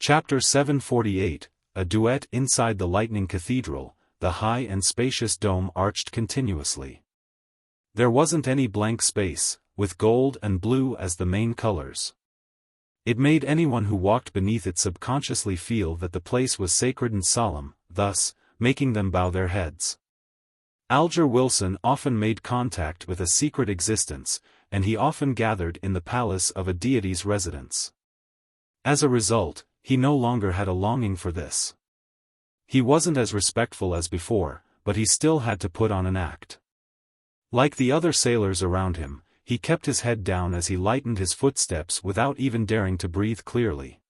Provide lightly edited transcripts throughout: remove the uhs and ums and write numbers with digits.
Chapter 748, A Duet Inside the Lightning Cathedral, the high and spacious dome arched continuously. There wasn't any blank space, with gold and blue as the main colors. It made anyone who walked beneath it subconsciously feel that the place was sacred and solemn, thus, making them bow their heads. Alger Wilson often made contact with a secret existence, and he often gathered in the palace of a deity's residence. As a result, he no longer had a longing for this. He wasn't as respectful as before, but he still had to put on an act. Like the other sailors around him, he kept his head down as he lightened his footsteps without even daring to breathe clearly.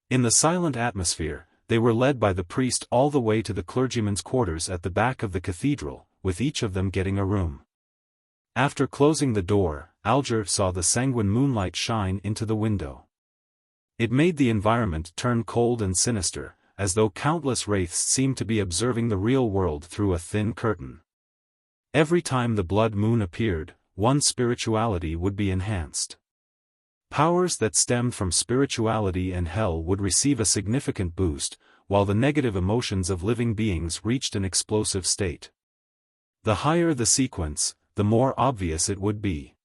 In the silent atmosphere, they were led by the priest all the way to the clergyman's quarters at the back of the cathedral, with each of them getting a room. After closing the door, Alger saw the sanguine moonlight shine into the window. It made the environment turn cold and sinister, as though countless wraiths seemed to be observing the real world through a thin curtain. Every time the blood moon appeared, one's spirituality would be enhanced. Powers that stemmed from spirituality and hell would receive a significant boost, while the negative emotions of living beings reached an explosive state. The higher the sequence, the more obvious it would be.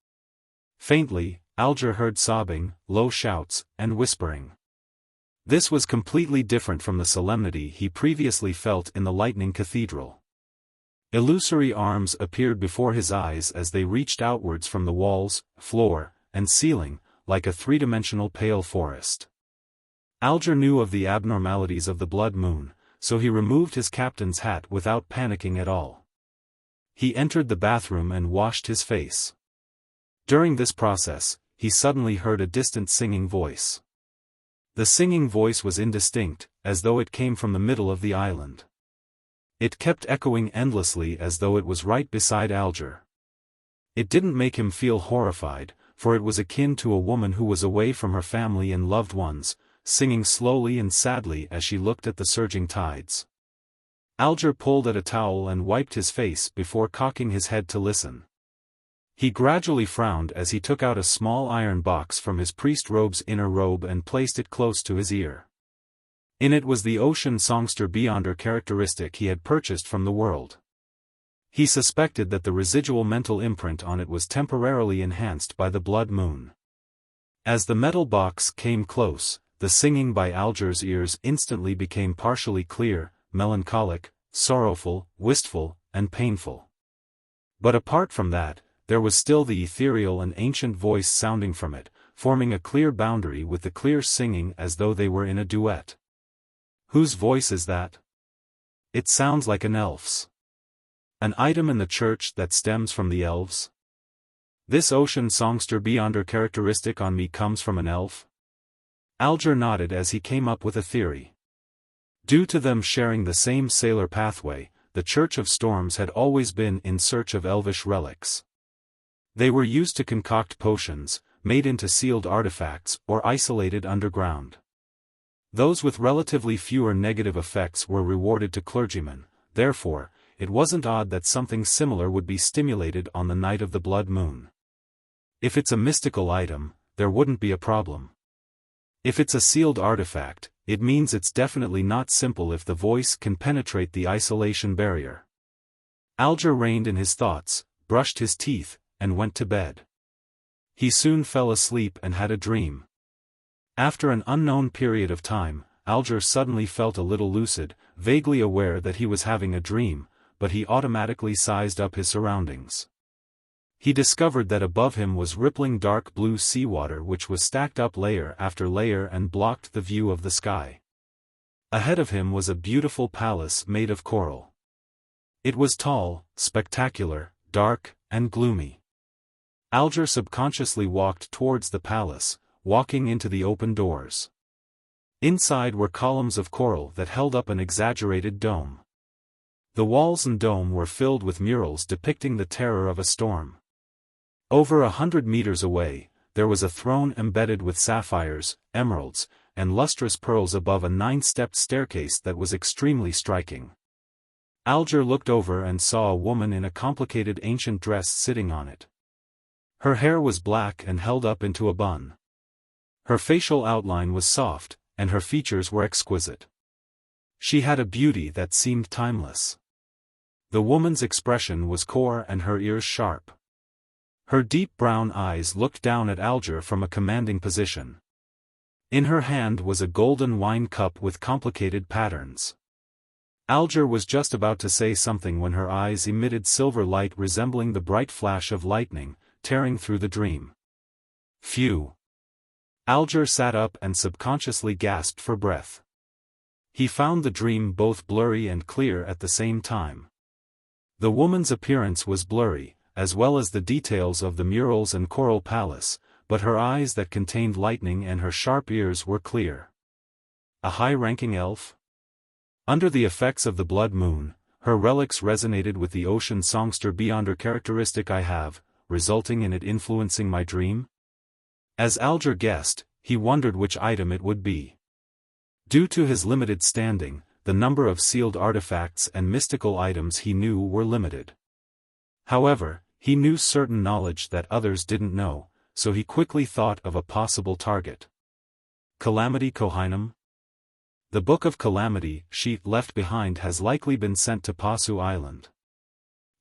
Faintly, Alger heard sobbing, low shouts, and whispering. This was completely different from the solemnity he previously felt in the Lightning Cathedral. Illusory arms appeared before his eyes as they reached outwards from the walls, floor, and ceiling, like a three-dimensional pale forest. Alger knew of the abnormalities of the blood moon, so he removed his captain's hat without panicking at all. He entered the bathroom and washed his face. During this process, he suddenly heard a distant singing voice. The singing voice was indistinct, as though it came from the middle of the island. It kept echoing endlessly as though it was right beside Alger. It didn't make him feel horrified, for it was akin to a woman who was away from her family and loved ones, singing slowly and sadly as she looked at the surging tides. Alger pulled at a towel and wiped his face before cocking his head to listen. He gradually frowned as he took out a small iron box from his priest robe's inner robe and placed it close to his ear. In it was the ocean songster beyonder characteristic he had purchased from the world. He suspected that the residual mental imprint on it was temporarily enhanced by the blood moon. As the metal box came close, the singing by Alger's ears instantly became partially clear, melancholic, sorrowful, wistful, and painful. But apart from that, there was still the ethereal and ancient voice sounding from it, forming a clear boundary with the clear singing as though they were in a duet. Whose voice is that? It sounds like an elf's. An item in the church that stems from the elves? This ocean songster beyonder characteristic on me comes from an elf? Alger nodded as he came up with a theory. Due to them sharing the same sailor pathway, the Church of Storms had always been in search of elvish relics. They were used to concoct potions, made into sealed artifacts, or isolated underground. Those with relatively fewer negative effects were rewarded to clergymen, therefore, it wasn't odd that something similar would be stimulated on the night of the blood moon. If it's a mystical item, there wouldn't be a problem. If it's a sealed artifact, it means it's definitely not simple if the voice can penetrate the isolation barrier. Alger reined in his thoughts, brushed his teeth, and went to bed. He soon fell asleep and had a dream. After an unknown period of time, Alger suddenly felt a little lucid, vaguely aware that he was having a dream, but he automatically sized up his surroundings. He discovered that above him was rippling dark blue seawater which was stacked up layer after layer and blocked the view of the sky. Ahead of him was a beautiful palace made of coral. It was tall, spectacular, dark, and gloomy. Alger subconsciously walked towards the palace, walking into the open doors. Inside were columns of coral that held up an exaggerated dome. The walls and dome were filled with murals depicting the terror of a storm. Over 100 meters away, there was a throne embedded with sapphires, emeralds, and lustrous pearls above a 9-stepped staircase that was extremely striking. Alger looked over and saw a woman in a complicated ancient dress sitting on it. Her hair was black and held up into a bun. Her facial outline was soft, and her features were exquisite. She had a beauty that seemed timeless. The woman's expression was core and her ears sharp. Her deep brown eyes looked down at Alger from a commanding position. In her hand was a golden wine cup with complicated patterns. Alger was just about to say something when her eyes emitted silver light resembling the bright flash of lightning, tearing through the dream. Phew! Alger sat up and subconsciously gasped for breath. He found the dream both blurry and clear at the same time. The woman's appearance was blurry, as well as the details of the murals and coral palace, but her eyes that contained lightning and her sharp ears were clear. A high-ranking elf? Under the effects of the blood moon, her relics resonated with the ocean songster beyond her characteristic I have, resulting in it influencing my dream? As Alger guessed, he wondered which item it would be. Due to his limited standing, the number of sealed artifacts and mystical items he knew were limited. However, he knew certain knowledge that others didn't know, so he quickly thought of a possible target. Calamity Kohinam? The Book of Calamity she left behind has likely been sent to Pasu Island.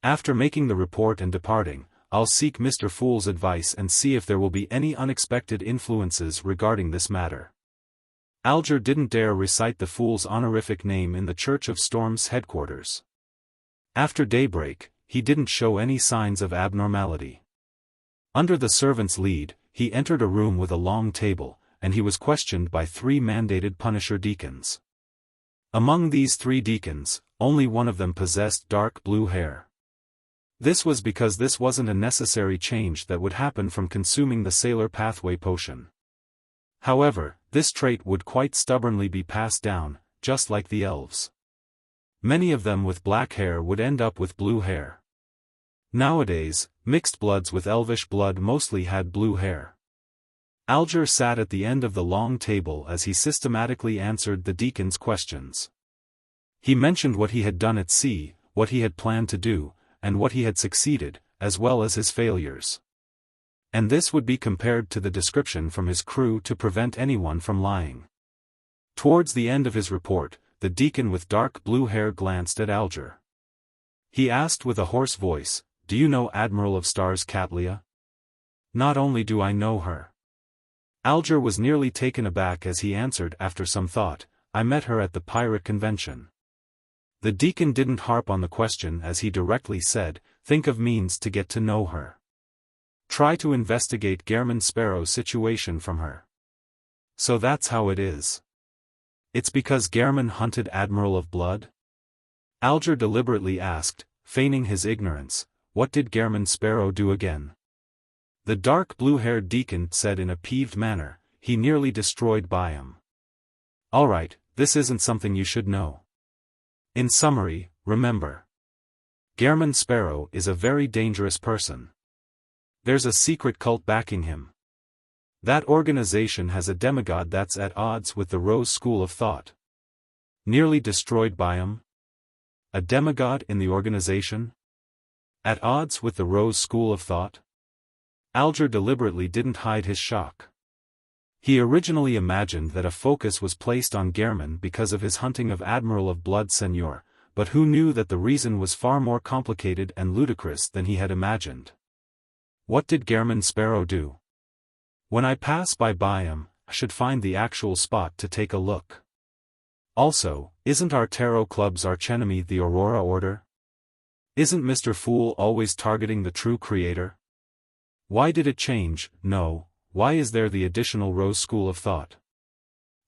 After making the report and departing, I'll seek Mr. Fool's advice and see if there will be any unexpected influences regarding this matter. Alger didn't dare recite the Fool's honorific name in the Church of Storm's headquarters. After daybreak, he didn't show any signs of abnormality. Under the servant's lead, he entered a room with a long table, and he was questioned by 3 mandated Punisher deacons. Among these 3 deacons, only one of them possessed dark blue hair. This was because this wasn't a necessary change that would happen from consuming the Sailor Pathway potion. However, this trait would quite stubbornly be passed down, just like the elves. Many of them with black hair would end up with blue hair. Nowadays, mixed bloods with elvish blood mostly had blue hair. Alger sat at the end of the long table as he systematically answered the deacon's questions. He mentioned what he had done at sea, what he had planned to do, and what he had succeeded, as well as his failures. And this would be compared to the description from his crew to prevent anyone from lying. Towards the end of his report, the deacon with dark blue hair glanced at Alger. He asked with a hoarse voice, "Do you know Admiral of Stars Catlia?" "Not only do I know her." Alger was nearly taken aback as he answered after some thought, "I met her at the pirate convention." The deacon didn't harp on the question as he directly said, "Think of means to get to know her. Try to investigate Gehrman Sparrow's situation from her." "So that's how it is. It's because Gehrman hunted Admiral of Blood?" Alger deliberately asked, feigning his ignorance, "What did Gehrman Sparrow do again?" The dark blue-haired deacon said in a peeved manner, "He nearly destroyed Byam." "Alright, this isn't something you should know. In summary, remember. Gehrman Sparrow is a very dangerous person. There's a secret cult backing him. That organization has a demigod that's at odds with the Rose School of Thought." "Nearly destroyed Byam? A demigod in the organization? At odds with the Rose School of Thought?" Alger deliberately didn't hide his shock. He originally imagined that a focus was placed on Gehrman because of his hunting of Admiral of Blood Seigneur, but who knew that the reason was far more complicated and ludicrous than he had imagined. "What did Gehrman Sparrow do?" "When I pass by Byam, I should find the actual spot to take a look. Also, isn't our tarot club's archenemy the Aurora Order? Isn't Mr. Fool always targeting the true creator? Why did it change? No, why is there the additional Rose School of Thought?"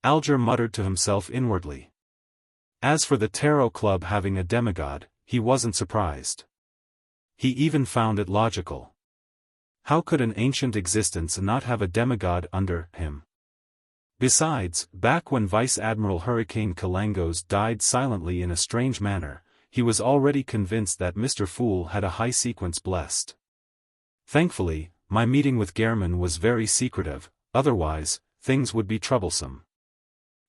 Alger muttered to himself inwardly. As for the tarot club having a demigod, he wasn't surprised. He even found it logical. How could an ancient existence not have a demigod under him? Besides, back when Vice Admiral Hurricane Kalangos died silently in a strange manner, he was already convinced that Mr. Fool had a high sequence blessed. "Thankfully, my meeting with Gehrman was very secretive, otherwise, things would be troublesome."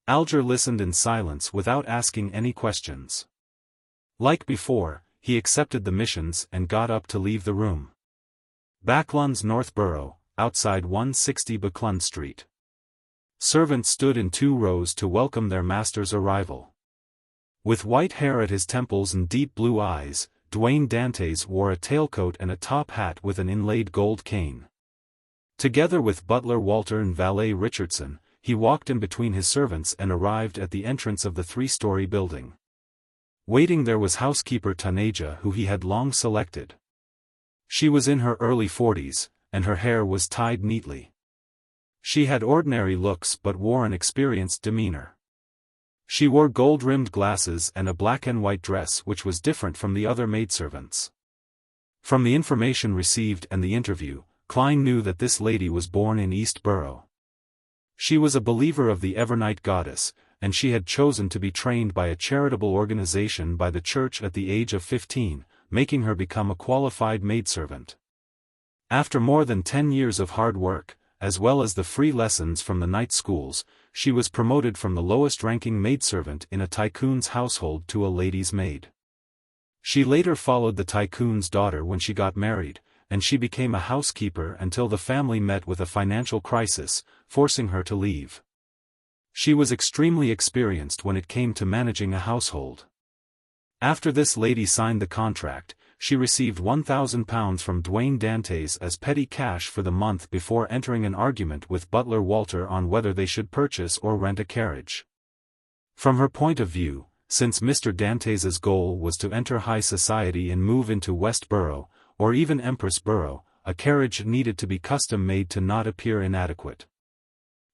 Alger listened in silence without asking any questions. Like before, he accepted the missions and got up to leave the room. Backlund's North Borough, outside 160 Backlund Street. servants stood in 2 rows to welcome their master's arrival. With white hair at his temples and deep blue eyes, Duet Dantes wore a tailcoat and a top hat with an inlaid gold cane. Together with butler Walter and valet Richardson, he walked in between his servants and arrived at the entrance of the 3-story building. Waiting there was housekeeper Taneja, who he had long selected. She was in her early 40s, and her hair was tied neatly. She had ordinary looks but wore an experienced demeanor. She wore gold-rimmed glasses and a black and white dress which was different from the other maidservants. From the information received and the interview, Klein knew that this lady was born in East Borough. She was a believer of the Evernight Goddess, and she had chosen to be trained by a charitable organization by the church at the age of 15, making her become a qualified maidservant. After more than 10 years of hard work, as well as the free lessons from the night schools, she was promoted from the lowest-ranking maidservant in a tycoon's household to a lady's maid. She later followed the tycoon's daughter when she got married, and she became a housekeeper until the family met with a financial crisis, forcing her to leave. She was extremely experienced when it came to managing a household. After this lady signed the contract, she received £1,000 from Duet Dantes as petty cash for the month before entering an argument with butler Walter on whether they should purchase or rent a carriage. From her point of view, since Mr. Dantes's goal was to enter high society and move into West Borough, or even Empress Borough, a carriage needed to be custom-made to not appear inadequate.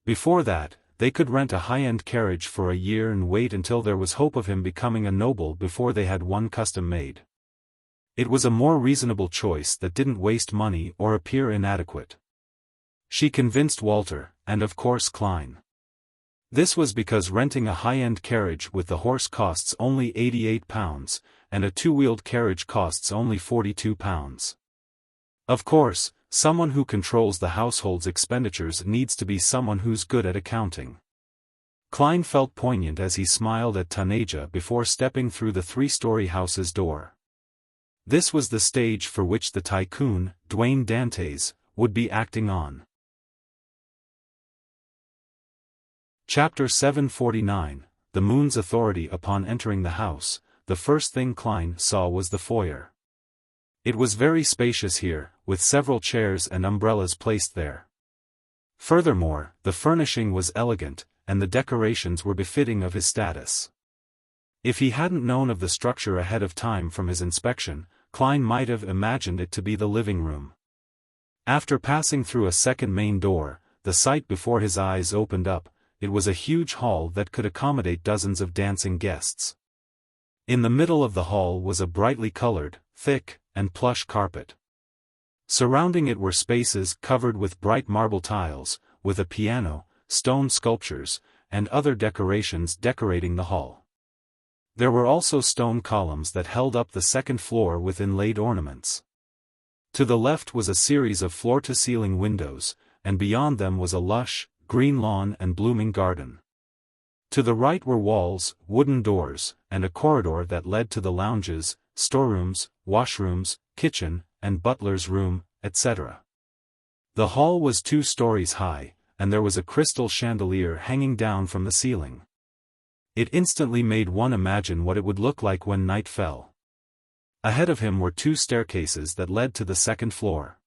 Before that, they could rent a high-end carriage for a year and wait until there was hope of him becoming a noble before they had one custom-made. It was a more reasonable choice that didn't waste money or appear inadequate. She convinced Walter, and of course Klein. This was because renting a high-end carriage with the horse costs only £88, and a 2-wheeled carriage costs only £42. Of course, someone who controls the household's expenditures needs to be someone who's good at accounting. Klein felt poignant as he smiled at Taneja before stepping through the 3-story house's door. This was the stage for which the tycoon, Duet Dantes, would be acting on. Chapter 749, The Moon's Authority. Upon entering the house, the first thing Klein saw was the foyer. It was very spacious here, with several chairs and umbrellas placed there. Furthermore, the furnishing was elegant, and the decorations were befitting of his status. If he hadn't known of the structure ahead of time from his inspection, Klein might have imagined it to be the living room. After passing through a second main door, the sight before his eyes opened up. It was a huge hall that could accommodate dozens of dancing guests. In the middle of the hall was a brightly colored, thick, and plush carpet. Surrounding it were spaces covered with bright marble tiles, with a piano, stone sculptures, and other decorations decorating the hall. There were also stone columns that held up the second floor with inlaid ornaments. To the left was a series of floor-to-ceiling windows, and beyond them was a lush, green lawn and blooming garden. To the right were walls, wooden doors, and a corridor that led to the lounges, storerooms, washrooms, kitchen, and butler's room, etc. The hall was 2 stories high, and there was a crystal chandelier hanging down from the ceiling. It instantly made one imagine what it would look like when night fell. Ahead of him were 2 staircases that led to the second floor.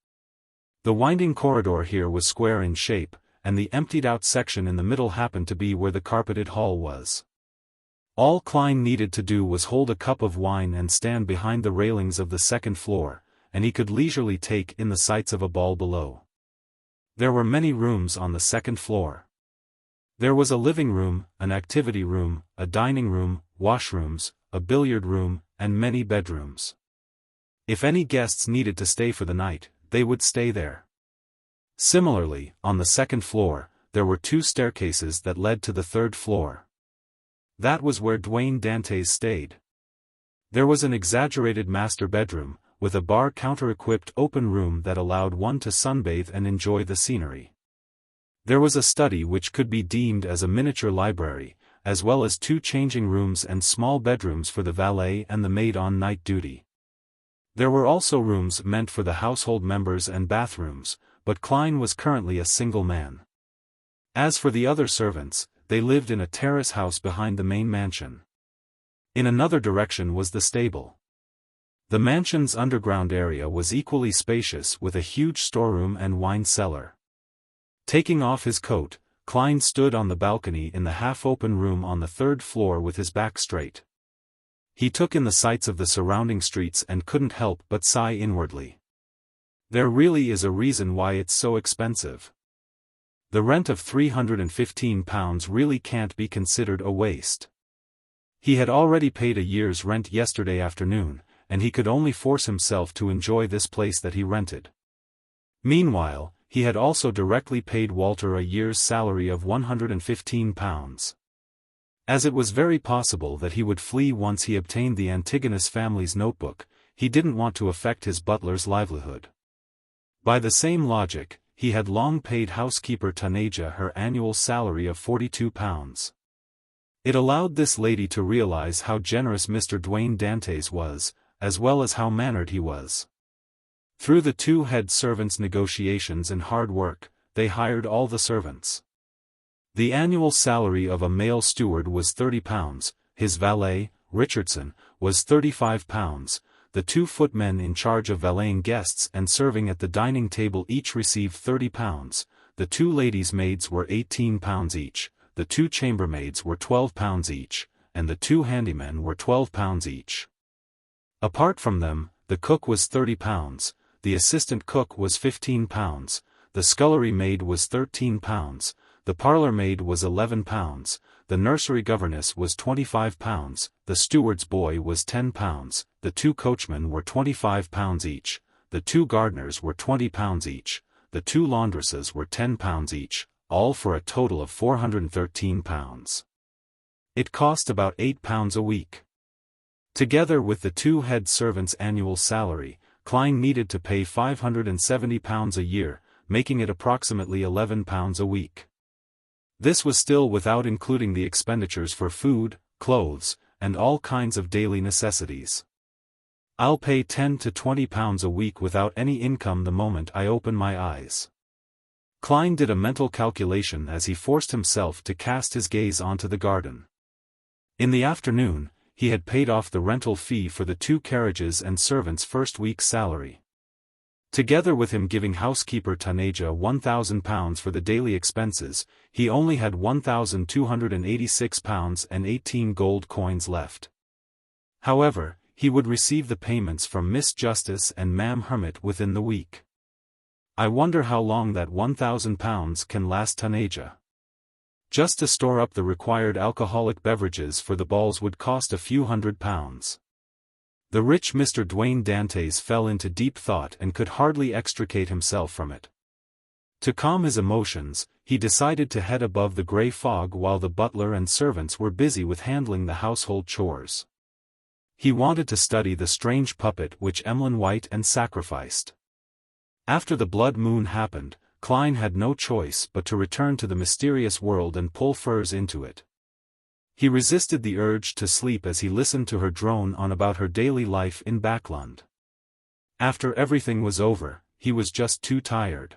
The winding corridor here was square in shape, and the emptied-out section in the middle happened to be where the carpeted hall was. All Klein needed to do was hold a cup of wine and stand behind the railings of the second floor, and he could leisurely take in the sights of a ball below. There were many rooms on the second floor. There was a living room, an activity room, a dining room, washrooms, a billiard room, and many bedrooms. If any guests needed to stay for the night, they would stay there. Similarly, on the second floor, there were 2 staircases that led to the third floor. That was where Duet Dantes stayed. There was an exaggerated master bedroom, with a bar counter-equipped open room that allowed one to sunbathe and enjoy the scenery. There was a study which could be deemed as a miniature library, as well as 2 changing rooms and small bedrooms for the valet and the maid on night duty. There were also rooms meant for the household members and bathrooms, but Klein was currently a single man. As for the other servants, they lived in a terrace house behind the main mansion. In another direction was the stable. The mansion's underground area was equally spacious with a huge storeroom and wine cellar. Taking off his coat, Klein stood on the balcony in the half-open room on the third floor with his back straight. He took in the sights of the surrounding streets and couldn't help but sigh inwardly. There really is a reason why it's so expensive. The rent of £315 really can't be considered a waste. He had already paid a year's rent yesterday afternoon, and he could only force himself to enjoy this place that he rented. Meanwhile, he had also directly paid Walter a year's salary of £115. As it was very possible that he would flee once he obtained the Antigonus family's notebook, he didn't want to affect his butler's livelihood. By the same logic, he had long paid housekeeper Tanaja her annual salary of £42. It allowed this lady to realize how generous Mr. Duane Dantes was, as well as how mannered he was. Through the two head servants' negotiations and hard work, they hired all the servants. The annual salary of a male steward was £30, his valet, Richardson, was £35, the 2 footmen in charge of valeting guests and serving at the dining table each received £30, the 2 ladies' maids were £18 each, the 2 chambermaids were £12 each, and the 2 handymen were £12 each. Apart from them, the cook was £30, the assistant cook was £15, the scullery maid was £13, the parlour maid was £11, the nursery governess was £25, the steward's boy was £10, the 2 coachmen were £25 each, the 2 gardeners were £20 each, the 2 laundresses were £10 each, all for a total of £413. It cost about £8 a week. Together with the 2 head servants' annual salary, Klein needed to pay £570 a year, making it approximately £11 a week. This was still without including the expenditures for food, clothes, and all kinds of daily necessities. I'll pay £10 to £20 a week without any income the moment I open my eyes. Klein did a mental calculation as he forced himself to cast his gaze onto the garden. In the afternoon, he had paid off the rental fee for the 2 carriages and servants' first week's salary. Together with him giving housekeeper Tanaja £1,000 for the daily expenses, he only had £1,286 and 18 gold coins left. However, he would receive the payments from Miss Justice and Ma'am Hermit within the week. I wonder how long that £1,000 can last Tanaja. Just to store up the required alcoholic beverages for the balls would cost a few £100s. The rich Mr. Duane Dantes fell into deep thought and could hardly extricate himself from it. To calm his emotions, he decided to head above the grey fog while the butler and servants were busy with handling the household chores. He wanted to study the strange puppet which Emlyn White and sacrificed. After the blood moon happened, Klein had no choice but to return to the mysterious world and pull furs into it. He resisted the urge to sleep as he listened to her drone on about her daily life in Backlund. After everything was over, he was just too tired.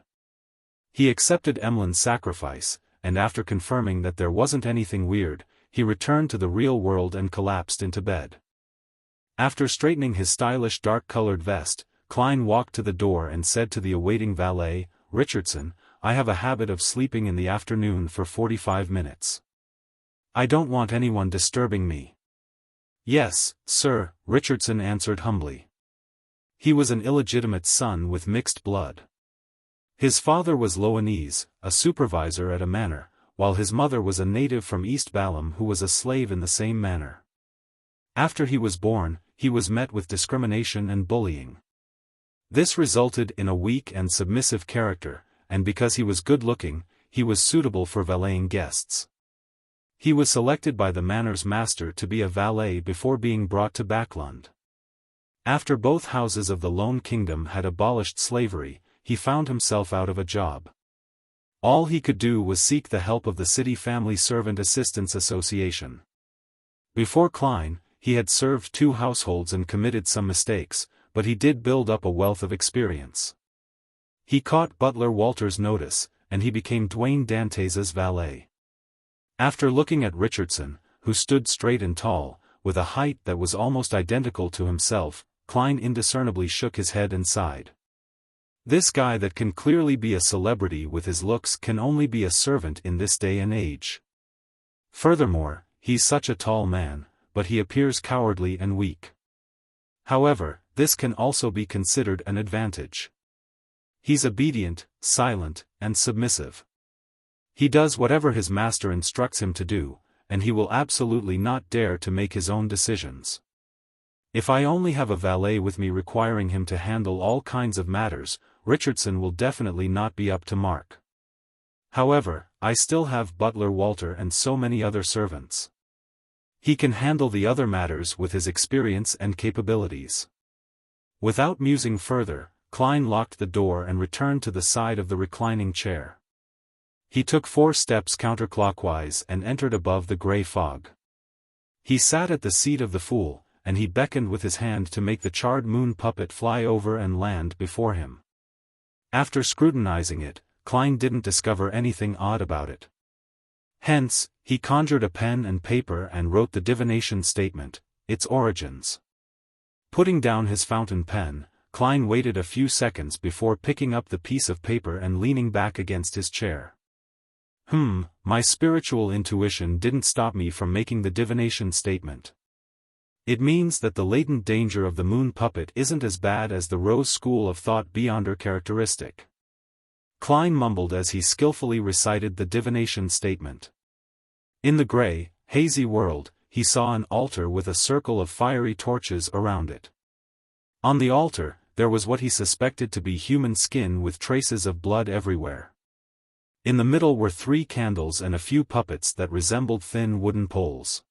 He accepted Emlyn's sacrifice, and after confirming that there wasn't anything weird, he returned to the real world and collapsed into bed. After straightening his stylish dark-colored vest, Klein walked to the door and said to the awaiting valet, Richardson, I have a habit of sleeping in the afternoon for 45 minutes. I don't want anyone disturbing me. Yes, sir, Richardson answered humbly. He was an illegitimate son with mixed blood. His father was Loanese, a supervisor at a manor, while his mother was a native from East Balham who was a slave in the same manor. After he was born, he was met with discrimination and bullying. This resulted in a weak and submissive character, and because he was good-looking, he was suitable for valeting guests. He was selected by the manor's master to be a valet before being brought to Backlund. After both houses of the Lone Kingdom had abolished slavery, he found himself out of a job. All he could do was seek the help of the City Family Servant Assistance Association. Before Klein, he had served 2 households and committed some mistakes, but he did build up a wealth of experience. He caught Butler Walter's notice, and he became Dwayne Dantes' valet. After looking at Richardson, who stood straight and tall, with a height that was almost identical to himself, Klein indiscernibly shook his head and sighed. This guy that can clearly be a celebrity with his looks can only be a servant in this day and age. Furthermore, he's such a tall man, but he appears cowardly and weak. However, this can also be considered an advantage. He's obedient, silent, and submissive. He does whatever his master instructs him to do, and he will absolutely not dare to make his own decisions. If I only have a valet with me requiring him to handle all kinds of matters, Richardson will definitely not be up to mark. However, I still have butler Walter and so many other servants. He can handle the other matters with his experience and capabilities. Without musing further, Klein locked the door and returned to the side of the reclining chair. He took 4 steps counterclockwise and entered above the gray fog. He sat at the seat of the fool, and he beckoned with his hand to make the charred moon puppet fly over and land before him. After scrutinizing it, Klein didn't discover anything odd about it. Hence, he conjured a pen and paper and wrote the divination statement, its origins. Putting down his fountain pen, Klein waited a few seconds before picking up the piece of paper and leaning back against his chair. My spiritual intuition didn't stop me from making the divination statement. It means that the latent danger of the moon puppet isn't as bad as the Rose school of thought beyonder characteristic. Klein mumbled as he skillfully recited the divination statement. In the gray, hazy world, he saw an altar with a circle of fiery torches around it. On the altar, there was what he suspected to be human skin with traces of blood everywhere. In the middle were 3 candles and a few puppets that resembled thin wooden poles.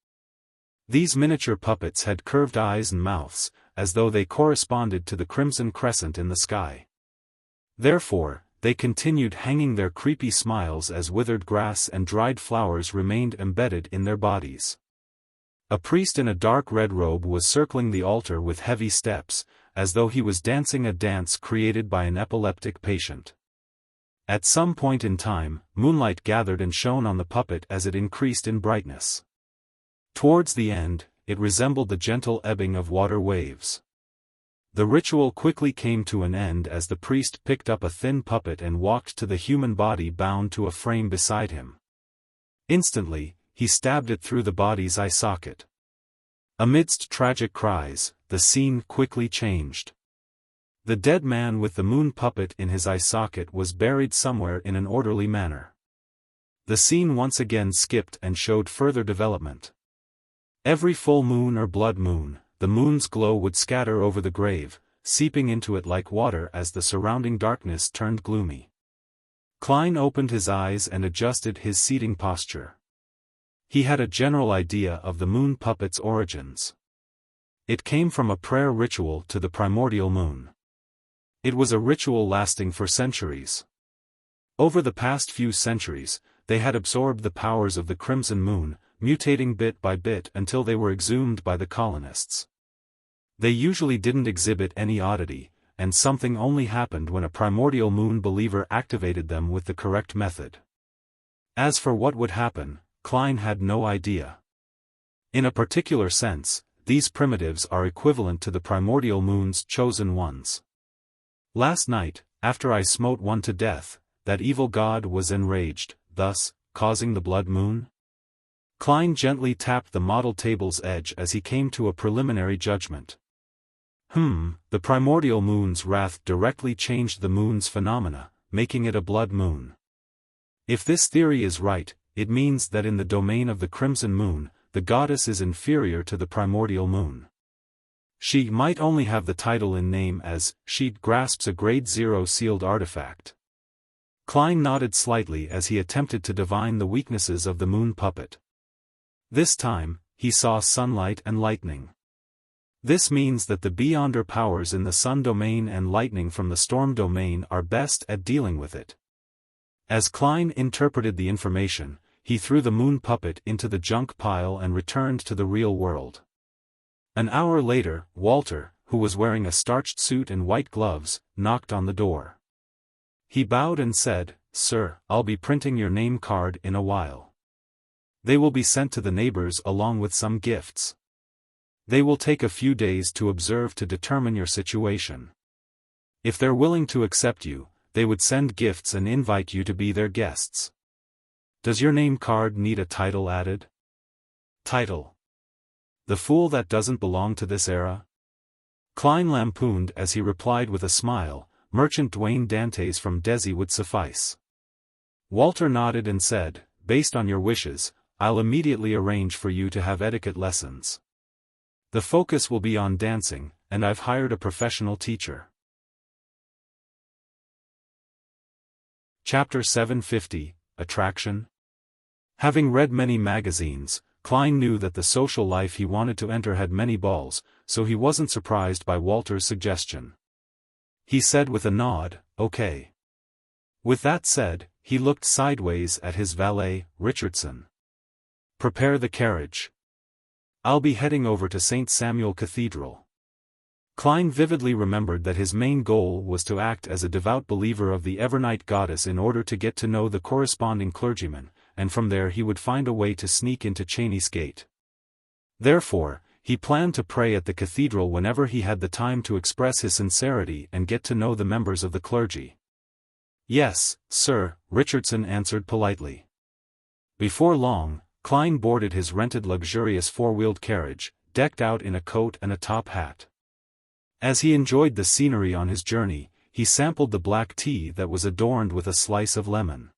These miniature puppets had curved eyes and mouths, as though they corresponded to the crimson crescent in the sky. Therefore, they continued hanging their creepy smiles as withered grass and dried flowers remained embedded in their bodies. A priest in a dark red robe was circling the altar with heavy steps, as though he was dancing a dance created by an epileptic patient. At some point in time, moonlight gathered and shone on the puppet as it increased in brightness. Towards the end, it resembled the gentle ebbing of water waves. The ritual quickly came to an end as the priest picked up a thin puppet and walked to the human body bound to a frame beside him. Instantly, he stabbed it through the body's eye socket. Amidst tragic cries, the scene quickly changed. The dead man with the moon puppet in his eye socket was buried somewhere in an orderly manner. The scene once again skipped and showed further development. Every full moon or blood moon, the moon's glow would scatter over the grave, seeping into it like water as the surrounding darkness turned gloomy. Klein opened his eyes and adjusted his seating posture. He had a general idea of the moon puppet's origins. It came from a prayer ritual to the primordial moon. It was a ritual lasting for centuries. Over the past few centuries, they had absorbed the powers of the crimson moon, mutating bit by bit until they were exhumed by the colonists. They usually didn't exhibit any oddity, and something only happened when a primordial moon believer activated them with the correct method. As for what would happen, Klein had no idea. In a particular sense, these primitives are equivalent to the primordial moon's chosen ones. Last night, after I smote one to death, that evil god was enraged, thus, causing the blood moon? Klein gently tapped the model table's edge as he came to a preliminary judgment. The primordial moon's wrath directly changed the moon's phenomena, making it a blood moon. If this theory is right, it means that in the domain of the crimson moon, the goddess is inferior to the primordial moon. She might only have the title in name as she grasps a grade 0 sealed artifact. Klein nodded slightly as he attempted to divine the weaknesses of the moon puppet. This time, he saw sunlight and lightning. This means that the beyonder powers in the sun domain and lightning from the storm domain are best at dealing with it. As Klein interpreted the information, he threw the moon puppet into the junk pile and returned to the real world. An hour later, Walter, who was wearing a starched suit and white gloves, knocked on the door. He bowed and said, sir, I'll be printing your name card in a while. They will be sent to the neighbors along with some gifts. They will take a few days to observe to determine your situation. If they're willing to accept you, they would send gifts and invite you to be their guests. Does your name card need a title added? Title. The fool that doesn't belong to this era? Klein lampooned as he replied with a smile, Merchant Dwayne Dantes from Desi would suffice. Walter nodded and said, based on your wishes, I'll immediately arrange for you to have etiquette lessons. The focus will be on dancing, and I've hired a professional teacher. Chapter 750, Attraction. Having read many magazines, Klein knew that the social life he wanted to enter had many balls, so he wasn't surprised by Walter's suggestion. He said with a nod, okay. With that said, he looked sideways at his valet, Richardson. Prepare the carriage. I'll be heading over to St. Samuel Cathedral. Klein vividly remembered that his main goal was to act as a devout believer of the Evernight goddess in order to get to know the corresponding clergyman, and from there he would find a way to sneak into Cheney's Gate. Therefore, he planned to pray at the cathedral whenever he had the time to express his sincerity and get to know the members of the clergy. Yes, sir, Richardson answered politely. Before long, Klein boarded his rented luxurious four-wheeled carriage, decked out in a coat and a top hat. As he enjoyed the scenery on his journey, he sampled the black tea that was adorned with a slice of lemon.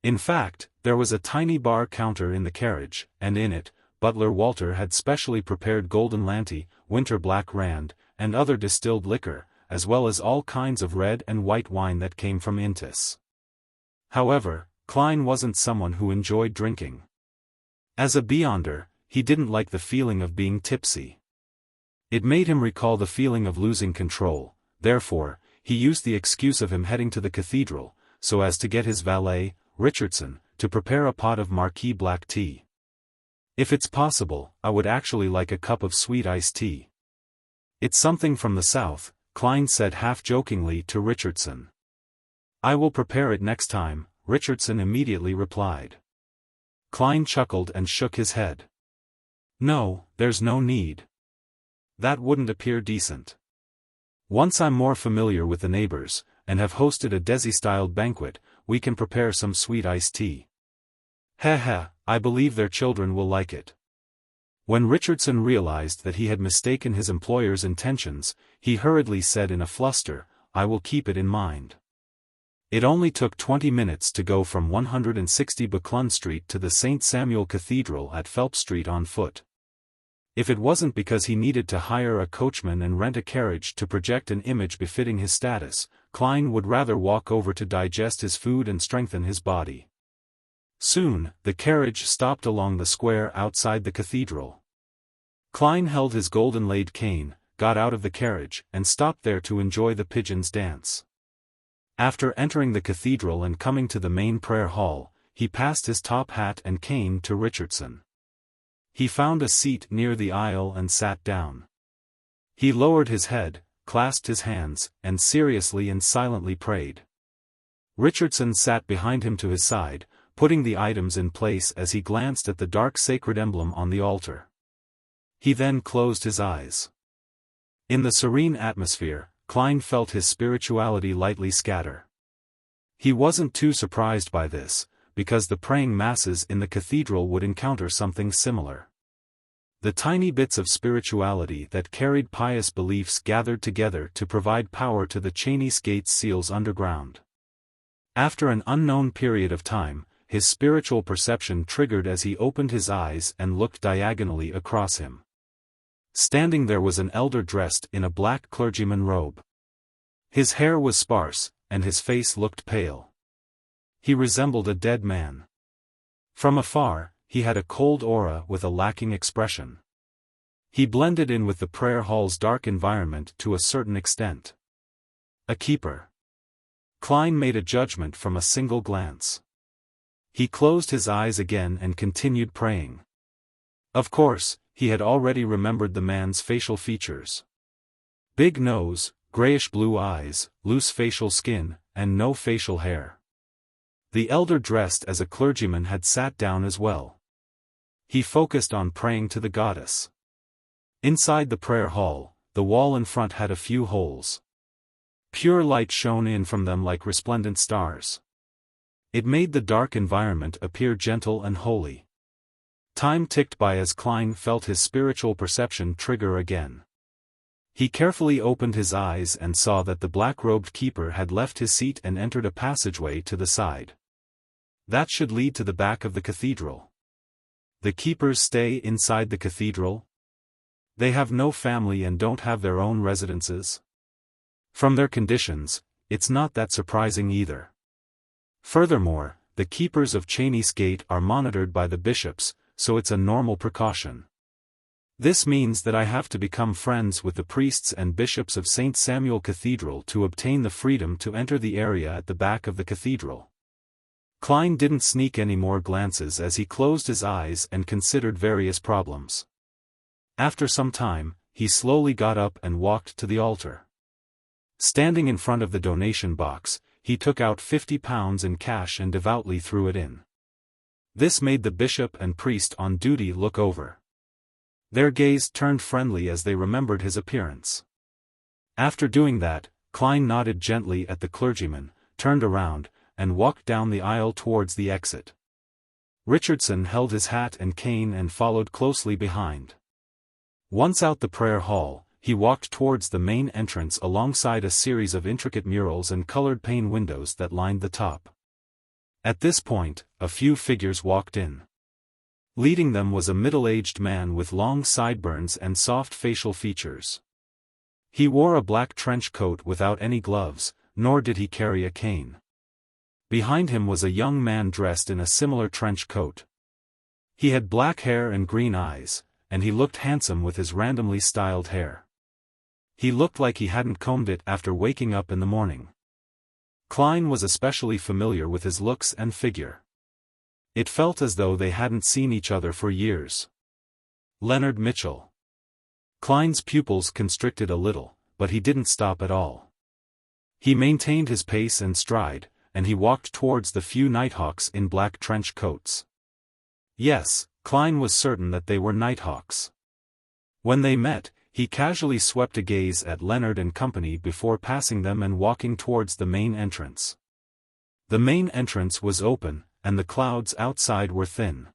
In fact, there was a tiny bar counter in the carriage, and in it, Butler Walter had specially prepared Golden Lanty, Winter Black Rand, and other distilled liquor, as well as all kinds of red and white wine that came from Intis. However, Klein wasn't someone who enjoyed drinking. As a beyonder, he didn't like the feeling of being tipsy. It made him recall the feeling of losing control, therefore, he used the excuse of him heading to the cathedral, so as to get his valet, Richardson, to prepare a pot of Marquis black tea. If it's possible, I would actually like a cup of sweet iced tea. It's something from the south, Klein said half-jokingly to Richardson. I will prepare it next time, Richardson immediately replied. Klein chuckled and shook his head. No, there's no need. That wouldn't appear decent. Once I'm more familiar with the neighbors, and have hosted a Desi-styled banquet, we can prepare some sweet iced tea. Heh, I believe their children will like it. When Richardson realized that he had mistaken his employer's intentions, he hurriedly said in a fluster, I will keep it in mind. It only took 20 minutes to go from 160 Buckland Street to the St. Samuel Cathedral at Phelps Street on foot. If it wasn't because he needed to hire a coachman and rent a carriage to project an image befitting his status, Klein would rather walk over to digest his food and strengthen his body. Soon, the carriage stopped along the square outside the cathedral. Klein held his golden-laid cane, got out of the carriage, and stopped there to enjoy the pigeons' dance. After entering the cathedral and coming to the main prayer hall, he passed his top hat and cane to Richardson. He found a seat near the aisle and sat down. He lowered his head, clasped his hands, and seriously and silently prayed. Richardson sat behind him to his side, putting the items in place as he glanced at the dark sacred emblem on the altar. He then closed his eyes. In the serene atmosphere, Klein felt his spirituality lightly scatter. He wasn't too surprised by this, because the praying masses in the cathedral would encounter something similar. The tiny bits of spirituality that carried pious beliefs gathered together to provide power to the Cheney's Gate seals underground. After an unknown period of time, his spiritual perception triggered as he opened his eyes and looked diagonally across him. Standing there was an elder dressed in a black clergyman robe. His hair was sparse, and his face looked pale. He resembled a dead man. From afar, he had a cold aura with a lacking expression. He blended in with the prayer hall's dark environment to a certain extent. A keeper. Klein made a judgment from a single glance. He closed his eyes again and continued praying. Of course, he had already remembered the man's facial features. Big nose, grayish-blue eyes, loose facial skin, and no facial hair. The elder dressed as a clergyman had sat down as well. He focused on praying to the goddess. Inside the prayer hall, the wall in front had a few holes. Pure light shone in from them like resplendent stars. It made the dark environment appear gentle and holy. Time ticked by as Klein felt his spiritual perception trigger again. He carefully opened his eyes and saw that the black-robed keeper had left his seat and entered a passageway to the side. That should lead to the back of the cathedral. The keepers stay inside the cathedral? They have no family and don't have their own residences? From their conditions, it's not that surprising either. Furthermore, the keepers of Cheney's Gate are monitored by the bishops, so it's a normal precaution. This means that I have to become friends with the priests and bishops of St. Samuel Cathedral to obtain the freedom to enter the area at the back of the cathedral. Klein didn't sneak any more glances as he closed his eyes and considered various problems. After some time, he slowly got up and walked to the altar. Standing in front of the donation box, he took out £50 in cash and devoutly threw it in. This made the bishop and priest on duty look over. Their gaze turned friendly as they remembered his appearance. After doing that, Klein nodded gently at the clergyman, turned around, and walked down the aisle towards the exit. Richardson held his hat and cane and followed closely behind. Once out the prayer hall, he walked towards the main entrance alongside a series of intricate murals and colored pane windows that lined the top. At this point, a few figures walked in. Leading them was a middle-aged man with long sideburns and soft facial features. He wore a black trench coat without any gloves, nor did he carry a cane. Behind him was a young man dressed in a similar trench coat. He had black hair and green eyes, and he looked handsome with his randomly styled hair. He looked like he hadn't combed it after waking up in the morning. Klein was especially familiar with his looks and figure. It felt as though they hadn't seen each other for years. Leonard Mitchell. Klein's pupils constricted a little, but he didn't stop at all. He maintained his pace and stride, and he walked towards the few nighthawks in black trench coats. Yes, Klein was certain that they were nighthawks. When they met, he casually swept a gaze at Leonard and company before passing them and walking towards the main entrance. The main entrance was open, and the clouds outside were thin.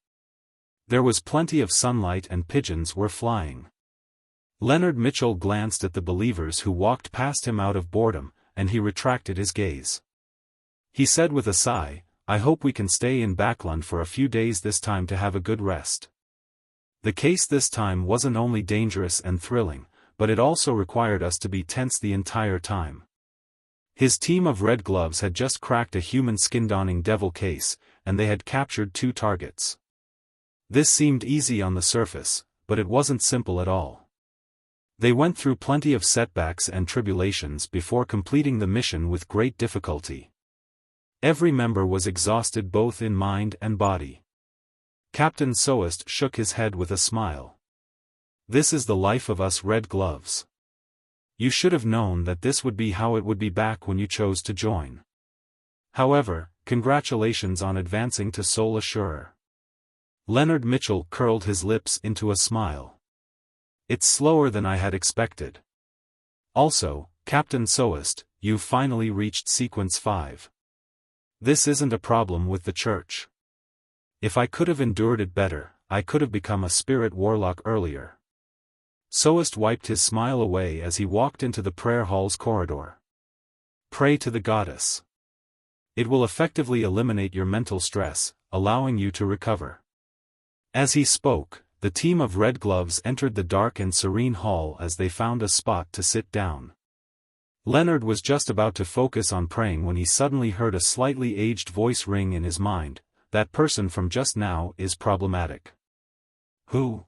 There was plenty of sunlight and pigeons were flying. Leonard Mitchell glanced at the believers who walked past him out of boredom, and he retracted his gaze. He said with a sigh, "I hope we can stay in Backlund for a few days this time to have a good rest." The case this time wasn't only dangerous and thrilling, but it also required us to be tense the entire time. His team of Red Gloves had just cracked a human skin-donning devil case, and they had captured 2 targets. This seemed easy on the surface, but it wasn't simple at all. They went through plenty of setbacks and tribulations before completing the mission with great difficulty. Every member was exhausted both in mind and body. Captain Soest shook his head with a smile. "This is the life of us Red Gloves. You should have known that this would be how it would be back when you chose to join. However, congratulations on advancing to Sole Assurer." Leonard Mitchell curled his lips into a smile. "It's slower than I had expected. Also, Captain Soest, you've finally reached Sequence 5. This isn't a problem with the Church. If I could have endured it better, I could have become a spirit warlock earlier." Soest wiped his smile away as he walked into the prayer hall's corridor. "Pray to the goddess. It will effectively eliminate your mental stress, allowing you to recover." As he spoke, the team of Red Gloves entered the dark and serene hall as they found a spot to sit down. Leonard was just about to focus on praying when he suddenly heard a slightly aged voice ring in his mind. "That person from just now is problematic." "Who?"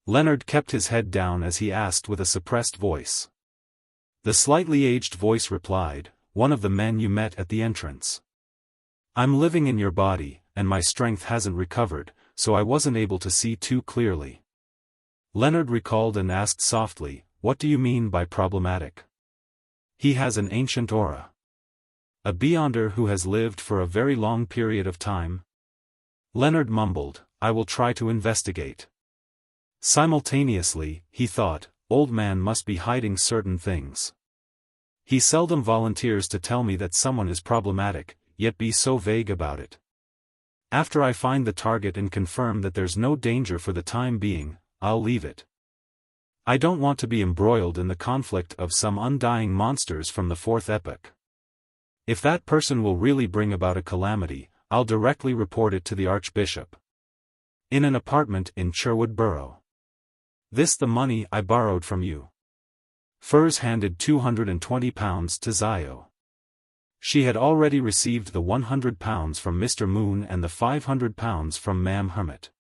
Leonard kept his head down as he asked with a suppressed voice. The slightly aged voice replied, "One of the men you met at the entrance. I'm living in your body, and my strength hasn't recovered, so I wasn't able to see too clearly." Leonard recalled and asked softly, "What do you mean by problematic?" "He has an ancient aura. A beyonder who has lived for a very long period of time? Leonard mumbled, I will try to investigate. Simultaneously, he thought, old man must be hiding certain things. He seldom volunteers to tell me that someone is problematic, yet be so vague about it. After I find the target and confirm that there's no danger for the time being, I'll leave it. I don't want to be embroiled in the conflict of some undying monsters from the fourth epoch. If that person will really bring about a calamity, I'll directly report it to the Archbishop. In an apartment in Sherwood Borough. This the money I borrowed from you. Furs handed £220 to Zio. She had already received the £100 from Mr. Moon and the £500 from Ma'am Hermit.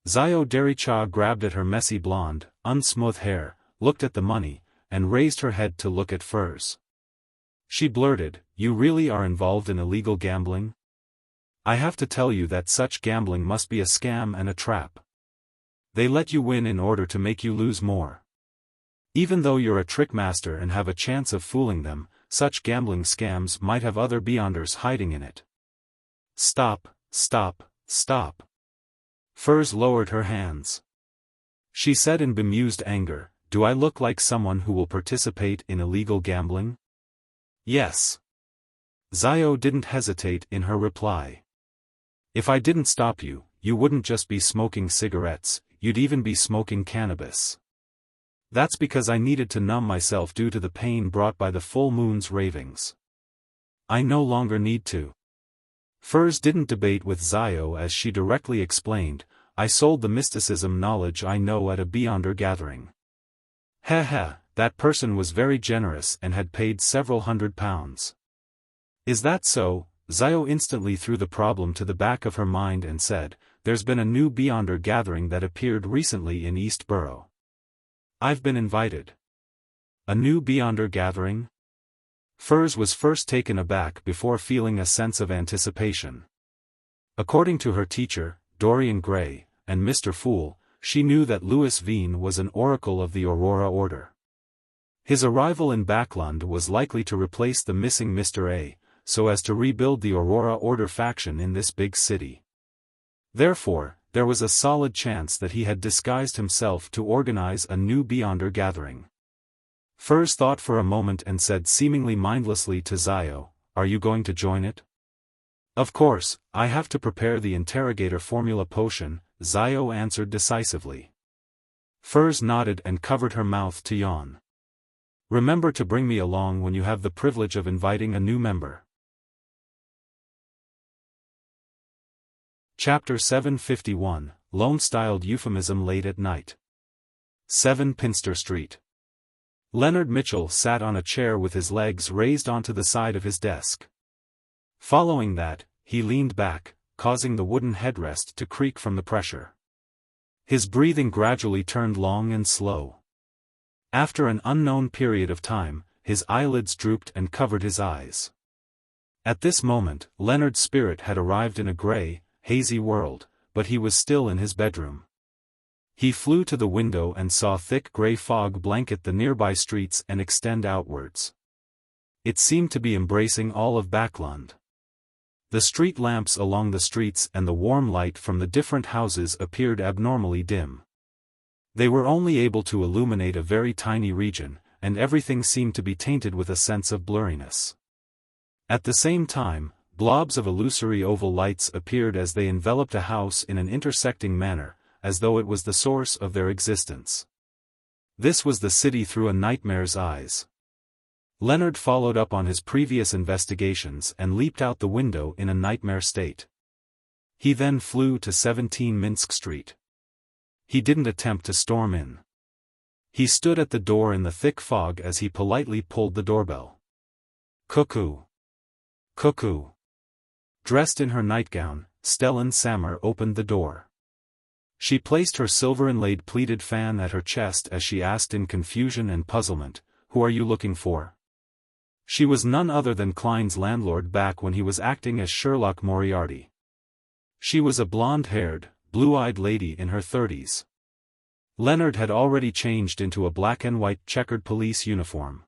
Zio Dericha grabbed at her messy blonde, unsmooth hair, looked at the money, and raised her head to look at Furs. She blurted, You really are involved in illegal gambling? I have to tell you that such gambling must be a scam and a trap. They let you win in order to make you lose more. Even though you're a trick master and have a chance of fooling them, such gambling scams might have other beyonders hiding in it. Stop, stop, stop. Furs lowered her hands. She said in bemused anger, Do I look like someone who will participate in illegal gambling? Yes. Zio didn't hesitate in her reply. If I didn't stop you, you wouldn't just be smoking cigarettes, you'd even be smoking cannabis. That's because I needed to numb myself due to the pain brought by the full moon's ravings. I no longer need to. Furs didn't debate with Zio as she directly explained, I sold the mysticism knowledge I know at a beyonder gathering. Heh, that person was very generous and had paid several £100. Is that so? Zio instantly threw the problem to the back of her mind and said, There's been a new beyonder gathering that appeared recently in East Borough. I've been invited. A new beyonder gathering? Furs was first taken aback before feeling a sense of anticipation. According to her teacher, Dorian Gray, and Mr. Fool, she knew that Louis Veen was an oracle of the Aurora Order. His arrival in Backland was likely to replace the missing Mr. A, so as to rebuild the Aurora Order faction in this big city. Therefore, there was a solid chance that he had disguised himself to organize a new beyonder gathering. Furs thought for a moment and said seemingly mindlessly to Zio, Are you going to join it? Of course, I have to prepare the interrogator formula potion, Zio answered decisively. Furs nodded and covered her mouth to yawn. Remember to bring me along when you have the privilege of inviting a new member. Chapter 751, Loen-styled Euphemism Late at Night. 7 Pinster Street. Leonard Mitchell sat on a chair with his legs raised onto the side of his desk. Following that, he leaned back, causing the wooden headrest to creak from the pressure. His breathing gradually turned long and slow. After an unknown period of time, his eyelids drooped and covered his eyes. At this moment, Leonard's spirit had arrived in a gray, hazy world, but he was still in his bedroom. He flew to the window and saw thick gray fog blanket the nearby streets and extend outwards. It seemed to be embracing all of Backland. The street lamps along the streets and the warm light from the different houses appeared abnormally dim. They were only able to illuminate a very tiny region, and everything seemed to be tainted with a sense of blurriness. At the same time, blobs of illusory oval lights appeared as they enveloped a house in an intersecting manner, as though it was the source of their existence. This was the city through a nightmare's eyes. Leonard followed up on his previous investigations and leaped out the window in a nightmare state. He then flew to 17 Minsk Street. He didn't attempt to storm in. He stood at the door in the thick fog as he politely pulled the doorbell. Cuckoo! Cuckoo! Dressed in her nightgown, Stellan Sammer opened the door. She placed her silver-inlaid pleated fan at her chest as she asked in confusion and puzzlement, Who are you looking for? She was none other than Klein's landlord back when he was acting as Sherlock Moriarty. She was a blonde-haired, blue-eyed lady in her 30s. Leonard had already changed into a black-and-white checkered police uniform.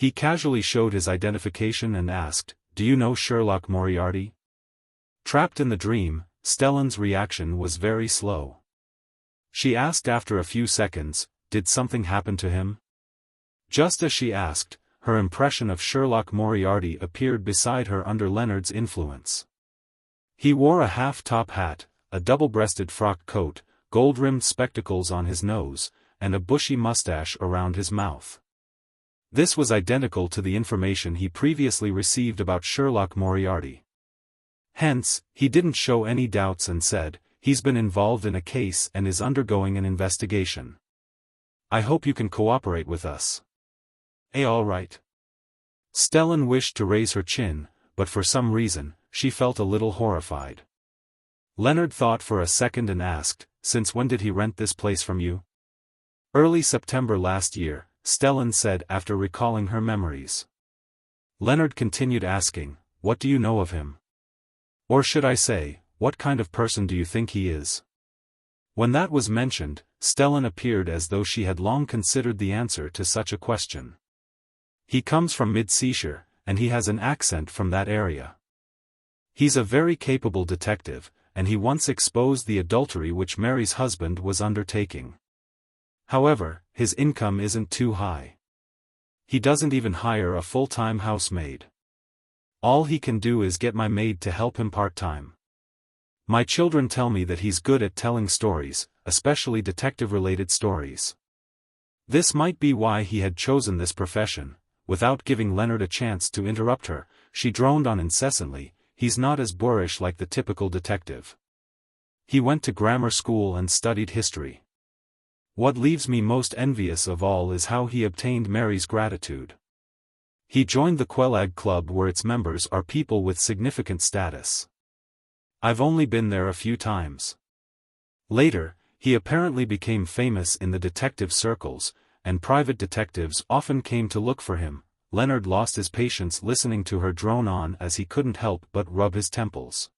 He casually showed his identification and asked, "Do you know Sherlock Moriarty?" Trapped in the dream, Stellan's reaction was very slow. She asked after a few seconds, "Did something happen to him?" Just as she asked, her impression of Sherlock Moriarty appeared beside her under Leonard's influence. He wore a half-top hat, a double-breasted frock coat, gold-rimmed spectacles on his nose, and a bushy mustache around his mouth. This was identical to the information he previously received about Sherlock Moriarty. Hence, he didn't show any doubts and said, "He's been involved in a case and is undergoing an investigation. I hope you can cooperate with us." All right." Stellan wished to raise her chin, but for some reason, she felt a little horrified. Leonard thought for a second and asked, "Since when did he rent this place from you?" "Early September last year," Stellan said after recalling her memories. Leonard continued asking, "What do you know of him? Or should I say, what kind of person do you think he is?" When that was mentioned, Stellan appeared as though she had long considered the answer to such a question. "He comes from Mid-Seashire, and he has an accent from that area. He's a very capable detective, and he once exposed the adultery which Mary's husband was undertaking. However, his income isn't too high. He doesn't even hire a full-time housemaid. All he can do is get my maid to help him part-time. My children tell me that he's good at telling stories, especially detective-related stories." This might be why he had chosen this profession. Without giving Leonard a chance to interrupt her, she droned on incessantly, "He's not as boorish like the typical detective. He went to grammar school and studied history. What leaves me most envious of all is how he obtained Mary's gratitude. He joined the Quelag Club where its members are people with significant status. I've only been there a few times. Later, he apparently became famous in the detective circles, and private detectives often came to look for him." Leonard lost his patience listening to her drone on as he couldn't help but rub his temples.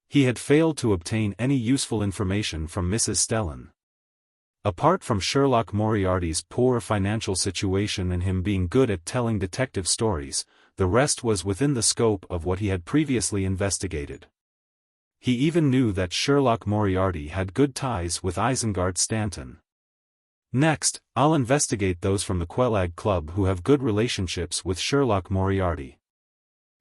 He had failed to obtain any useful information from Mrs. Stellan. Apart from Sherlock Moriarty's poor financial situation and him being good at telling detective stories, the rest was within the scope of what he had previously investigated. He even knew that Sherlock Moriarty had good ties with Isengard Stanton. "Next, I'll investigate those from the Quelag Club who have good relationships with Sherlock Moriarty."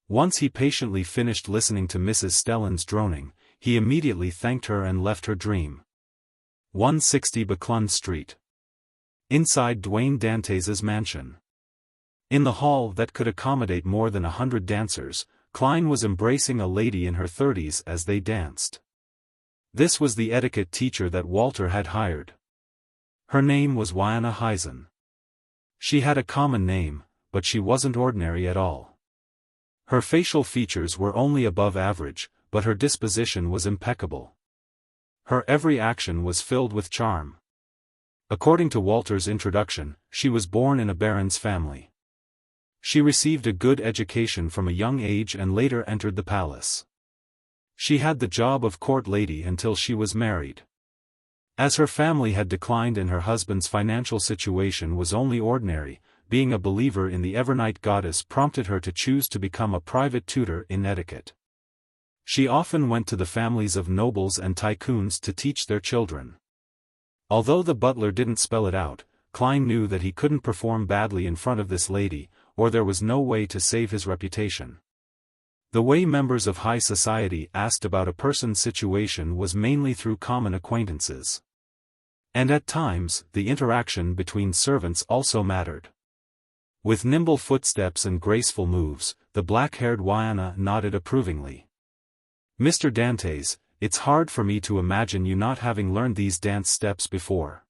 Once he patiently finished listening to Mrs. Stellan's droning, he immediately thanked her and left her dream. 160 Buckland Street. Inside Duane Dantès' mansion. In the hall that could accommodate more than 100 dancers, Klein was embracing a lady in her 30s as they danced. This was the etiquette teacher that Walter had hired. Her name was Wiana Heisen. She had a common name, but she wasn't ordinary at all. Her facial features were only above average, but her disposition was impeccable. Her every action was filled with charm. According to Walter's introduction, she was born in a baron's family. She received a good education from a young age and later entered the palace. She had the job of court lady until she was married. As her family had declined and her husband's financial situation was only ordinary, being a believer in the Evernight goddess prompted her to choose to become a private tutor in etiquette. She often went to the families of nobles and tycoons to teach their children. Although the butler didn't spell it out, Klein knew that he couldn't perform badly in front of this lady, or there was no way to save his reputation. The way members of high society asked about a person's situation was mainly through common acquaintances. And at times, the interaction between servants also mattered. With nimble footsteps and graceful moves, the black-haired Wiana nodded approvingly. "Mr. Dantès, it's hard for me to imagine you not having learned these dance steps before.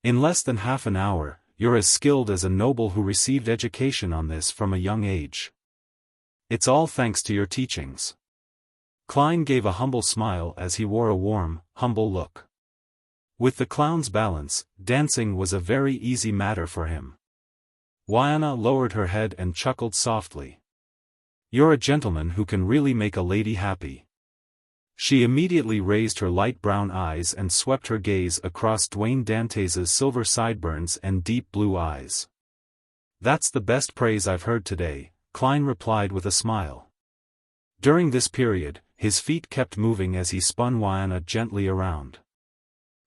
In less than half an hour, you're as skilled as a noble who received education on this from a young age. It's all thanks to your teachings." Klein gave a humble smile as he wore a warm, humble look. With the clown's balance, dancing was a very easy matter for him. Wiana lowered her head and chuckled softly. "You're a gentleman who can really make a lady happy." She immediately raised her light brown eyes and swept her gaze across Duane Dantès' silver sideburns and deep blue eyes. That's the best praise I've heard today, Klein replied with a smile. During this period, his feet kept moving as he spun Wayana gently around.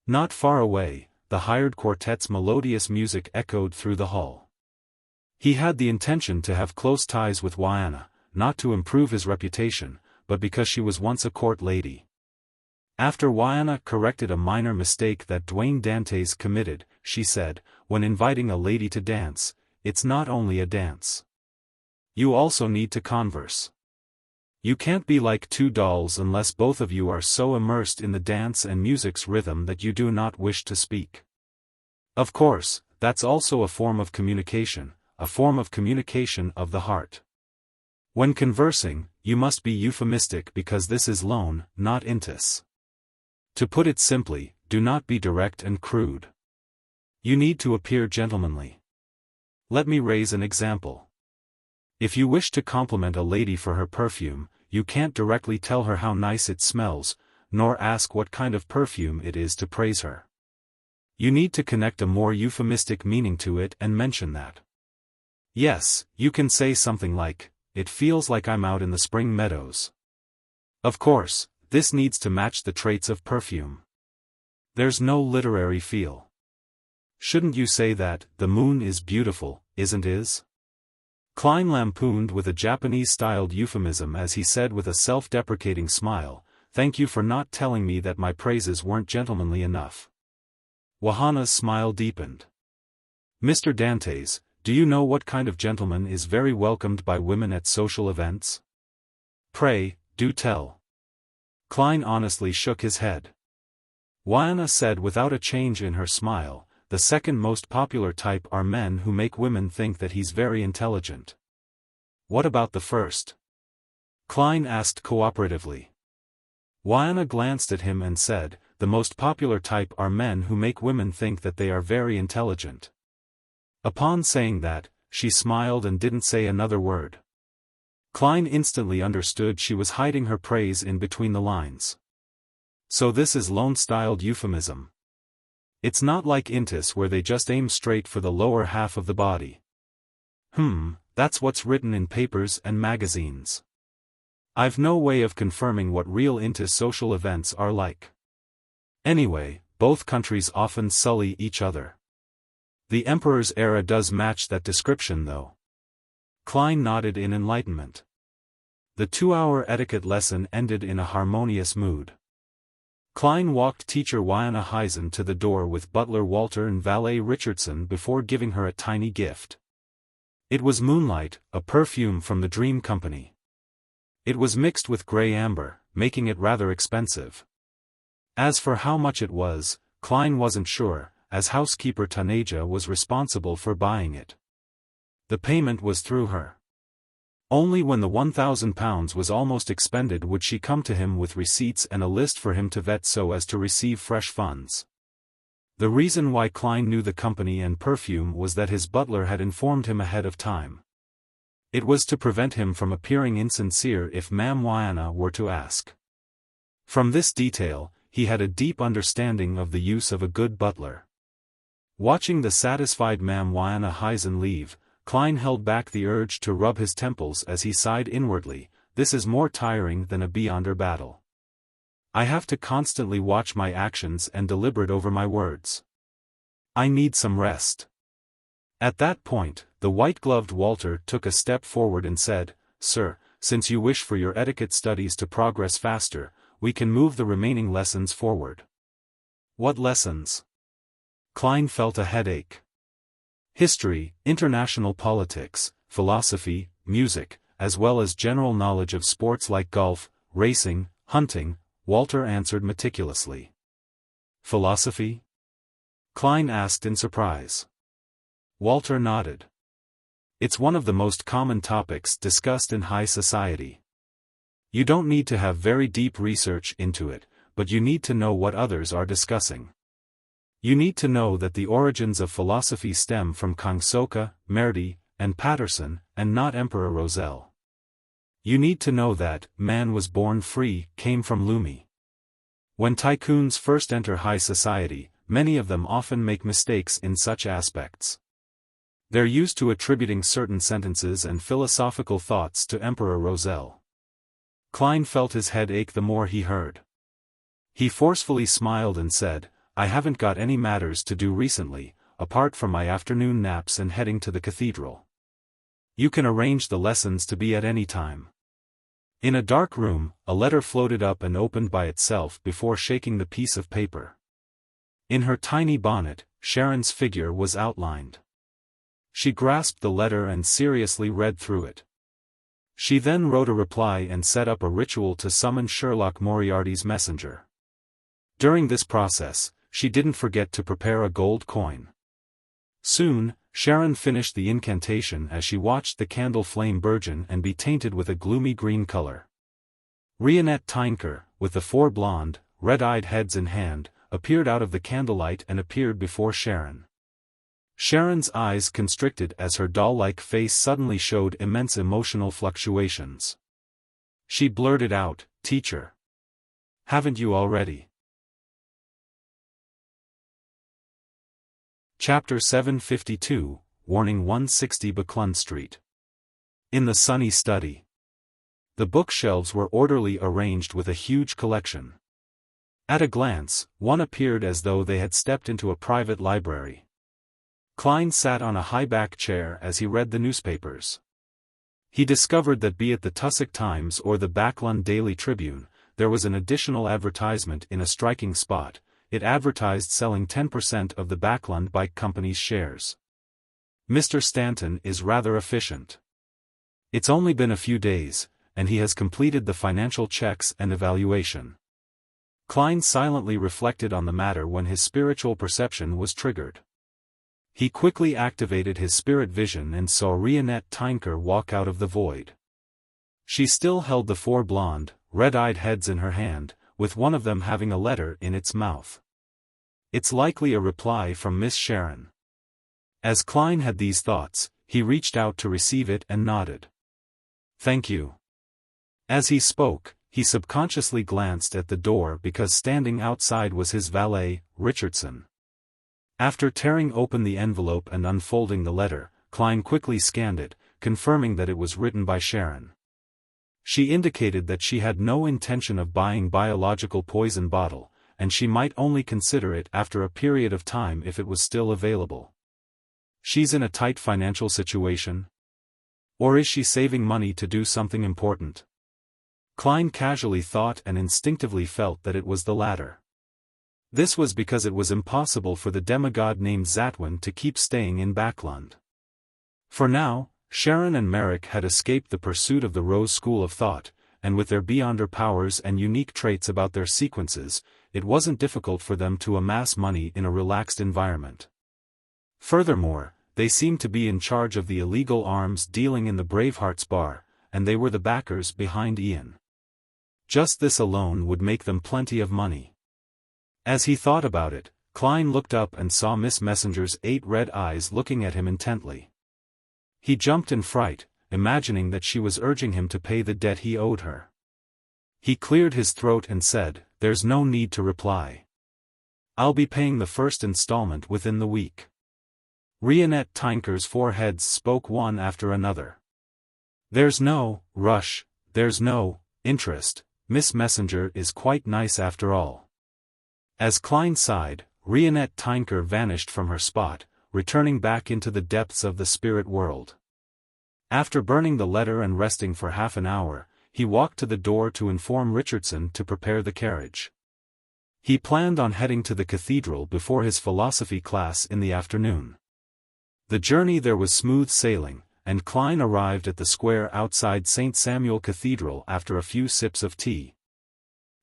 Not far away, the hired quartet's melodious music echoed through the hall. He had the intention to have close ties with Wayana, not to improve his reputation, but because she was once a court lady. After Wayana corrected a minor mistake that Duane Dantes committed, she said, "When inviting a lady to dance, it's not only a dance. You also need to converse. You can't be like two dolls unless both of you are so immersed in the dance and music's rhythm that you do not wish to speak. Of course, that's also a form of communication of the heart. When conversing, you must be euphemistic because this is Loen, not intis. To put it simply, do not be direct and crude. You need to appear gentlemanly. Let me raise an example. If you wish to compliment a lady for her perfume, you can't directly tell her how nice it smells, nor ask what kind of perfume it is to praise her. You need to connect a more euphemistic meaning to it and mention that. Yes, you can say something like, "It feels like I'm out in the spring meadows." Of course, this needs to match the traits of perfume. There's no literary feel. Shouldn't you say that, "The moon is beautiful, isn't it?" Klein lampooned with a Japanese-styled euphemism as he said with a self-deprecating smile, "Thank you for not telling me that my praises weren't gentlemanly enough." Wahana's smile deepened. "Mr. Dantes, do you know what kind of gentleman is very welcomed by women at social events? Pray, do tell." Klein honestly shook his head. Wayana said without a change in her smile, "The second most popular type are men who make women think that he's very intelligent." "What about the first?" Klein asked cooperatively. Wayana glanced at him and said, "The most popular type are men who make women think that they are very intelligent." Upon saying that, she smiled and didn't say another word. Klein instantly understood she was hiding her praise in between the lines. So this is Loen-styled euphemism. It's not like intis where they just aim straight for the lower half of the body. That's what's written in papers and magazines. I've no way of confirming what real intis social events are like. Anyway, both countries often sully each other. The emperor's era does match that description though. Klein nodded in enlightenment. The 2-hour etiquette lesson ended in a harmonious mood. Klein walked teacher Wayana Heisen to the door with butler Walter and valet Richardson before giving her a tiny gift. It was Moonlight, a perfume from the Dream Company. It was mixed with grey amber, making it rather expensive. As for how much it was, Klein wasn't sure, as housekeeper Taneja was responsible for buying it. The payment was through her. Only when the £1,000 was almost expended would she come to him with receipts and a list for him to vet so as to receive fresh funds. The reason why Klein knew the company and perfume was that his butler had informed him ahead of time. It was to prevent him from appearing insincere if Ma'am Wayana were to ask. From this detail, he had a deep understanding of the use of a good butler. Watching the satisfied Ma'am Wayana Heisen leave, Klein held back the urge to rub his temples as he sighed inwardly, "This is more tiring than a beyonder battle. I have to constantly watch my actions and deliberate over my words. I need some rest." At that point, the white-gloved Walter took a step forward and said, "Sir, since you wish for your etiquette studies to progress faster, we can move the remaining lessons forward." "What lessons?" Klein felt a headache. "History, international politics, philosophy, music, as well as general knowledge of sports like golf, racing, hunting," Walter answered meticulously. "Philosophy?" Klein asked in surprise. Walter nodded. "It's one of the most common topics discussed in high society. You don't need to have very deep research into it, but you need to know what others are discussing. You need to know that the origins of philosophy stem from Kangsoka, Merdi, and Patterson, and not Emperor Roselle. You need to know that, man was born free, came from Lumi. When tycoons first enter high society, many of them often make mistakes in such aspects. They're used to attributing certain sentences and philosophical thoughts to Emperor Roselle. Klein felt his head ache the more he heard. He forcefully smiled and said, I haven't got any matters to do recently, apart from my afternoon naps and heading to the cathedral. You can arrange the lessons to be at any time. In a dark room, a letter floated up and opened by itself before shaking the piece of paper. In her tiny bonnet, Sharon's figure was outlined. She grasped the letter and seriously read through it. She then wrote a reply and set up a ritual to summon Sherlock Moriarty's messenger. During this process, she didn't forget to prepare a gold coin. Soon, Sharon finished the incantation as she watched the candle flame burgeon and be tainted with a gloomy green color. Rionette Tynker, with the 4 blonde, red-eyed heads in hand, appeared out of the candlelight and appeared before Sharon. Sharon's eyes constricted as her doll-like face suddenly showed immense emotional fluctuations. She blurted out, "Teacher. Haven't you already?" Chapter 752, Warning 160 Buckland Street. In the sunny study. The bookshelves were orderly arranged with a huge collection. At a glance, one appeared as though they had stepped into a private library. Klein sat on a high-back chair as he read the newspapers. He discovered that be it the Tussock Times or the Backlund Daily Tribune, there was an additional advertisement in a striking spot. It advertised selling 10% of the Backlund Bike Company's shares. Mr. Stanton is rather efficient. It's only been a few days, and he has completed the financial checks and evaluation. Klein silently reflected on the matter when his spiritual perception was triggered. He quickly activated his spirit vision and saw Rionette Tynker walk out of the void. She still held the 4 blonde, red-eyed heads in her hand, with one of them having a letter in its mouth. It's likely a reply from Miss Sharon. As Klein had these thoughts, he reached out to receive it and nodded. Thank you. As he spoke, he subconsciously glanced at the door because standing outside was his valet, Richardson. After tearing open the envelope and unfolding the letter, Klein quickly scanned it, confirming that it was written by Sharon. She indicated that she had no intention of buying biological poison bottle, and she might only consider it after a period of time if it was still available. She's in a tight financial situation? Or is she saving money to do something important? Klein casually thought and instinctively felt that it was the latter. This was because it was impossible for the demigod named Zatwin to keep staying in Backlund. For now, Sharon and Merrick had escaped the pursuit of the Rose School of Thought, and with their beyonder powers and unique traits about their sequences, it wasn't difficult for them to amass money in a relaxed environment. Furthermore, they seemed to be in charge of the illegal arms dealing in the Bravehearts bar, and they were the backers behind Ian. Just this alone would make them plenty of money. As he thought about it, Klein looked up and saw Miss Messenger's 8 red eyes looking at him intently. He jumped in fright, imagining that she was urging him to pay the debt he owed her. He cleared his throat and said, "There's no need to reply. I'll be paying the first installment within the week." Rionette Tynker's 4 heads spoke one after another. "There's no rush, there's no interest. Miss Messenger is quite nice after all." As Klein sighed, Rionette Tynker vanished from her spot, returning back into the depths of the spirit world. After burning the letter and resting for half an hour, he walked to the door to inform Richardson to prepare the carriage. He planned on heading to the cathedral before his philosophy class in the afternoon. The journey there was smooth sailing, and Klein arrived at the square outside St. Samuel Cathedral after a few sips of tea.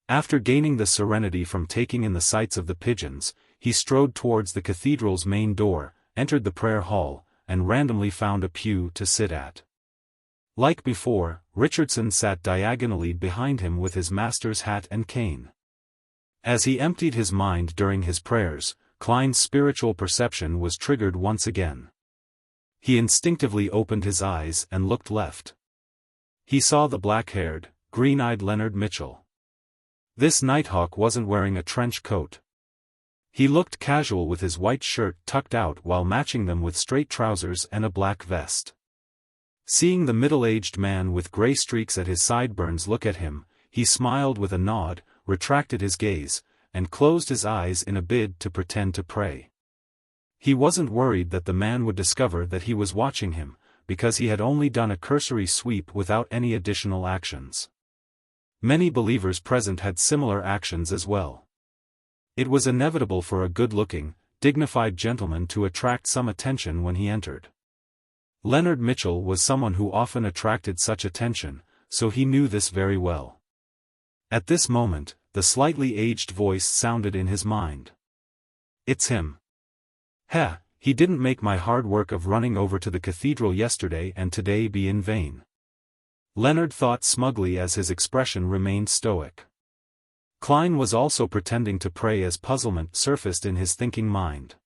After gaining the serenity from taking in the sights of the pigeons, he strode towards the cathedral's main door, entered the prayer hall, and randomly found a pew to sit at. Like before, Richardson sat diagonally behind him with his master's hat and cane. As he emptied his mind during his prayers, Klein's spiritual perception was triggered once again. He instinctively opened his eyes and looked left. He saw the black-haired, green-eyed Leonard Mitchell. This nighthawk wasn't wearing a trench coat. He looked casual with his white shirt tucked out while matching them with straight trousers and a black vest. Seeing the middle-aged man with gray streaks at his sideburns look at him, he smiled with a nod, retracted his gaze, and closed his eyes in a bid to pretend to pray. He wasn't worried that the man would discover that he was watching him, because he had only done a cursory sweep without any additional actions. Many believers present had similar actions as well. It was inevitable for a good-looking, dignified gentleman to attract some attention when he entered. Leonard Mitchell was someone who often attracted such attention, so he knew this very well. At this moment, the slightly aged voice sounded in his mind. "It's him. Heh, he didn't make my hard work of running over to the cathedral yesterday and today be in vain." Leonard thought smugly as his expression remained stoic. Klein was also pretending to pray as puzzlement surfaced in his thinking mind.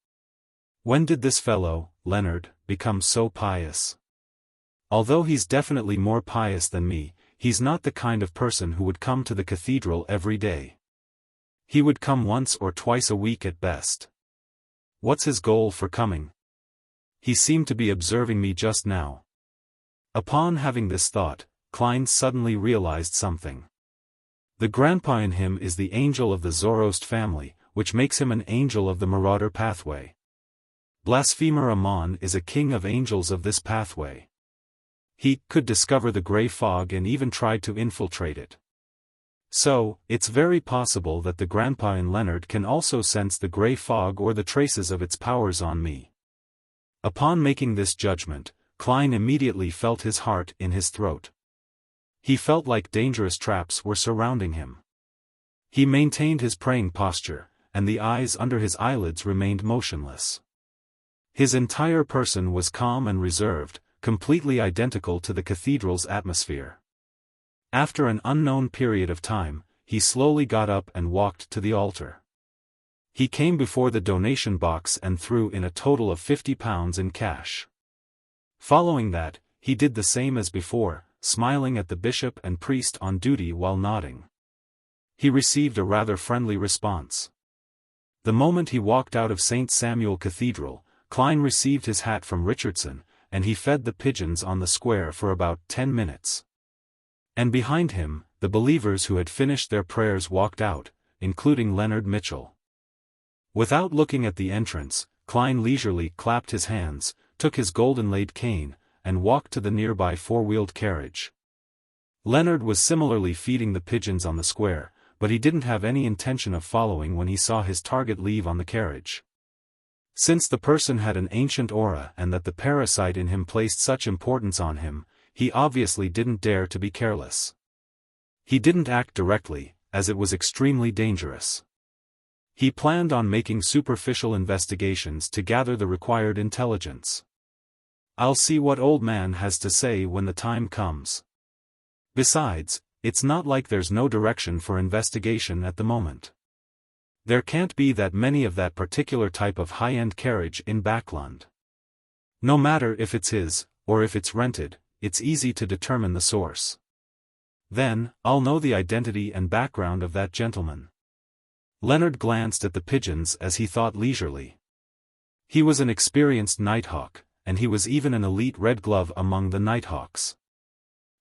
When did this fellow, Leonard, become so pious? Although he's definitely more pious than me, he's not the kind of person who would come to the cathedral every day. He would come once or twice a week at best. What's his goal for coming? He seemed to be observing me just now. Upon having this thought, Klein suddenly realized something. The grandpa in him is the angel of the Zoroast family, which makes him an angel of the marauder pathway. Blasphemer Amon is a king of angels of this pathway. He could discover the gray fog and even tried to infiltrate it. So, it's very possible that the grandpa in Leonard can also sense the gray fog or the traces of its powers on me. Upon making this judgment, Klein immediately felt his heart in his throat. He felt like dangerous traps were surrounding him. He maintained his praying posture, and the eyes under his eyelids remained motionless. His entire person was calm and reserved, completely identical to the cathedral's atmosphere. After an unknown period of time, he slowly got up and walked to the altar. He came before the donation box and threw in a total of £50 in cash. Following that, he did the same as before, smiling at the bishop and priest on duty while nodding. He received a rather friendly response. The moment he walked out of St. Samuel Cathedral, Klein received his hat from Richardson, and he fed the pigeons on the square for about 10 minutes. And behind him, the believers who had finished their prayers walked out, including Leonard Mitchell. Without looking at the entrance, Klein leisurely clapped his hands, took his golden-laid cane, and walked to the nearby four-wheeled carriage. Leonard was similarly feeding the pigeons on the square, but he didn't have any intention of following when he saw his target leave on the carriage. Since the person had an ancient aura and that the parasite in him placed such importance on him, he obviously didn't dare to be careless. He didn't act directly, as it was extremely dangerous. He planned on making superficial investigations to gather the required intelligence. "I'll see what old man has to say when the time comes. Besides, it's not like there's no direction for investigation at the moment. There can't be that many of that particular type of high-end carriage in Backlund. No matter if it's his, or if it's rented, it's easy to determine the source. Then, I'll know the identity and background of that gentleman." Leonard glanced at the pigeons as he thought leisurely. He was an experienced nighthawk, and he was even an elite red glove among the nighthawks.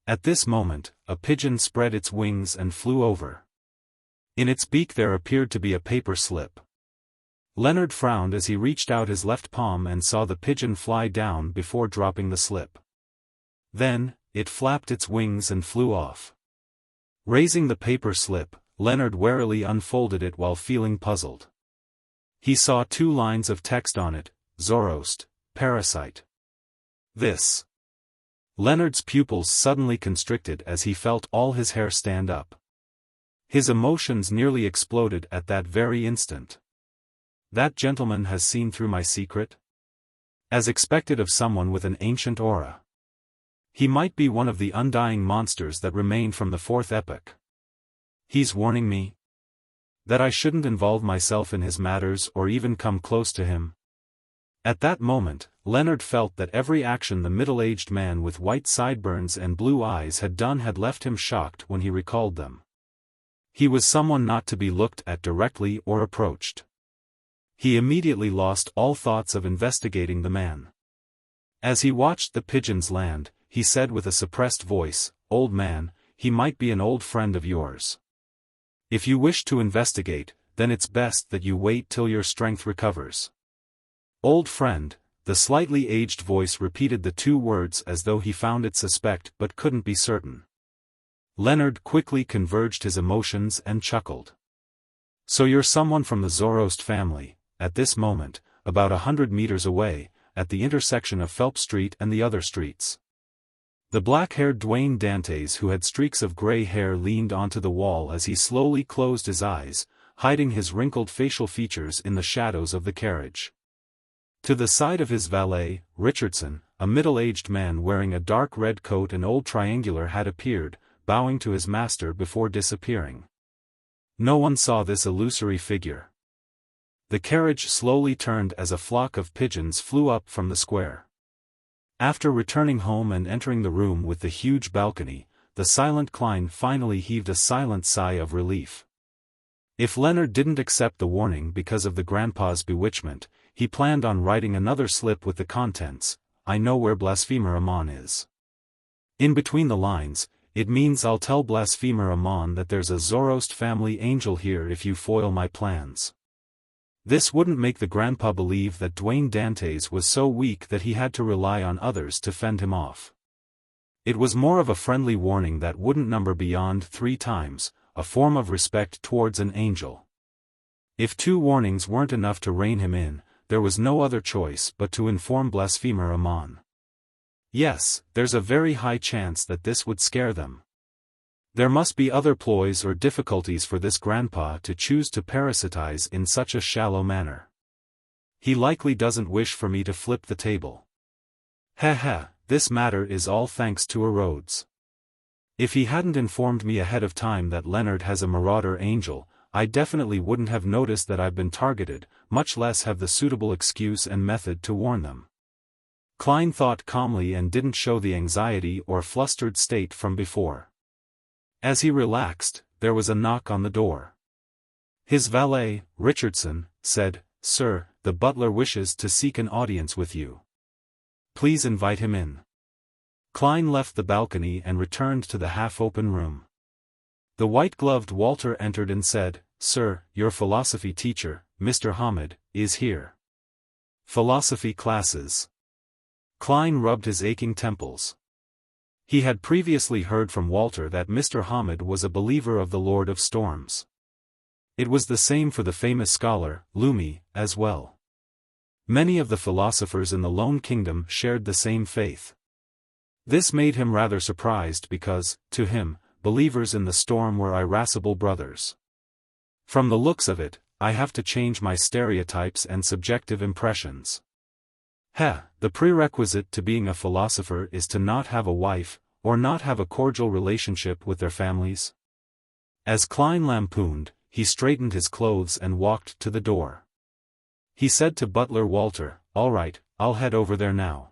At this moment, a pigeon spread its wings and flew over. In its beak there appeared to be a paper slip. Leonard frowned as he reached out his left palm and saw the pigeon fly down before dropping the slip. Then, it flapped its wings and flew off. Raising the paper slip, Leonard warily unfolded it while feeling puzzled. He saw 2 lines of text on it: Zoroast, parasite. This. Leonard's pupils suddenly constricted as he felt all his hair stand up. His emotions nearly exploded at that very instant. That gentleman has seen through my secret? As expected of someone with an ancient aura. He might be one of the undying monsters that remain from the 4th epoch. He's warning me? That I shouldn't involve myself in his matters or even come close to him? At that moment, Leonard felt that every action the middle-aged man with white sideburns and blue eyes had done had left him shocked when he recalled them. He was someone not to be looked at directly or approached. He immediately lost all thoughts of investigating the man. As he watched the pigeons land, he said with a suppressed voice, "Old man, he might be an old friend of yours. If you wish to investigate, then it's best that you wait till your strength recovers." "Old friend," the slightly aged voice repeated the two words as though he found it suspect but couldn't be certain. Leonard quickly converged his emotions and chuckled. "So you're someone from the Zoroast family." At this moment, about 100 meters away, at the intersection of Phelps Street and the other streets. The black-haired Duane Dantes, who had streaks of gray hair, leaned onto the wall as he slowly closed his eyes, hiding his wrinkled facial features in the shadows of the carriage. To the side of his valet, Richardson, a middle-aged man wearing a dark red coat and old triangular hat, appeared, bowing to his master before disappearing. No one saw this illusory figure. The carriage slowly turned as a flock of pigeons flew up from the square. After returning home and entering the room with the huge balcony, the silent Klein finally heaved a silent sigh of relief. If Leonard didn't accept the warning because of the grandpa's bewitchment, he planned on writing another slip with the contents, "I know where Blasphemer Amon is." In between the lines, it means, "I'll tell Blasphemer Amon that there's a Zoroast family angel here if you foil my plans." This wouldn't make the grandpa believe that Duane Dantes was so weak that he had to rely on others to fend him off. It was more of a friendly warning that wouldn't number beyond 3 times, a form of respect towards an angel. If 2 warnings weren't enough to rein him in, there was no other choice but to inform Blasphemer Amon. Yes, there's a very high chance that this would scare them. There must be other ploys or difficulties for this grandpa to choose to parasitize in such a shallow manner. He likely doesn't wish for me to flip the table. This matter is all thanks to a Rhodes. If he hadn't informed me ahead of time that Leonard has a marauder angel, I definitely wouldn't have noticed that I've been targeted, much less have the suitable excuse and method to warn them. Klein thought calmly and didn't show the anxiety or flustered state from before. As he relaxed, there was a knock on the door. His valet, Richardson, said, "Sir, the butler wishes to seek an audience with you. Please invite him in." Klein left the balcony and returned to the half-open room. The white-gloved Walter entered and said, "Sir, your philosophy teacher, Mr. Hamid, is here." Philosophy classes. Klein rubbed his aching temples. He had previously heard from Walter that Mr. Hamid was a believer of the Lord of Storms. It was the same for the famous scholar, Lumi, as well. Many of the philosophers in the Lone Kingdom shared the same faith. This made him rather surprised because, to him, believers in the storm were irascible brothers. From the looks of it, I have to change my stereotypes and subjective impressions. The prerequisite to being a philosopher is to not have a wife, or not have a cordial relationship with their families. As Klein lampooned, he straightened his clothes and walked to the door. He said to butler Walter, "All right, I'll head over there now."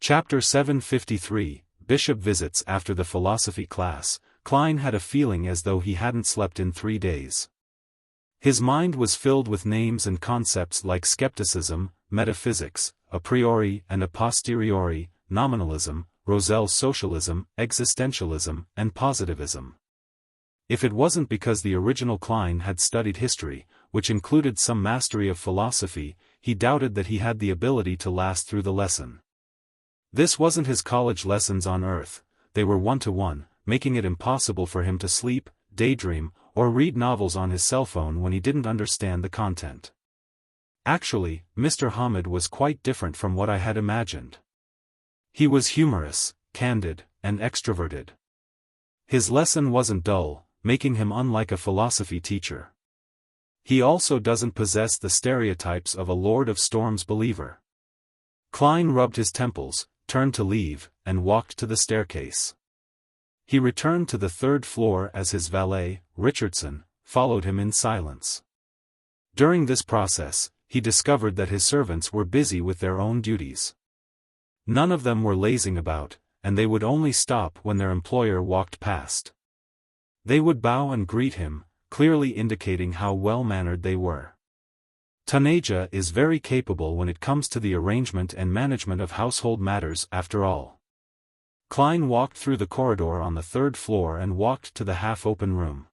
Chapter 753, Bishop visits. After the philosophy class, Klein had a feeling as though he hadn't slept in 3 days. His mind was filled with names and concepts like skepticism, metaphysics, a priori and a posteriori, nominalism, Roselle socialism, existentialism, and positivism. If it wasn't because the original Klein had studied history, which included some mastery of philosophy, he doubted that he had the ability to last through the lesson. This wasn't his college lessons on Earth, they were one-to-one, making it impossible for him to sleep, daydream, or read novels on his cell phone when he didn't understand the content. Actually, Mr. Hamid was quite different from what I had imagined. He was humorous, candid, and extroverted. His lesson wasn't dull, making him unlike a philosophy teacher. He also doesn't possess the stereotypes of a Lord of Storms believer. Klein rubbed his temples, turned to leave, and walked to the staircase. He returned to the 3rd floor as his valet, Richardson, followed him in silence. During this process, he discovered that his servants were busy with their own duties. None of them were lazing about, and they would only stop when their employer walked past. They would bow and greet him, clearly indicating how well-mannered they were. Taneja is very capable when it comes to the arrangement and management of household matters after all. Klein walked through the corridor on the third floor and walked to the half-open room.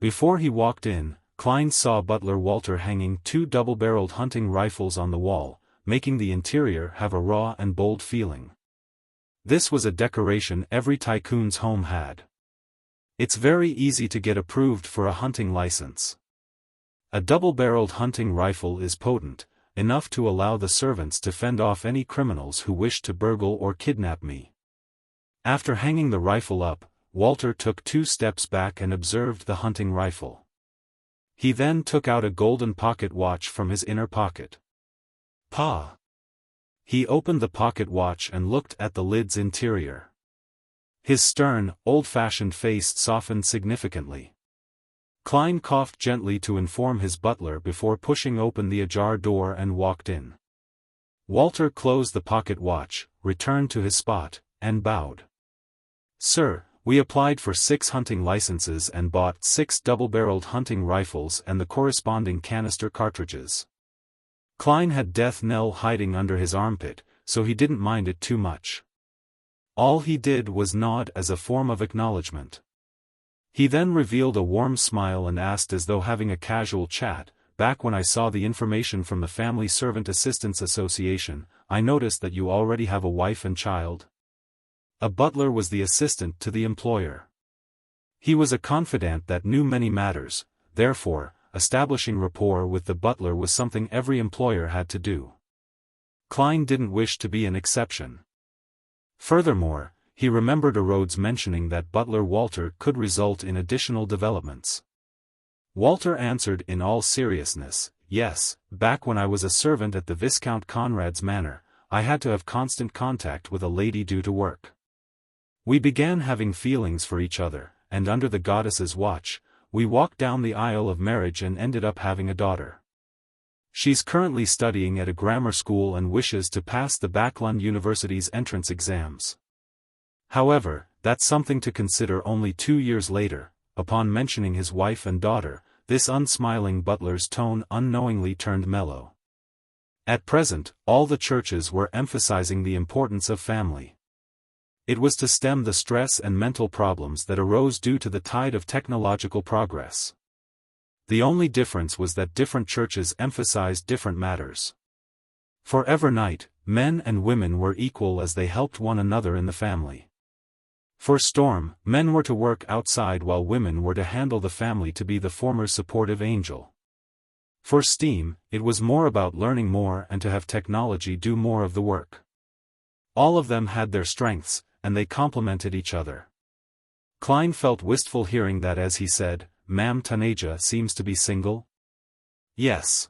Before he walked in, Klein saw butler Walter hanging 2 double-barreled hunting rifles on the wall, making the interior have a raw and bold feeling. This was a decoration every tycoon's home had. It's very easy to get approved for a hunting license. A double-barreled hunting rifle is potent, enough to allow the servants to fend off any criminals who wish to burgle or kidnap me. After hanging the rifle up, Walter took 2 steps back and observed the hunting rifle. He then took out a golden pocket watch from his inner pocket. Pa! He opened the pocket watch and looked at the lid's interior. His stern, old-fashioned face softened significantly. Klein coughed gently to inform his butler before pushing open the ajar door and walked in. Walter closed the pocket watch, returned to his spot, and bowed. "Sir, we applied for 6 hunting licenses and bought 6 double-barreled hunting rifles and the corresponding canister cartridges." Klein had death knell hiding under his armpit, so he didn't mind it too much. All he did was nod as a form of acknowledgement. He then revealed a warm smile and asked as though having a casual chat, "Back when I saw the information from the Family Servant Assistants Association, I noticed that you already have a wife and child." A butler was the assistant to the employer. He was a confidant that knew many matters, therefore, establishing rapport with the butler was something every employer had to do. Klein didn't wish to be an exception. Furthermore, he remembered Arode's mentioning that butler Walter could result in additional developments. Walter answered in all seriousness, "Yes, back when I was a servant at the Viscount Conrad's manor, I had to have constant contact with a lady due to work. We began having feelings for each other, and under the goddess's watch, we walked down the aisle of marriage and ended up having a daughter. She's currently studying at a grammar school and wishes to pass the Backlund University's entrance exams. However, that's something to consider only 2 years later." Upon mentioning his wife and daughter, this unsmiling butler's tone unknowingly turned mellow. At present, all the churches were emphasizing the importance of family. It was to stem the stress and mental problems that arose due to the tide of technological progress. The only difference was that different churches emphasized different matters. For evernight, men and women were equal as they helped one another in the family. For Storm, men were to work outside while women were to handle the family, to be the former supportive angel. For Steam, it was more about learning more and to have technology do more of the work. All of them had their strengths, and they complemented each other. Klein felt wistful hearing that as he said, "Ma'am Taneja seems to be single?" "Yes."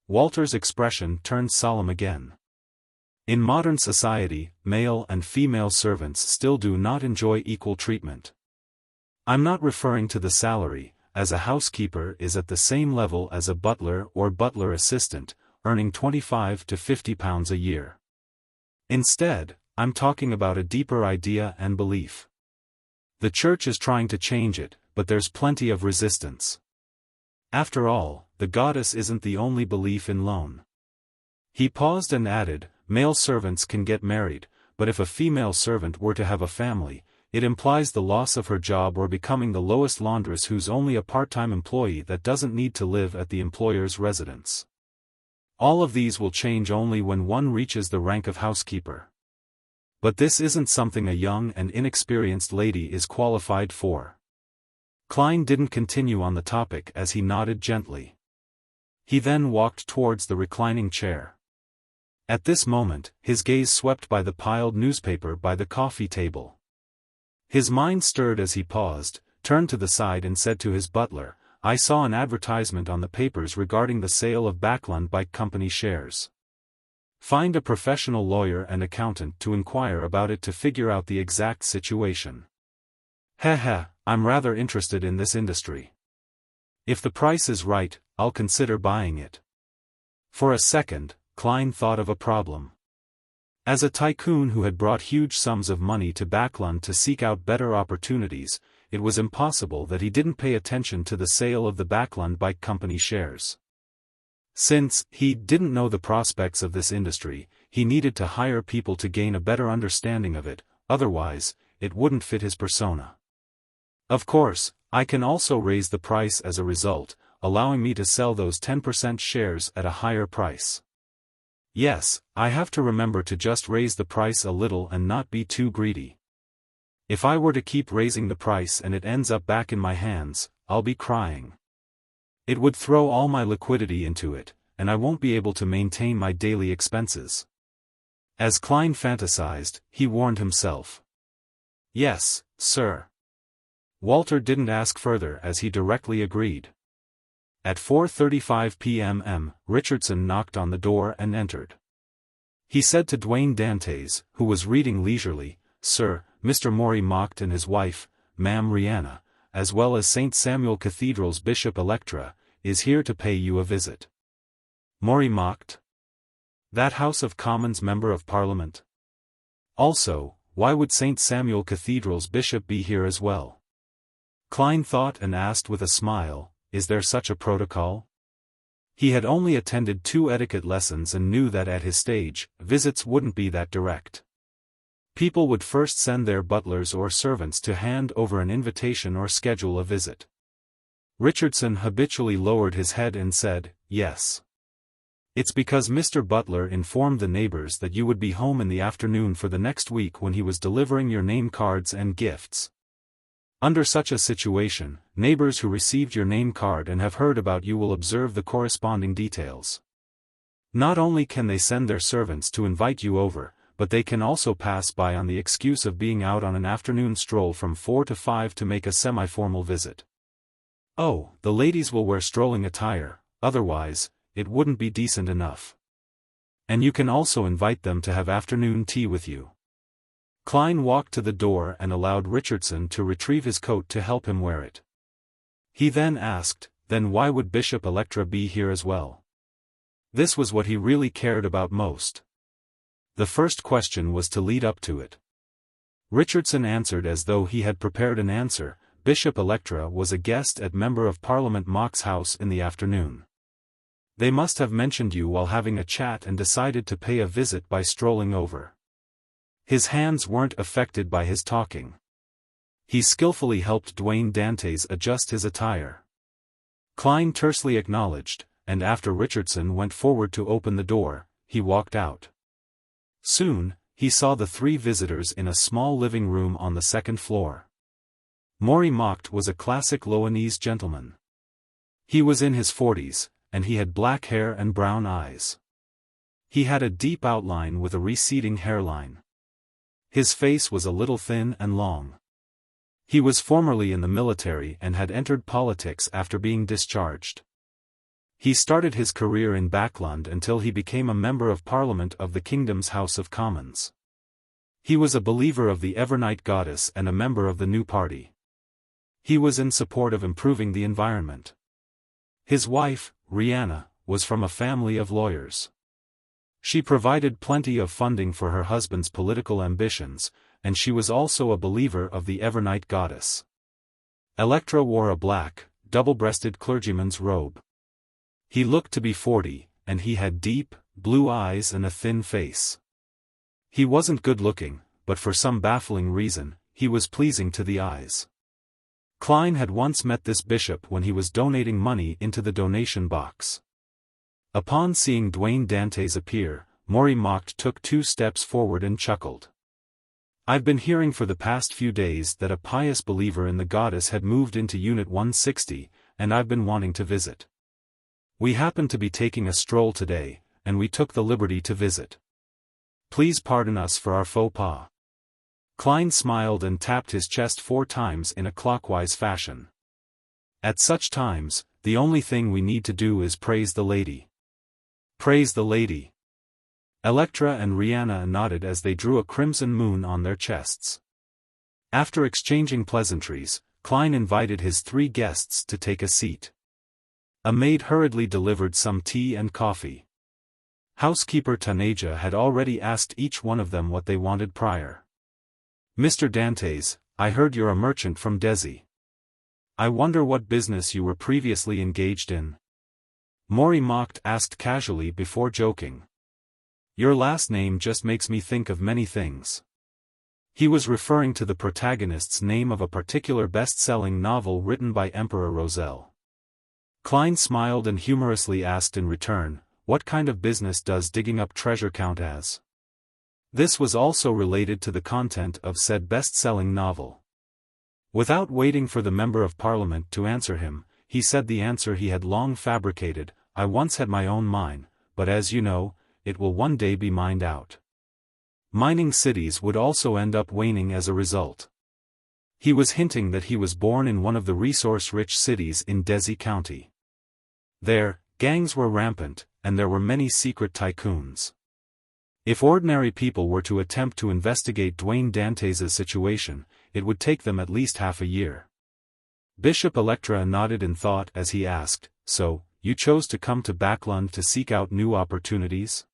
Walter's expression turned solemn again. In modern society, male and female servants still do not enjoy equal treatment. I'm not referring to the salary, as a housekeeper is at the same level as a butler or butler assistant, earning £25 to £50 a year. Instead, I'm talking about a deeper idea and belief. The church is trying to change it, but there's plenty of resistance. After all, the goddess isn't the only belief in Loen. He paused and added, "Male servants can get married, but if a female servant were to have a family, it implies the loss of her job or becoming the lowest laundress who's only a part-time employee that doesn't need to live at the employer's residence. All of these will change only when one reaches the rank of housekeeper. But this isn't something a young and inexperienced lady is qualified for." Klein didn't continue on the topic as he nodded gently. He then walked towards the reclining chair. At this moment, his gaze swept by the piled newspaper by the coffee table. His mind stirred as he paused, turned to the side and said to his butler, "I saw an advertisement on the papers regarding the sale of Backlund Bike Company shares. Find a professional lawyer and accountant to inquire about it to figure out the exact situation. I'm rather interested in this industry. If the price is right, I'll consider buying it." For a second, Klein thought of a problem. As a tycoon who had brought huge sums of money to Backlund to seek out better opportunities, it was impossible that he didn't pay attention to the sale of the Backlund Bike Company shares. Since he didn't know the prospects of this industry, he needed to hire people to gain a better understanding of it, otherwise, it wouldn't fit his persona. Of course, I can also raise the price as a result, allowing me to sell those 10% shares at a higher price. Yes, I have to remember to just raise the price a little and not be too greedy. If I were to keep raising the price and it ends up back in my hands, I'll be crying. It would throw all my liquidity into it, and I won't be able to maintain my daily expenses. As Klein fantasized, he warned himself. Yes, sir. Walter didn't ask further as he directly agreed. At 4:35 p.m. Richardson knocked on the door and entered. He said to Duane Dantes, who was reading leisurely, "Sir, Mr. Maury Macht and his wife, Ma'am Rihanna, as well as St. Samuel Cathedral's Bishop Electra, is here to pay you a visit." Maury Macht? That House of Commons Member of Parliament? Also, why would St. Samuel Cathedral's bishop be here as well? Klein thought and asked with a smile, is there such a protocol? He had only attended 2 etiquette lessons and knew that at his stage, visits wouldn't be that direct. People would first send their butlers or servants to hand over an invitation or schedule a visit. Richardson habitually lowered his head and said, "Yes. It's because Mr. Butler informed the neighbors that you would be home in the afternoon for the next week when he was delivering your name cards and gifts. Under such a situation, neighbors who received your name card and have heard about you will observe the corresponding details. Not only can they send their servants to invite you over, but they can also pass by on the excuse of being out on an afternoon stroll from 4 to 5 to make a semi-formal visit. Oh, the ladies will wear strolling attire, otherwise, it wouldn't be decent enough. And you can also invite them to have afternoon tea with you." Klein walked to the door and allowed Richardson to retrieve his coat to help him wear it. He then asked, then why would Bishop Electra be here as well? This was what he really cared about most. The first question was to lead up to it. Richardson answered as though he had prepared an answer. Bishop Electra was a guest at Member of Parliament Macht's house in the afternoon. They must have mentioned you while having a chat and decided to pay a visit by strolling over. His hands weren't affected by his talking. He skillfully helped Duane Dantes adjust his attire. Klein tersely acknowledged, and after Richardson went forward to open the door, he walked out. Soon, he saw the 3 visitors in a small living room on the 2nd floor. Maury Macht was a classic Loenese gentleman. He was in his 40s, and he had black hair and brown eyes. He had a deep outline with a receding hairline. His face was a little thin and long. He was formerly in the military and had entered politics after being discharged. He started his career in Backlund until he became a member of Parliament of the Kingdom's House of Commons. He was a believer of the Evernight Goddess and a member of the New Party. He was in support of improving the environment. His wife, Rihanna, was from a family of lawyers. She provided plenty of funding for her husband's political ambitions, and she was also a believer of the Evernight Goddess. Electra wore a black, double-breasted clergyman's robe. He looked to be 40, and he had deep, blue eyes and a thin face. He wasn't good-looking, but for some baffling reason, he was pleasing to the eyes. Klein had once met this bishop when he was donating money into the donation box. Upon seeing Duane Dantes appear, Maury Macht took 2 steps forward and chuckled. "I've been hearing for the past few days that a pious believer in the goddess had moved into Unit 160, and I've been wanting to visit. We happened to be taking a stroll today, and we took the liberty to visit. Please pardon us for our faux pas." Klein smiled and tapped his chest 4 times in a clockwise fashion. "At such times, the only thing we need to do is praise the lady." "Praise the lady." Electra and Rihanna nodded as they drew a crimson moon on their chests. After exchanging pleasantries, Klein invited his 3 guests to take a seat. A maid hurriedly delivered some tea and coffee. Housekeeper Taneja had already asked each one of them what they wanted prior. "Mr. Dantes, I heard you're a merchant from Desi. I wonder what business you were previously engaged in. Mori asked casually before joking. Your last name just makes me think of many things. He was referring to the protagonist's name of a particular best-selling novel written by Emperor Roselle. Klein smiled and humorously asked in return, what kind of business does digging up treasure count as? This was also related to the content of said best-selling novel. Without waiting for the Member of Parliament to answer him, he said the answer he had long fabricated, I once had my own mine, but as you know, it will one day be mined out. Mining cities would also end up waning as a result. He was hinting that he was born in one of the resource-rich cities in Desi County. There, gangs were rampant, and there were many secret tycoons. If ordinary people were to attempt to investigate Duane Dantes' situation, it would take them at least half a year. Bishop Electra nodded in thought as he asked, so, you chose to come to Backlund to seek out new opportunities?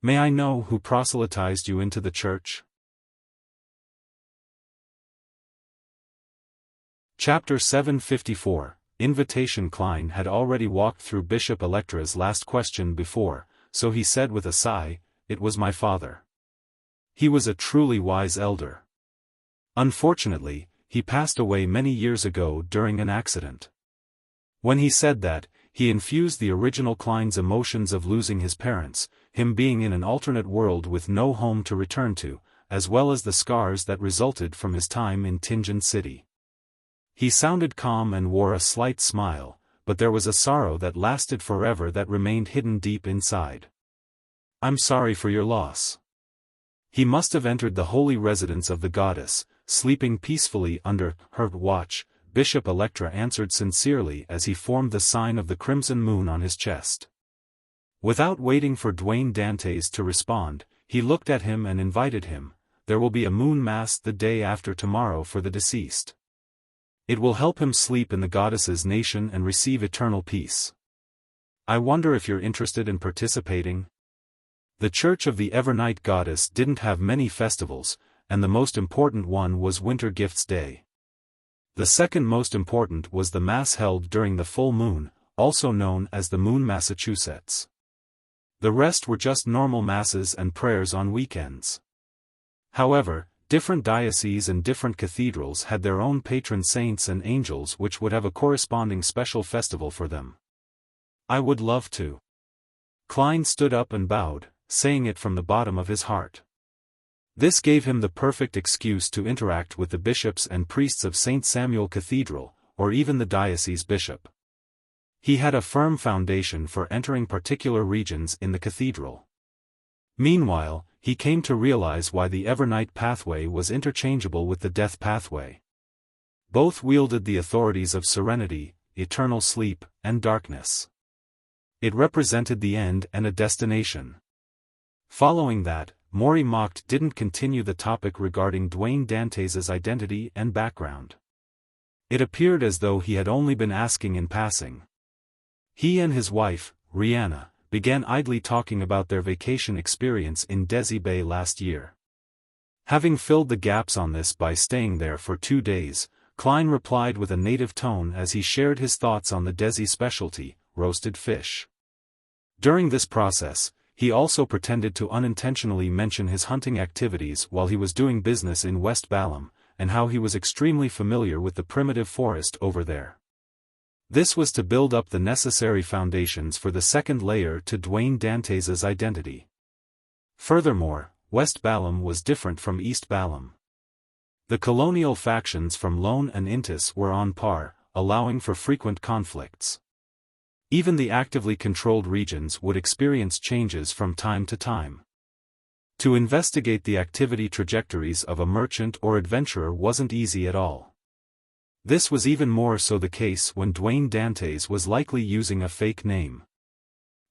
May I know who proselytized you into the church? Chapter 754, Invitation. Klein had already walked through Bishop Electra's last question before, so he said with a sigh, it was my father. He was a truly wise elder. Unfortunately, he passed away many years ago during an accident. When he said that, he infused the original Klein's emotions of losing his parents, him being in an alternate world with no home to return to, as well as the scars that resulted from his time in Tingen City. He sounded calm and wore a slight smile, but there was a sorrow that lasted forever that remained hidden deep inside. I'm sorry for your loss. He must have entered the holy residence of the goddess, sleeping peacefully under her watch, Bishop Electra answered sincerely as he formed the sign of the crimson moon on his chest. Without waiting for Duane Dantes to respond, he looked at him and invited him, there will be a moon mass the day after tomorrow for the deceased. It will help him sleep in the goddess's nation and receive eternal peace. I wonder if you're interested in participating? The Church of the Evernight Goddess didn't have many festivals, and the most important one was Winter Gifts Day. The second most important was the Mass held during the full moon, also known as the Moon Massachusetts. The rest were just normal masses and prayers on weekends. However, different dioceses and different cathedrals had their own patron saints and angels which would have a corresponding special festival for them. I would love to. Klein stood up and bowed, saying it from the bottom of his heart. This gave him the perfect excuse to interact with the bishops and priests of St. Samuel Cathedral, or even the diocese bishop. He had a firm foundation for entering particular regions in the cathedral. Meanwhile, he came to realize why the Evernight pathway was interchangeable with the death pathway. Both wielded the authorities of serenity, eternal sleep, and darkness. It represented the end and a destination. Following that, Mori didn't continue the topic regarding Duane Dantes' identity and background. It appeared as though he had only been asking in passing. He and his wife, Rihanna, began idly talking about their vacation experience in Desi Bay last year. Having filled the gaps on this by staying there for 2 days, Klein replied with a native tone as he shared his thoughts on the Desi specialty, roasted fish. During this process, he also pretended to unintentionally mention his hunting activities while he was doing business in West Balam, and how he was extremely familiar with the primitive forest over there. This was to build up the necessary foundations for the second layer to Duane Dantes' identity. Furthermore, West Balam was different from East Balam. The colonial factions from Loen and Intis were on par, allowing for frequent conflicts. Even the actively controlled regions would experience changes from time to time. To investigate the activity trajectories of a merchant or adventurer wasn't easy at all. This was even more so the case when Duane Dantes was likely using a fake name.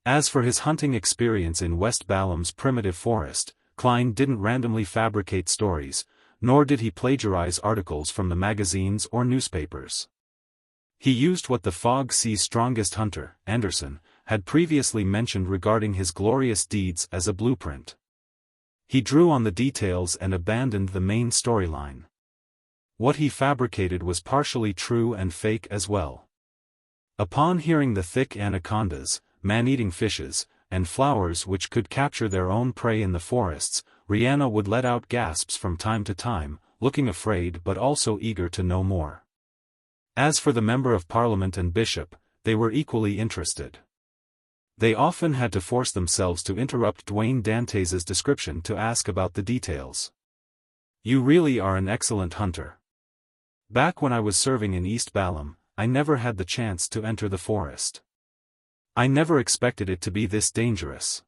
As for his hunting experience in West Balam's primitive forest, Klein didn't randomly fabricate stories, nor did he plagiarize articles from the magazines or newspapers. He used what the Fog Sea's strongest hunter, Anderson, had previously mentioned regarding his glorious deeds as a blueprint. He drew on the details and abandoned the main storyline. What he fabricated was partially true and fake as well. Upon hearing the thick anacondas, man-eating fishes, and flowers which could capture their own prey in the forests, Rihanna would let out gasps from time to time, looking afraid but also eager to know more. As for the Member of Parliament and Bishop, they were equally interested. They often had to force themselves to interrupt Duet Dantes' description to ask about the details. "You really are an excellent hunter. Back when I was serving in East Balam, I never had the chance to enter the forest. I never expected it to be this dangerous."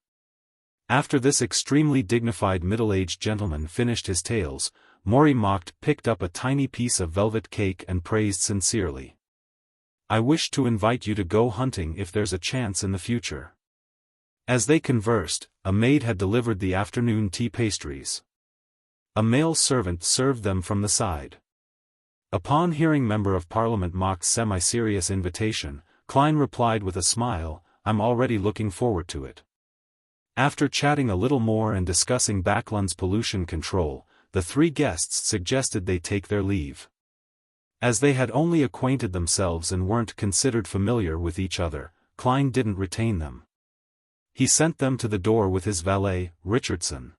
After this extremely dignified middle-aged gentleman finished his tales, Mori picked up a tiny piece of velvet cake and praised sincerely. "I wish to invite you to go hunting if there's a chance in the future." As they conversed, a maid had delivered the afternoon tea pastries. A male servant served them from the side. Upon hearing Member of Parliament Mock's semi-serious invitation, Klein replied with a smile, "I'm already looking forward to it." After chatting a little more and discussing Backlund's pollution control, the three guests suggested they take their leave. As they had only acquainted themselves and weren't considered familiar with each other, Klein didn't retain them. He sent them to the door with his valet, Richardson.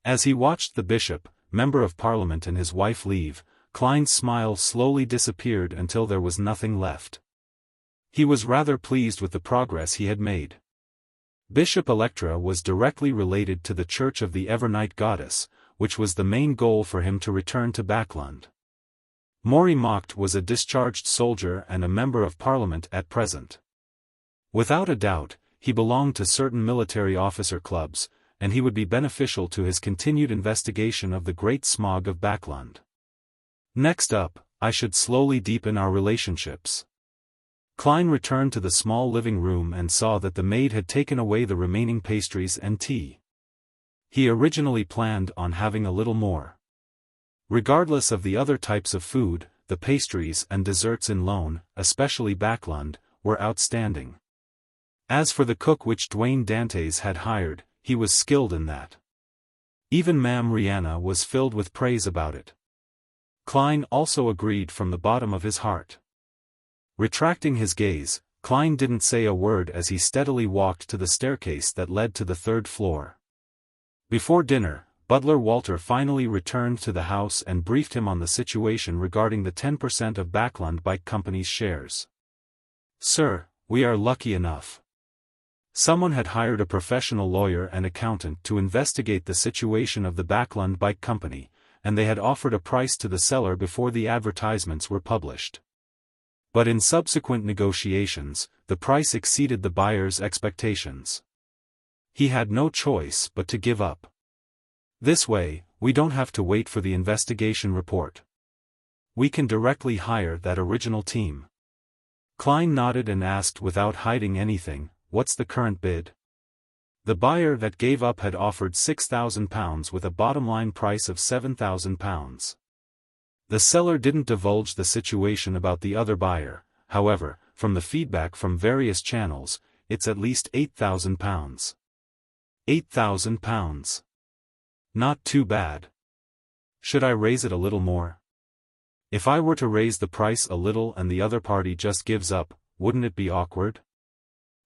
As he watched the bishop, Member of Parliament and his wife leave, Klein's smile slowly disappeared until there was nothing left. He was rather pleased with the progress he had made. Bishop Electra was directly related to the Church of the Evernight Goddess, which was the main goal for him to return to Backlund. Mori was a discharged soldier and a Member of Parliament at present. Without a doubt, he belonged to certain military officer clubs, and he would be beneficial to his continued investigation of the Great Smog of Backlund. Next up, I should slowly deepen our relationships. Klein returned to the small living room and saw that the maid had taken away the remaining pastries and tea. He originally planned on having a little more. Regardless of the other types of food, the pastries and desserts in Loen, especially Backlund, were outstanding. As for the cook which Duet Dantes had hired, he was skilled in that. Even Ma'am Rihanna was filled with praise about it. Klein also agreed from the bottom of his heart. Retracting his gaze, Klein didn't say a word as he steadily walked to the staircase that led to the third floor. Before dinner, Butler Walter finally returned to the house and briefed him on the situation regarding the 10% of Backlund Bike Company's shares. "Sir, we are lucky enough. Someone had hired a professional lawyer and accountant to investigate the situation of the Backlund Bike Company, and they had offered a price to the seller before the advertisements were published. But in subsequent negotiations, the price exceeded the buyer's expectations. He had no choice but to give up. This way, we don't have to wait for the investigation report. We can directly hire that original team." Klein nodded and asked without hiding anything, "What's the current bid?" The buyer that gave up had offered £6,000 with a bottom-line price of £7,000. The seller didn't divulge the situation about the other buyer, however, from the feedback from various channels, it's at least £8,000. £8,000. Not too bad. Should I raise it a little more? If I were to raise the price a little and the other party just gives up, wouldn't it be awkward?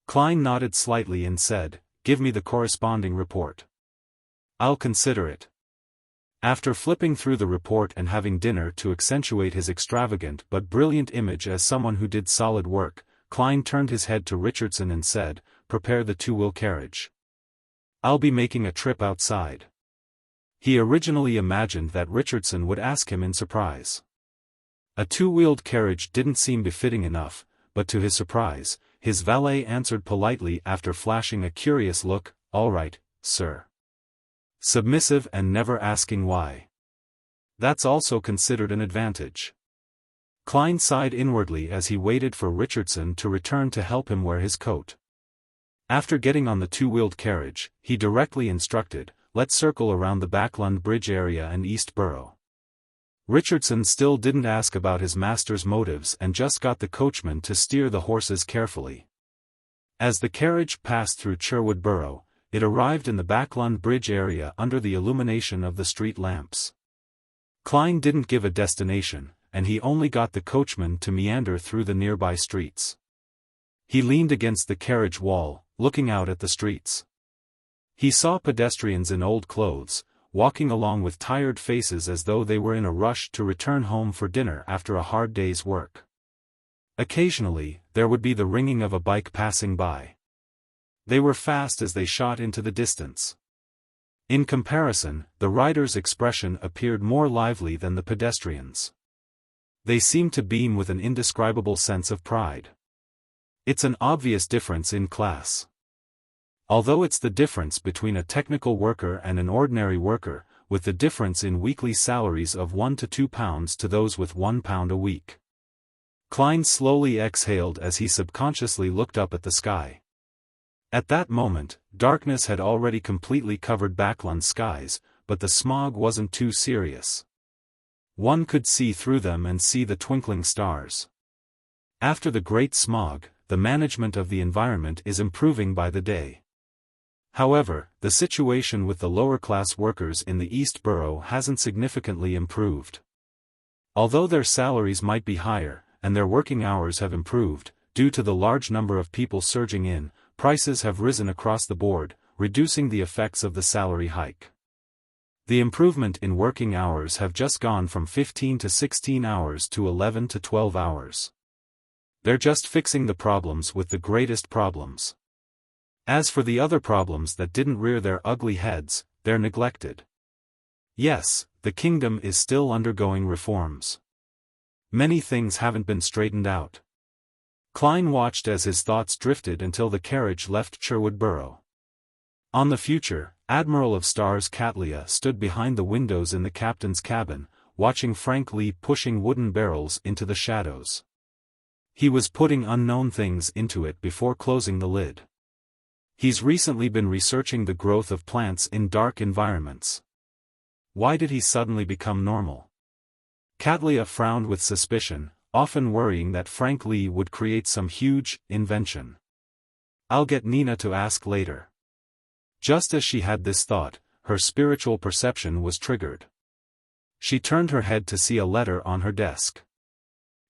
Klein nodded slightly and said, "Give me the corresponding report. I'll consider it." After flipping through the report and having dinner to accentuate his extravagant but brilliant image as someone who did solid work, Klein turned his head to Richardson and said, "Prepare the two-wheel carriage. I'll be making a trip outside." He originally imagined that Richardson would ask him in surprise. A two-wheeled carriage didn't seem befitting enough, but to his surprise, his valet answered politely after flashing a curious look, "All right, sir." Submissive and never asking why. That's also considered an advantage. Klein sighed inwardly as he waited for Richardson to return to help him wear his coat. After getting on the two-wheeled carriage, he directly instructed, "Let's circle around the Backlund Bridge area and East Borough." Richardson still didn't ask about his master's motives and just got the coachman to steer the horses carefully. As the carriage passed through Sherwood Borough, it arrived in the Backlund Bridge area under the illumination of the street lamps. Klein didn't give a destination, and he only got the coachman to meander through the nearby streets. He leaned against the carriage wall, looking out at the streets. He saw pedestrians in old clothes, walking along with tired faces as though they were in a rush to return home for dinner after a hard day's work. Occasionally, there would be the ringing of a bike passing by. They were fast as they shot into the distance. In comparison, the riders' expression appeared more lively than the pedestrians'. They seemed to beam with an indescribable sense of pride. It's an obvious difference in class. Although it's the difference between a technical worker and an ordinary worker, with the difference in weekly salaries of £1 to £2 to those with £1 a week. Klein slowly exhaled as he subconsciously looked up at the sky. At that moment, darkness had already completely covered Backlund's skies, but the smog wasn't too serious. One could see through them and see the twinkling stars. After the great smog, the management of the environment is improving by the day. However, the situation with the lower-class workers in the East Borough hasn't significantly improved. Although their salaries might be higher, and their working hours have improved, due to the large number of people surging in, prices have risen across the board, reducing the effects of the salary hike. The improvement in working hours have just gone from 15 to 16 hours to 11 to 12 hours. They're just fixing the problems with the greatest problems. As for the other problems that didn't rear their ugly heads, they're neglected. Yes, the kingdom is still undergoing reforms. Many things haven't been straightened out. Klein watched as his thoughts drifted until the carriage left Sherwood Borough. On the future, Admiral of Stars Katlia stood behind the windows in the captain's cabin, watching Frank Lee pushing wooden barrels into the shadows. He was putting unknown things into it before closing the lid. He's recently been researching the growth of plants in dark environments. Why did he suddenly become normal? Katlia frowned with suspicion, often worrying that Frank Lee would create some huge invention. I'll get Nina to ask later. Just as she had this thought, her spiritual perception was triggered. She turned her head to see a letter on her desk.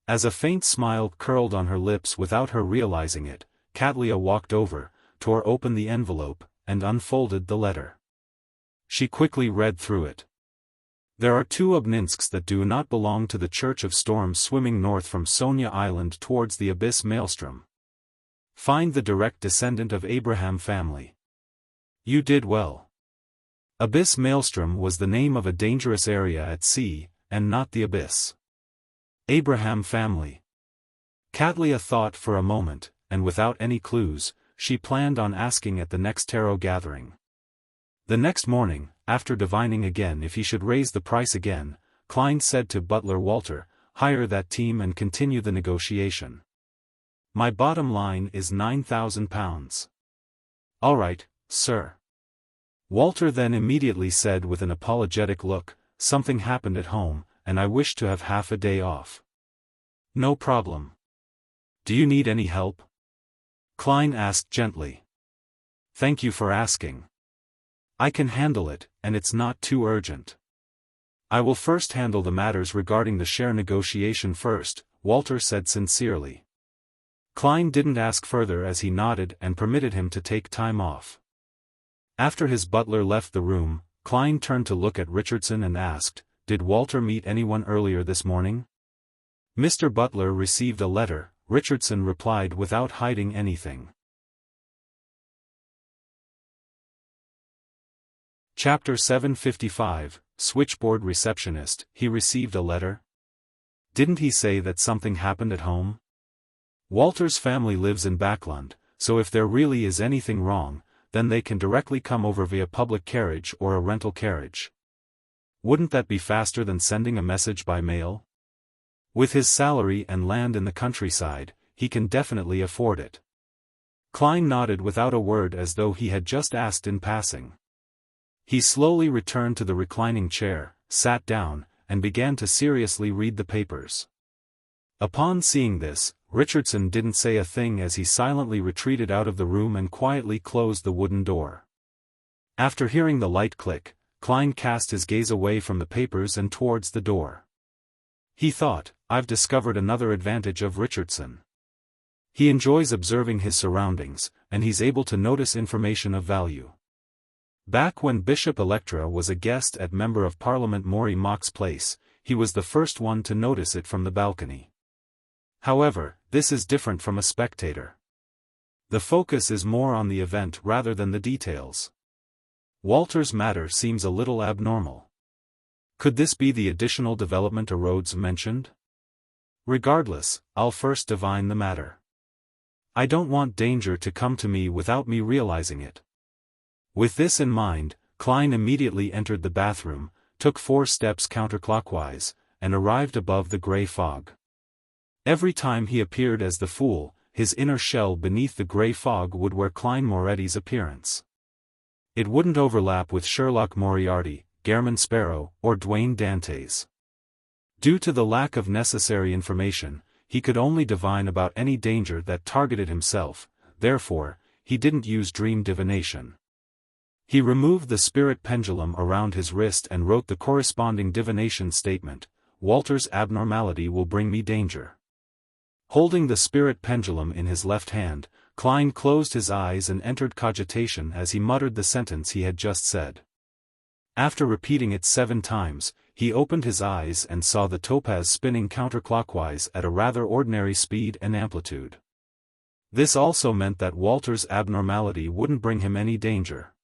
As a faint smile curled on her lips without her realizing it, Katlia walked over, tore open the envelope, and unfolded the letter. She quickly read through it. There are 2 Obninsks that do not belong to the Church of Storms swimming north from Sonia Island towards the Abyss Maelstrom. Find the direct descendant of Abraham family. You did well. Abyss Maelstrom was the name of a dangerous area at sea, and not the abyss. Abraham family. Katlia thought for a moment, and without any clues, she planned on asking at the next tarot gathering. The next morning, after divining again if he should raise the price again, Klein said to butler Walter, hire that team and continue the negotiation. My bottom line is £9,000. All right, sir. Walter then immediately said with an apologetic look, something happened at home, and I wish to have half a day off. No problem. Do you need any help? Klein asked gently. Thank you for asking. I can handle it, and it's not too urgent. I will first handle the matters regarding the share negotiation first, Walter said sincerely. Klein didn't ask further as he nodded and permitted him to take time off. After his butler left the room, Klein turned to look at Richardson and asked, Did Walter meet anyone earlier this morning? Mr. Butler received a letter, Richardson replied without hiding anything. Chapter 755, Switchboard Receptionist. He received a letter? Didn't he say that something happened at home? Walter's family lives in Backlund, so if there really is anything wrong, then they can directly come over via public carriage or a rental carriage. Wouldn't that be faster than sending a message by mail? With his salary and land in the countryside, he can definitely afford it. Klein nodded without a word as though he had just asked in passing. He slowly returned to the reclining chair, sat down, and began to seriously read the papers. Upon seeing this, Richardson didn't say a thing as he silently retreated out of the room and quietly closed the wooden door. After hearing the light click, Klein cast his gaze away from the papers and towards the door. He thought, I've discovered another advantage of Richardson. He enjoys observing his surroundings, and he's able to notice information of value. Back when Bishop Electra was a guest at Member of Parliament Maury Mock's place, he was the first one to notice it from the balcony. However, this is different from a spectator. The focus is more on the event rather than the details. Walter's matter seems a little abnormal. Could this be the additional development a Rhodes mentioned? Regardless, I'll first divine the matter. I don't want danger to come to me without me realizing it. With this in mind, Klein immediately entered the bathroom, took 4 steps counterclockwise, and arrived above the gray fog. Every time he appeared as the fool, his inner shell beneath the gray fog would wear Klein Moretti's appearance. It wouldn't overlap with Sherlock Moriarty, Gairman Sparrow, or Dwayne Dantes. Due to the lack of necessary information, he could only divine about any danger that targeted himself, therefore, he didn't use dream divination. He removed the spirit pendulum around his wrist and wrote the corresponding divination statement, Walter's abnormality will bring me danger. Holding the spirit pendulum in his left hand, Klein closed his eyes and entered cogitation as he muttered the sentence he had just said. After repeating it 7 times, he opened his eyes and saw the topaz spinning counterclockwise at a rather ordinary speed and amplitude. This also meant that Walter's abnormality wouldn't bring him any danger.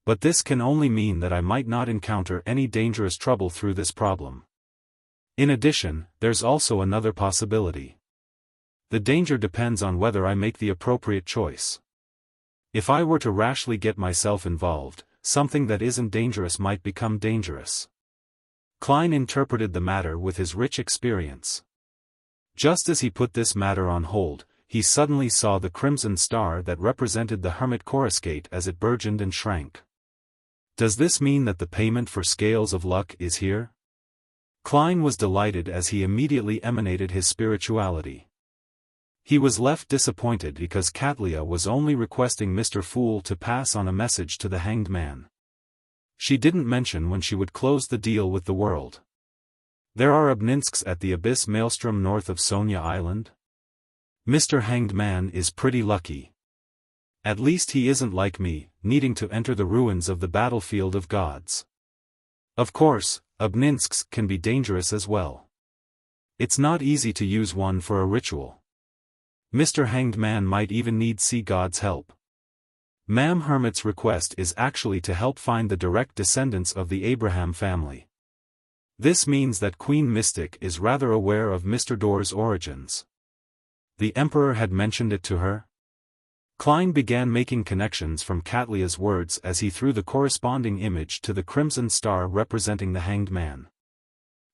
But this can only mean that I might not encounter any dangerous trouble through this problem. In addition, there's also another possibility. The danger depends on whether I make the appropriate choice. If I were to rashly get myself involved, something that isn't dangerous might become dangerous. Klein interpreted the matter with his rich experience. Just as he put this matter on hold, he suddenly saw the crimson star that represented the hermit coruscate as it burgeoned and shrank. Does this mean that the payment for scales of luck is here? Klein was delighted as he immediately emanated his spirituality. He was left disappointed because Katlia was only requesting Mr. Fool to pass on a message to the hanged man. She didn't mention when she would close the deal with the world. There are Obninsks at the Abyss Maelstrom north of Sonia Island? Mr. Hanged Man is pretty lucky. At least he isn't like me, needing to enter the ruins of the battlefield of gods. Of course, Obninsks can be dangerous as well. It's not easy to use one for a ritual. Mr. Hanged Man might even need sea god's help. Ma'am Hermit's request is actually to help find the direct descendants of the Abraham family. This means that Queen Mystic is rather aware of Mr. Door's origins. The Emperor had mentioned it to her? Klein began making connections from Katlia's words as he threw the corresponding image to the crimson star representing the hanged man.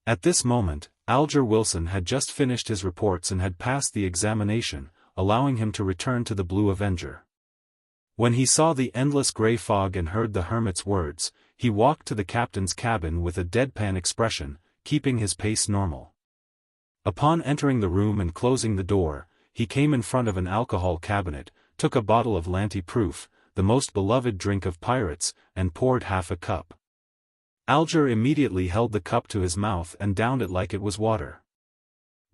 At this moment, Alger Wilson had just finished his reports and had passed the examination, allowing him to return to the Blue Avenger. When he saw the endless gray fog and heard the hermit's words, he walked to the captain's cabin with a deadpan expression, keeping his pace normal. Upon entering the room and closing the door, he came in front of an alcohol cabinet, took a bottle of Lanty Proof, the most beloved drink of pirates, and poured half a cup. Alger immediately held the cup to his mouth and downed it like it was water.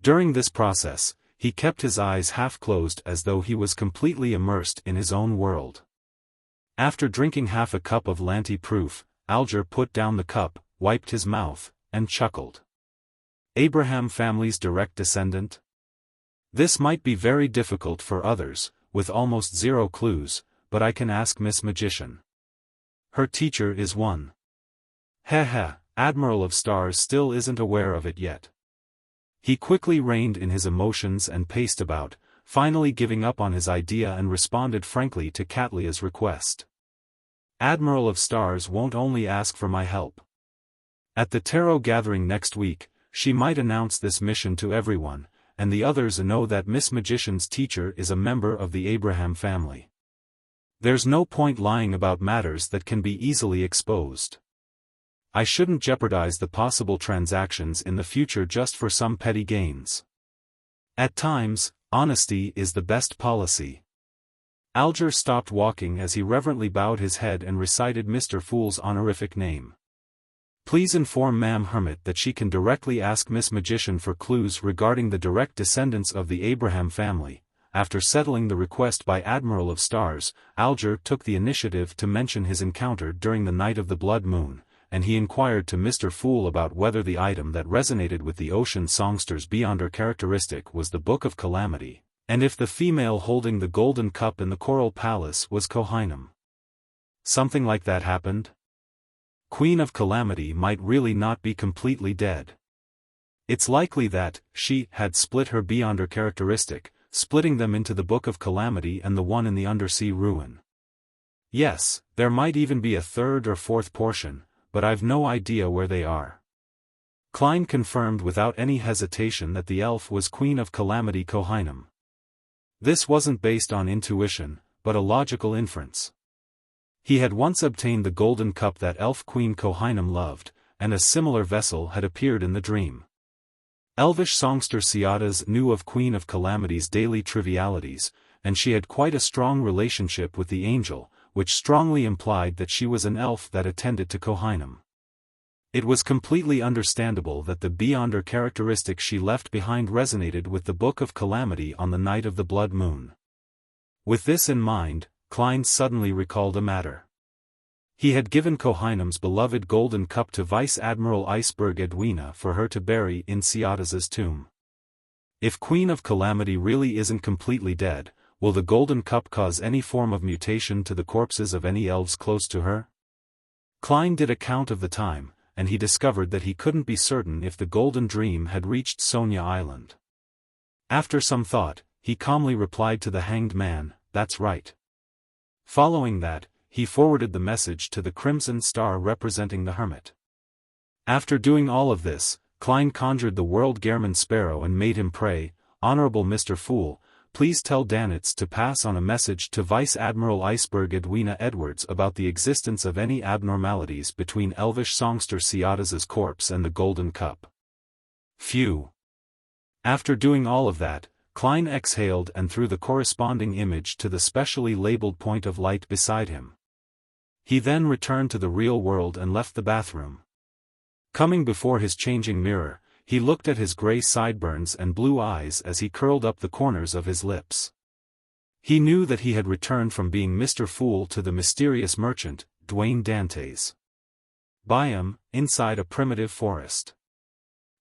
During this process, he kept his eyes half closed as though he was completely immersed in his own world. After drinking half a cup of Lanty Proof, Alger put down the cup, wiped his mouth, and chuckled. Abraham family's direct descendant? This might be very difficult for others, with almost 0 clues, but I can ask Miss Magician. Her teacher is one. Heh, Admiral of Stars still isn't aware of it yet. He quickly reined in his emotions and paced about, finally giving up on his idea and responded frankly to Katlia's request. Admiral of Stars won't only ask for my help. At the tarot gathering next week, she might announce this mission to everyone, and the others know that Miss Magician's teacher is a member of the Abraham family. There's no point lying about matters that can be easily exposed. I shouldn't jeopardize the possible transactions in the future just for some petty gains. At times, honesty is the best policy. Alger stopped walking as he reverently bowed his head and recited Mr. Fool's honorific name. Please inform Ma'am Hermit that she can directly ask Miss Magician for clues regarding the direct descendants of the Abraham family. After settling the request by Admiral of Stars, Alger took the initiative to mention his encounter during the night of the blood moon, and he inquired to Mr. Fool about whether the item that resonated with the ocean songster's beyonder characteristic was the Book of Calamity, and if the female holding the golden cup in the Coral Palace was Kohainum. Something like that happened? Queen of Calamity might really not be completely dead. It's likely that she had split her beyonder characteristic, splitting them into the Book of Calamity and the one in the undersea ruin. Yes, there might even be a third or fourth portion, but I've no idea where they are. Klein confirmed without any hesitation that the elf was Queen of Calamity Kohainum. This wasn't based on intuition, but a logical inference. He had once obtained the golden cup that elf Queen Kohainum loved, and a similar vessel had appeared in the dream. Elvish songster Ciadas knew of Queen of Calamity's daily trivialities, and she had quite a strong relationship with the angel, which strongly implied that she was an elf that attended to Kohainum. It was completely understandable that the beyonder characteristic she left behind resonated with the Book of Calamity on the night of the blood moon. With this in mind, Klein suddenly recalled a matter. He had given Kohainum's beloved golden cup to Vice Admiral Iceberg Edwina for her to bury in Ciadas's tomb. If Queen of Calamity really isn't completely dead, will the golden cup cause any form of mutation to the corpses of any elves close to her? Klein did a count of the time, and he discovered that he couldn't be certain if the golden dream had reached Sonia Island. After some thought, he calmly replied to the hanged man, "That's right." Following that, he forwarded the message to the crimson star representing the hermit. After doing all of this, Klein conjured the world Gehrman Sparrow and made him pray, "Honorable Mr. Fool, please tell Danitz to pass on a message to Vice Admiral Iceberg Edwina Edwards about the existence of any abnormalities between elvish songster Ciadas's corpse and the golden cup." Phew. After doing all of that, Klein exhaled and threw the corresponding image to the specially labeled point of light beside him. He then returned to the real world and left the bathroom. Coming before his changing mirror, he looked at his gray sideburns and blue eyes as he curled up the corners of his lips. He knew that he had returned from being Mr. Fool to the mysterious merchant, Dwayne Dantes. Biome, inside a primitive forest.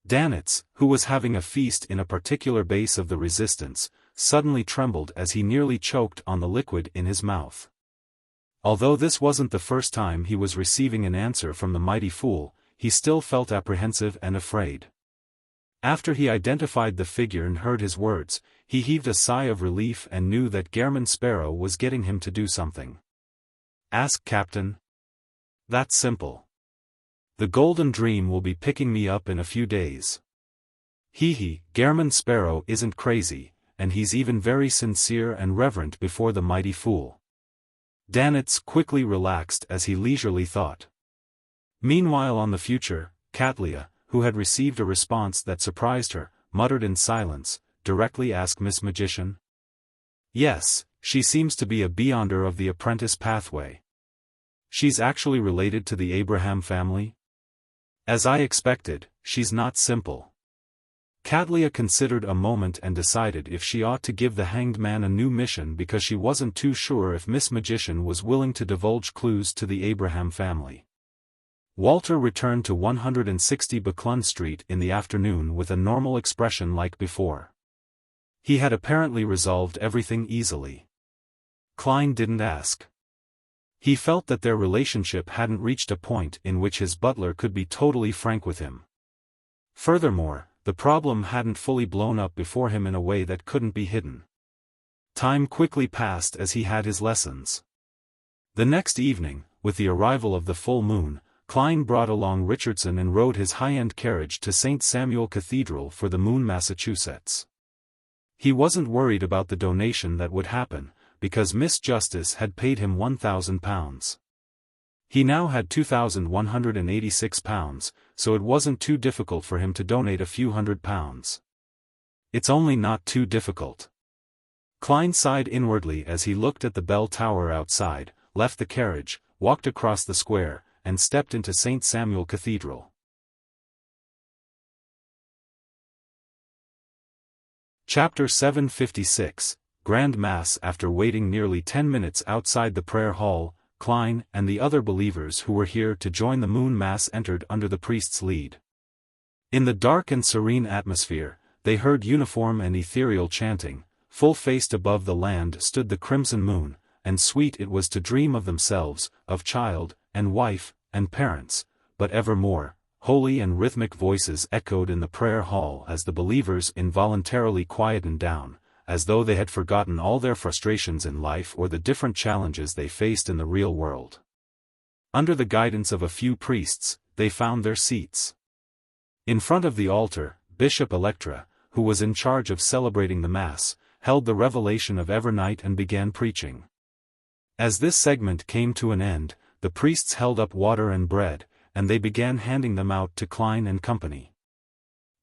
Danitz, who was having a feast in a particular base of the resistance, suddenly trembled as he nearly choked on the liquid in his mouth. Although this wasn't the first time he was receiving an answer from the mighty Fool, he still felt apprehensive and afraid. After he identified the figure and heard his words, he heaved a sigh of relief and knew that Gehrman Sparrow was getting him to do something. "Ask Captain." "That's simple. The Golden Dream will be picking me up in a few days." Gehrman Sparrow isn't crazy, and he's even very sincere and reverent before the mighty Fool. Danitz quickly relaxed as he leisurely thought. Meanwhile on the future, Katlia, who had received a response that surprised her, muttered in silence, "Directly ask Miss Magician?" "Yes, she seems to be a beyonder of the apprentice pathway." "She's actually related to the Abraham family?" "As I expected, she's not simple." Katlia considered a moment and decided if she ought to give the hanged man a new mission because she wasn't too sure if Miss Magician was willing to divulge clues to the Abraham family. Walter returned to 160 Buckland Street in the afternoon with a normal expression like before. He had apparently resolved everything easily. Klein didn't ask. He felt that their relationship hadn't reached a point in which his butler could be totally frank with him. Furthermore, the problem hadn't fully blown up before him in a way that couldn't be hidden. Time quickly passed as he had his lessons. The next evening, with the arrival of the full moon, Klein brought along Richardson and rode his high-end carriage to St. Samuel Cathedral for the moon, Massachusetts. He wasn't worried about the donation that would happen, because Miss Justice had paid him £1,000. He now had £2,186, so it wasn't too difficult for him to donate a few £100. It's only not too difficult. Klein sighed inwardly as he looked at the bell tower outside, left the carriage, walked across the square, and stepped into St. Samuel Cathedral. Chapter 756, Grand Mass. After waiting nearly 10 minutes outside the prayer hall, Klein and the other believers who were here to join the moon mass entered under the priest's lead. In the dark and serene atmosphere, they heard uniform and ethereal chanting. Full-faced above the land stood the crimson moon, and sweet it was to dream of themselves, of child, and wife, and parents, but evermore, holy and rhythmic voices echoed in the prayer hall as the believers involuntarily quietened down, as though they had forgotten all their frustrations in life or the different challenges they faced in the real world. Under the guidance of a few priests, they found their seats. In front of the altar, Bishop Electra, who was in charge of celebrating the Mass, held the revelation of Evernight and began preaching. As this segment came to an end, the priests held up water and bread, and they began handing them out to Klein and company.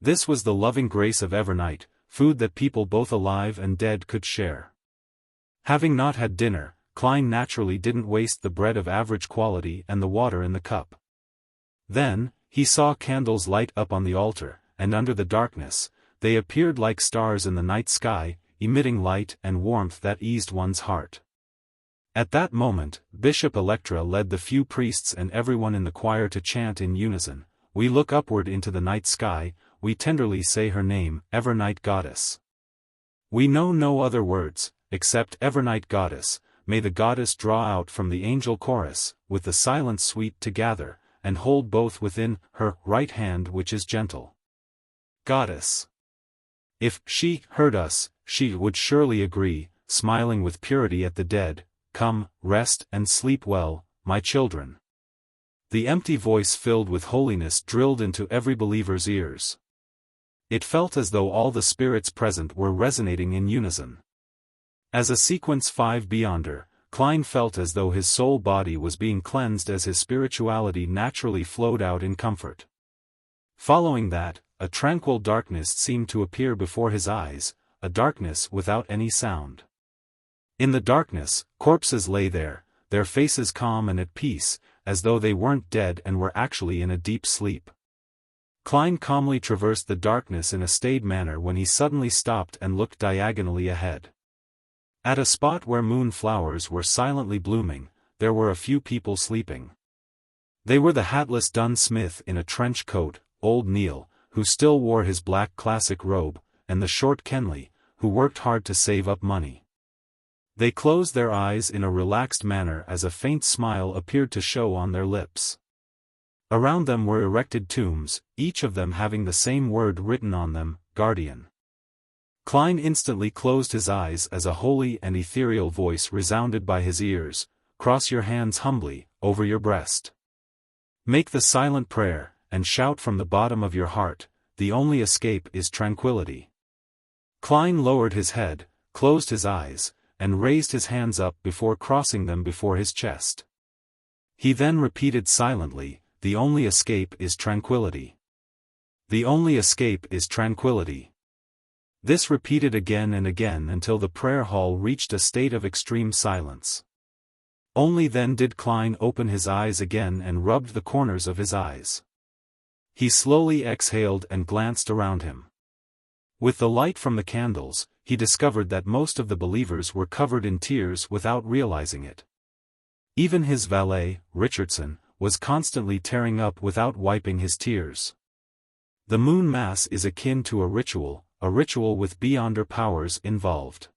This was the loving grace of Evernight, food that people both alive and dead could share. Having not had dinner, Klein naturally didn't waste the bread of average quality and the water in the cup. Then, he saw candles light up on the altar, and under the darkness, they appeared like stars in the night sky, emitting light and warmth that eased one's heart. At that moment, Bishop Electra led the few priests and everyone in the choir to chant in unison, "We look upward into the night sky, we tenderly say her name, Evernight Goddess. We know no other words, except Evernight Goddess, may the goddess draw out from the angel chorus, with the silence sweet to gather, and hold both within her right hand which is gentle. Goddess. If she heard us, she would surely agree, smiling with purity at the dead, come, rest and sleep well, my children." The empty voice filled with holiness drilled into every believer's ears. It felt as though all the spirits present were resonating in unison. As a sequence 5 beyonder, Klein felt as though his soul body was being cleansed as his spirituality naturally flowed out in comfort. Following that, a tranquil darkness seemed to appear before his eyes, a darkness without any sound. In the darkness, corpses lay there, their faces calm and at peace, as though they weren't dead and were actually in a deep sleep. Klein calmly traversed the darkness in a staid manner when he suddenly stopped and looked diagonally ahead. At a spot where moon flowers were silently blooming, there were a few people sleeping. They were the hatless Dunn Smith in a trench coat, old Neil, who still wore his black classic robe, and the short Kenley, who worked hard to save up money. They closed their eyes in a relaxed manner as a faint smile appeared to show on their lips. Around them were erected tombs, each of them having the same word written on them, Guardian. Klein instantly closed his eyes as a holy and ethereal voice resounded by his ears, "Cross your hands humbly, over your breast. Make the silent prayer, and shout from the bottom of your heart, the only escape is tranquility." Klein lowered his head, closed his eyes, and raised his hands up before crossing them before his chest. He then repeated silently, "The only escape is tranquility. The only escape is tranquility." This repeated again and again until the prayer hall reached a state of extreme silence. Only then did Klein open his eyes again and rubbed the corners of his eyes. He slowly exhaled and glanced around him. With the light from the candles, he discovered that most of the believers were covered in tears without realizing it. Even his valet, Richardson, was constantly tearing up without wiping his tears. The moon mass is akin to a ritual with beyonder powers involved.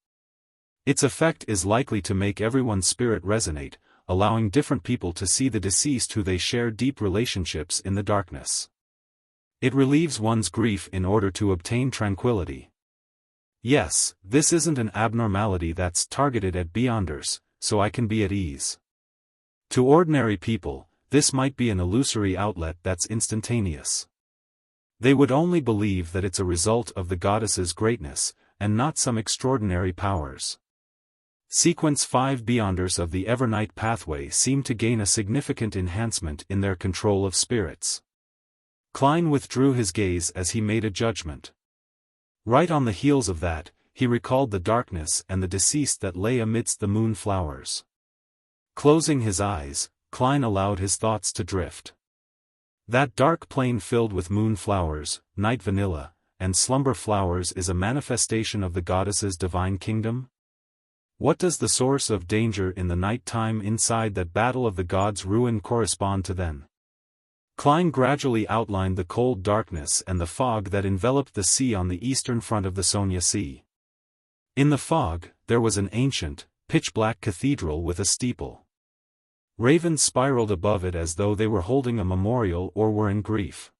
Its effect is likely to make everyone's spirit resonate, allowing different people to see the deceased who they share deep relationships in the darkness. It relieves one's grief in order to obtain tranquility. Yes, this isn't an abnormality that's targeted at beyonders, so I can be at ease. To ordinary people, this might be an illusory outlet that's instantaneous. They would only believe that it's a result of the goddess's greatness, and not some extraordinary powers. Sequence 5 beyonders of the Evernight pathway seem to gain a significant enhancement in their control of spirits. Klein withdrew his gaze as he made a judgment. Right on the heels of that, he recalled the darkness and the deceased that lay amidst the moon flowers. Closing his eyes, Klein allowed his thoughts to drift. That dark plain filled with moon flowers, night vanilla, and slumber flowers is a manifestation of the goddess's divine kingdom? What does the source of danger in the night time inside that battle of the gods' ruin correspond to then? Klein gradually outlined the cold darkness and the fog that enveloped the sea on the eastern front of the Sonia Sea. In the fog, there was an ancient, pitch-black cathedral with a steeple. Ravens spiraled above it as though they were holding a memorial or were in grief.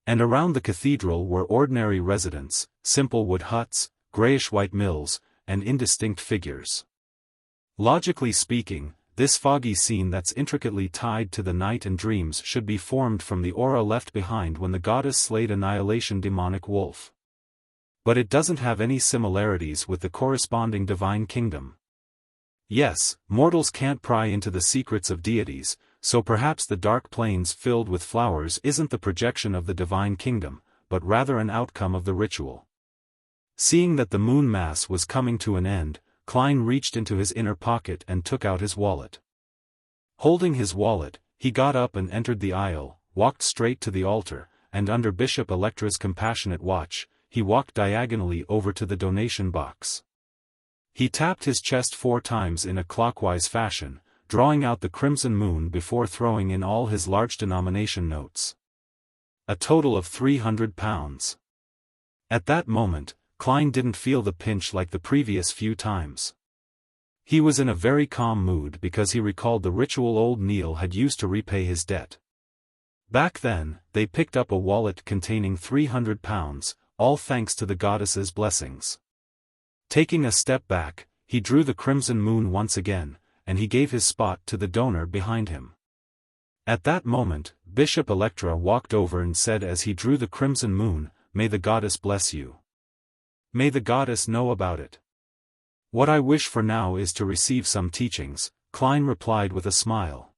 And around the cathedral were ordinary residents, simple wood huts, grayish-white mills, and indistinct figures. Logically speaking, this foggy scene that's intricately tied to the night and dreams should be formed from the aura left behind when the goddess slayed Annihilation demonic wolf. But it doesn't have any similarities with the corresponding divine kingdom. Yes, mortals can't pry into the secrets of deities, so perhaps the dark plains filled with flowers isn't the projection of the divine kingdom, but rather an outcome of the ritual. Seeing that the moon mass was coming to an end, Klein reached into his inner pocket and took out his wallet. Holding his wallet, he got up and entered the aisle, walked straight to the altar, and under Bishop Electra's compassionate watch, he walked diagonally over to the donation box. He tapped his chest 4 times in a clockwise fashion, drawing out the crimson moon before throwing in all his large denomination notes. A total of £300. At that moment, Klein didn't feel the pinch like the previous few times. He was in a very calm mood because he recalled the ritual old Neil had used to repay his debt. Back then, they picked up a wallet containing £300, all thanks to the goddess's blessings. Taking a step back, he drew the crimson moon once again, and he gave his spot to the donor behind him. At that moment, Bishop Electra walked over and said as he drew the crimson moon, "May the goddess bless you. May the goddess know about it. What I wish for now is to receive some teachings," Klein replied with a smile.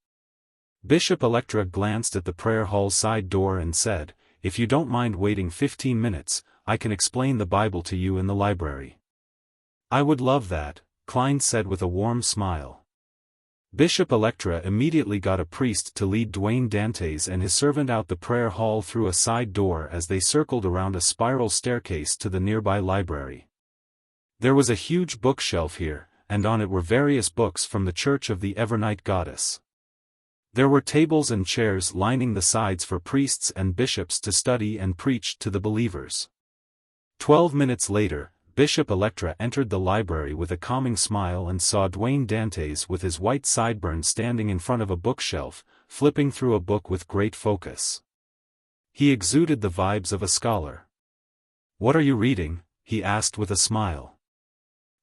Bishop Electra glanced at the prayer hall side door and said, "If you don't mind waiting 15 minutes, I can explain the Bible to you in the library." "I would love that," Klein said with a warm smile. Bishop Electra immediately got a priest to lead Duane Dantes and his servant out the prayer hall through a side door as they circled around a spiral staircase to the nearby library. There was a huge bookshelf here, and on it were various books from the Church of the Evernight Goddess. There were tables and chairs lining the sides for priests and bishops to study and preach to the believers. 12 minutes later, Bishop Electra entered the library with a calming smile and saw Duane Dantes with his white sideburns standing in front of a bookshelf, flipping through a book with great focus. He exuded the vibes of a scholar. "What are you reading?" he asked with a smile.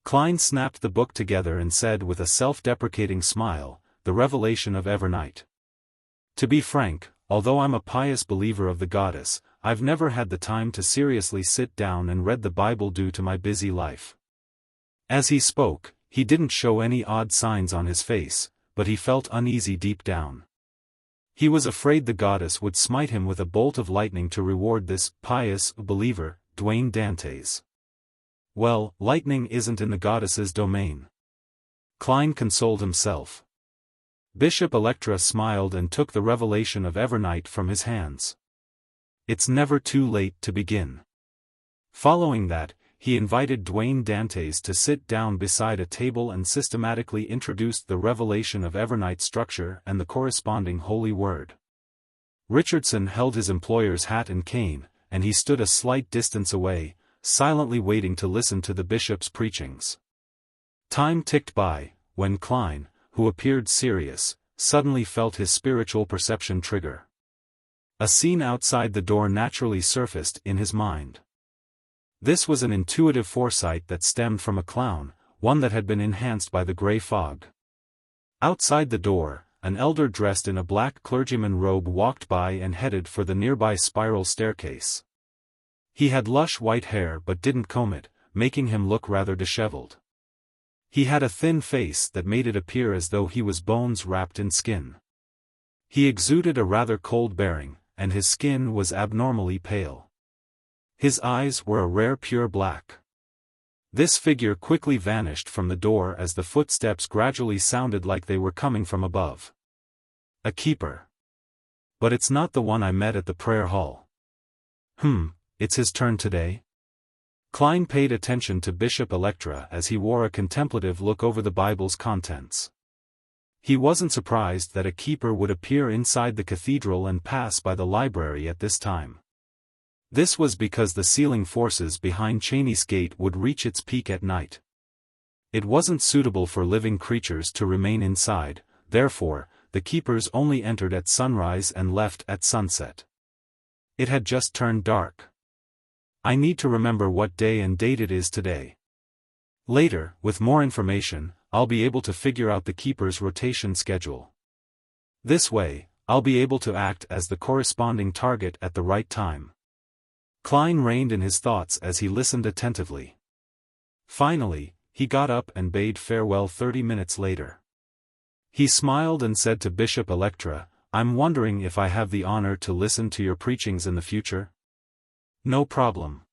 Klein snapped the book together and said with a self-deprecating smile, "The Revelation of Evernight. To be frank, although I'm a pious believer of the goddess, I've never had the time to seriously sit down and read the Bible due to my busy life." As he spoke, he didn't show any odd signs on his face, but he felt uneasy deep down. He was afraid the goddess would smite him with a bolt of lightning to reward this pious believer, Duane Dantes. Well, lightning isn't in the goddess's domain. Klein consoled himself. Bishop Electra smiled and took the Revelation of Evernight from his hands. It's never too late to begin. Following that, he invited Duane Dantes to sit down beside a table and systematically introduced the Revelation of Evernight structure and the corresponding Holy Word. Richardson held his employer's hat and cane, and he stood a slight distance away, silently waiting to listen to the bishop's preachings. Time ticked by, when Klein, who appeared serious, suddenly felt his spiritual perception trigger. A scene outside the door naturally surfaced in his mind. This was an intuitive foresight that stemmed from a clown, one that had been enhanced by the gray fog. Outside the door, an elder dressed in a black clergyman robe walked by and headed for the nearby spiral staircase. He had lush white hair but didn't comb it, making him look rather disheveled. He had a thin face that made it appear as though he was bones wrapped in skin. He exuded a rather cold bearing, and his skin was abnormally pale. His eyes were a rare pure black. This figure quickly vanished from the door as the footsteps gradually sounded like they were coming from above. A keeper. But it's not the one I met at the prayer hall. It's his turn today? Klein paid attention to Bishop Electra as he wore a contemplative look over the Bible's contents. He wasn't surprised that a keeper would appear inside the cathedral and pass by the library at this time. This was because the sealing forces behind Cheney's gate would reach its peak at night. It wasn't suitable for living creatures to remain inside, therefore, the keepers only entered at sunrise and left at sunset. It had just turned dark. I need to remember what day and date it is today. Later, with more information, I'll be able to figure out the keeper's rotation schedule. This way, I'll be able to act as the corresponding target at the right time. Klein reined in his thoughts as he listened attentively. Finally, he got up and bade farewell 30 minutes later. He smiled and said to Bishop Electra, "I'm wondering if I have the honor to listen to your preachings in the future?" "No problem."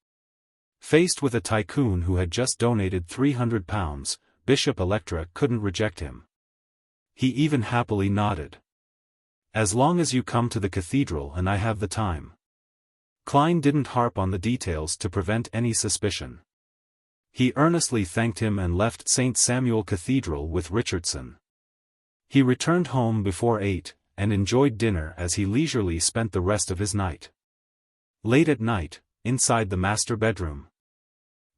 Faced with a tycoon who had just donated £300, Bishop Electra couldn't reject him. He even happily nodded. "As long as you come to the cathedral and I have the time." Klein didn't harp on the details to prevent any suspicion. He earnestly thanked him and left St. Samuel Cathedral with Richardson. He returned home before 8, and enjoyed dinner as he leisurely spent the rest of his night. Late at night, inside the master bedroom,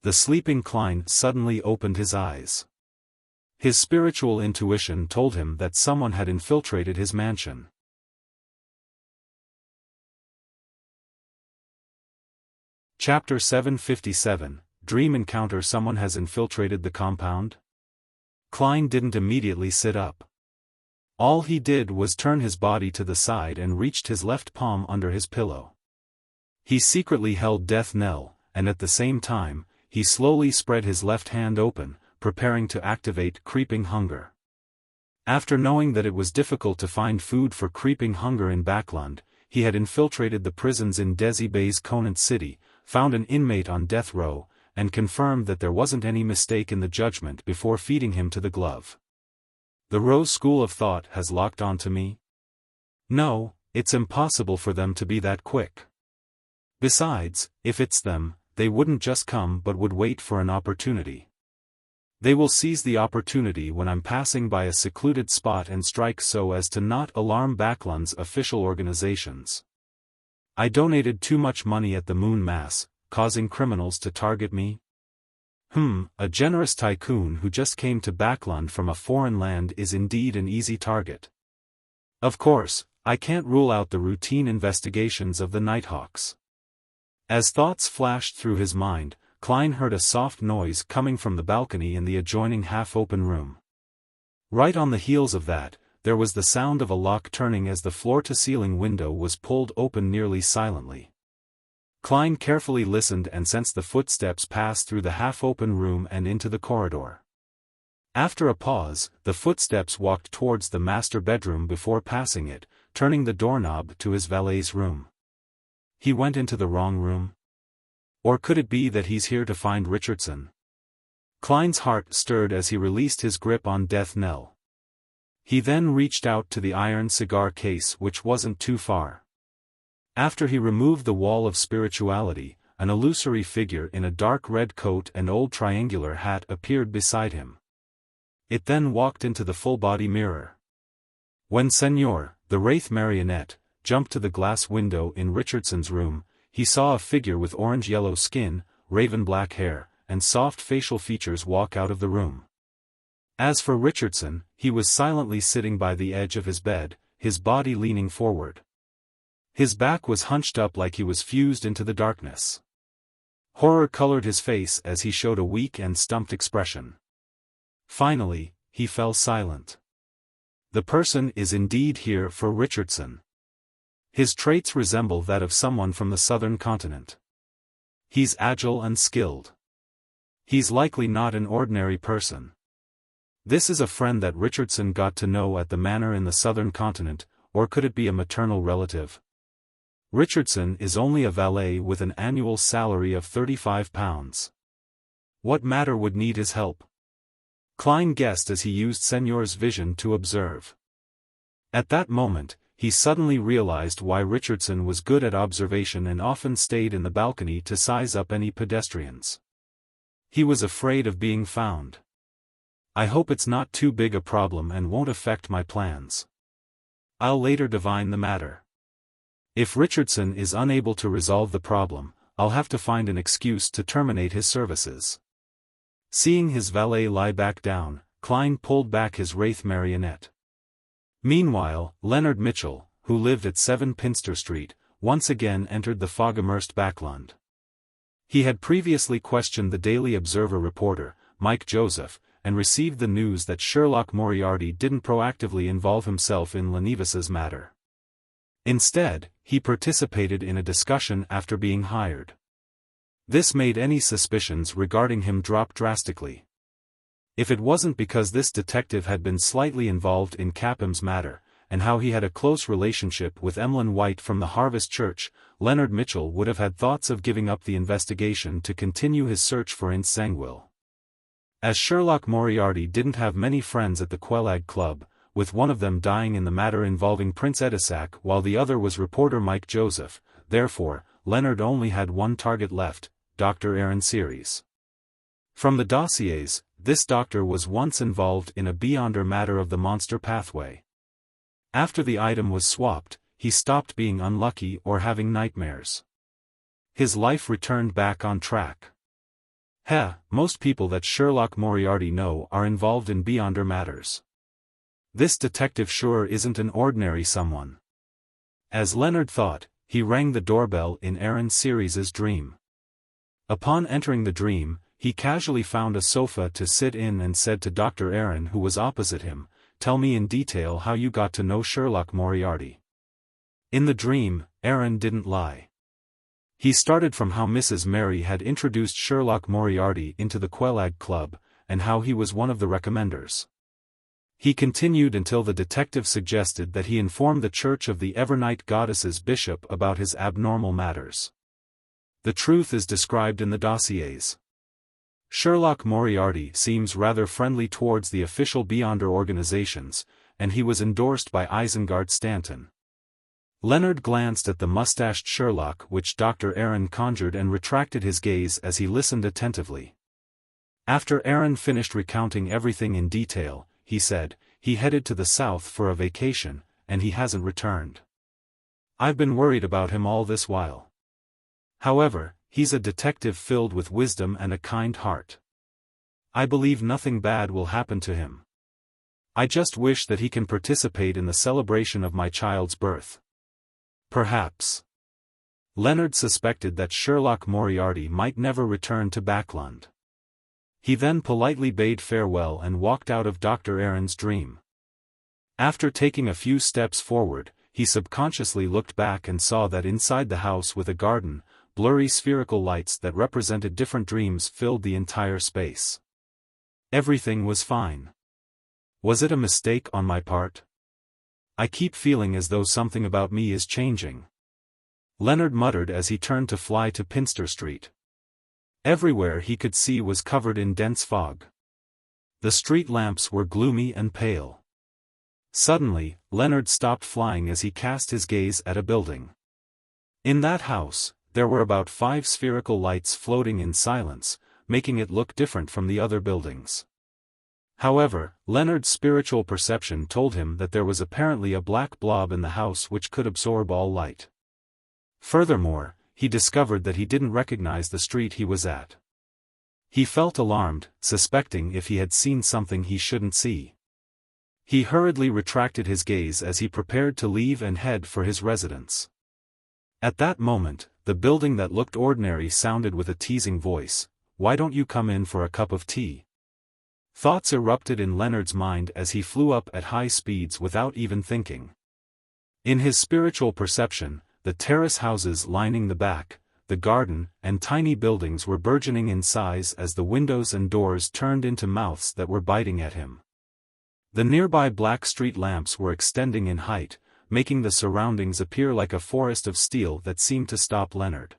the sleeping Klein suddenly opened his eyes. His spiritual intuition told him that someone had infiltrated his mansion. Chapter 757, Dream Encounter. Someone has infiltrated the compound? Klein didn't immediately sit up. All he did was turn his body to the side and reached his left palm under his pillow. He secretly held death knell, and at the same time, he slowly spread his left hand open, preparing to activate creeping hunger. After knowing that it was difficult to find food for creeping hunger in Backland, he had infiltrated the prisons in Desi Bay's Conant City, found an inmate on death row, and confirmed that there wasn't any mistake in the judgment before feeding him to the glove. The Rose School of Thought has locked onto me? No, it's impossible for them to be that quick. Besides, if it's them, they wouldn't just come but would wait for an opportunity. They will seize the opportunity when I'm passing by a secluded spot and strike so as to not alarm Backland's official organizations. I donated too much money at the Moon Mass, causing criminals to target me? A generous tycoon who just came to Backland from a foreign land is indeed an easy target. Of course, I can't rule out the routine investigations of the Nighthawks. As thoughts flashed through his mind, Klein heard a soft noise coming from the balcony in the adjoining half-open room. Right on the heels of that, there was the sound of a lock turning as the floor-to-ceiling window was pulled open nearly silently. Klein carefully listened and sensed the footsteps pass through the half-open room and into the corridor. After a pause, the footsteps walked towards the master bedroom before passing it, turning the doorknob to his valet's room. He went into the wrong room? Or could it be that he's here to find Richardson? Klein's heart stirred as he released his grip on death knell. He then reached out to the iron cigar case, which wasn't too far. After he removed the wall of spirituality, an illusory figure in a dark red coat and old triangular hat appeared beside him. It then walked into the full-body mirror. When Senor, the Wraith marionette, jumped to the glass window in Richardson's room, he saw a figure with orange-yellow skin, raven-black hair, and soft facial features walk out of the room. As for Richardson, he was silently sitting by the edge of his bed, his body leaning forward. His back was hunched up like he was fused into the darkness. Horror colored his face as he showed a weak and stumped expression. Finally, he fell silent. The person is indeed here for Richardson. His traits resemble that of someone from the southern continent. He's agile and skilled. He's likely not an ordinary person. This is a friend that Richardson got to know at the manor in the southern continent, or could it be a maternal relative? Richardson is only a valet with an annual salary of £35. What matter would need his help? Klein guessed as he used Señor's vision to observe. At that moment, he suddenly realized why Richardson was good at observation and often stayed in the balcony to size up any pedestrians. He was afraid of being found. I hope it's not too big a problem and won't affect my plans. I'll later divine the matter. If Richardson is unable to resolve the problem, I'll have to find an excuse to terminate his services. Seeing his valet lie back down, Klein pulled back his wraith marionette. Meanwhile, Leonard Mitchell, who lived at 7 Pinster Street, once again entered the fog-immersed Backlund. He had previously questioned the Daily Observer reporter, Mike Joseph, and received the news that Sherlock Moriarty didn't proactively involve himself in Lenevis's matter. Instead, he participated in a discussion after being hired. This made any suspicions regarding him drop drastically. If it wasn't because this detective had been slightly involved in Capham's matter, and how he had a close relationship with Emlyn White from the Harvest Church, Leonard Mitchell would have had thoughts of giving up the investigation to continue his search for Ince Sanguil. As Sherlock Moriarty didn't have many friends at the Quelag Club, with one of them dying in the matter involving Prince Edisac while the other was reporter Mike Joseph, therefore, Leonard only had one target left, Dr. Aaron Series. From the dossiers, this doctor was once involved in a Beyonder matter of the monster pathway. After the item was swapped, he stopped being unlucky or having nightmares. His life returned back on track. Most people that Sherlock Moriarty know are involved in Beyonder matters. This detective sure isn't an ordinary someone. As Leonard thought, he rang the doorbell in Aaron Series's dream. Upon entering the dream, he casually found a sofa to sit in and said to Dr. Aaron, who was opposite him, "Tell me in detail how you got to know Sherlock Moriarty." In the dream, Aaron didn't lie. He started from how Mrs. Mary had introduced Sherlock Moriarty into the Quelag Club, and how he was one of the recommenders. He continued until the detective suggested that he inform the Church of the Evernight Goddess's bishop about his abnormal matters. The truth is described in the dossiers. Sherlock Moriarty seems rather friendly towards the official Beyonder organizations, and he was endorsed by Isengard Stanton. Leonard glanced at the mustached Sherlock, which Dr. Aaron conjured, and retracted his gaze as he listened attentively. After Aaron finished recounting everything in detail, he said, "He headed to the south for a vacation, and he hasn't returned. I've been worried about him all this while. However, he's a detective filled with wisdom and a kind heart. I believe nothing bad will happen to him. I just wish that he can participate in the celebration of my child's birth." Perhaps. Leonard suspected that Sherlock Moriarty might never return to Backlund. He then politely bade farewell and walked out of Dr. Aaron's dream. After taking a few steps forward, he subconsciously looked back and saw that inside the house with a garden, blurry spherical lights that represented different dreams filled the entire space. Everything was fine. Was it a mistake on my part? I keep feeling as though something about me is changing. Leonard muttered as he turned to fly to Pinster Street. Everywhere he could see was covered in dense fog. The street lamps were gloomy and pale. Suddenly, Leonard stopped flying as he cast his gaze at a building. In that house, there were about 5 spherical lights floating in silence, making it look different from the other buildings. However, Leonard's spiritual perception told him that there was apparently a black blob in the house which could absorb all light. Furthermore, he discovered that he didn't recognize the street he was at. He felt alarmed, suspecting if he had seen something he shouldn't see. He hurriedly retracted his gaze as he prepared to leave and head for his residence. At that moment, the building that looked ordinary sounded with a teasing voice, "Why don't you come in for a cup of tea?" Thoughts erupted in Leonard's mind as he flew up at high speeds without even thinking. In his spiritual perception, the terrace houses lining the back, the garden, and tiny buildings were burgeoning in size as the windows and doors turned into mouths that were biting at him. The nearby black street lamps were extending in height, making the surroundings appear like a forest of steel that seemed to stop Leonard.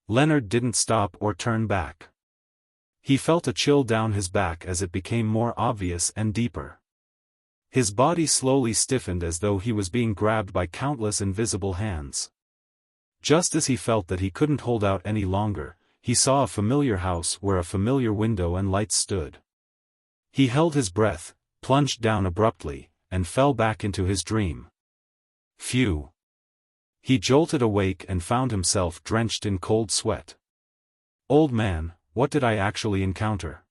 Leonard didn't stop or turn back. He felt a chill down his back as it became more obvious and deeper. His body slowly stiffened as though he was being grabbed by countless invisible hands. Just as he felt that he couldn't hold out any longer, he saw a familiar house where a familiar window and lights stood. He held his breath, plunged down abruptly, and fell back into his dream. Phew! He jolted awake and found himself drenched in cold sweat. Old man, what did I actually encounter?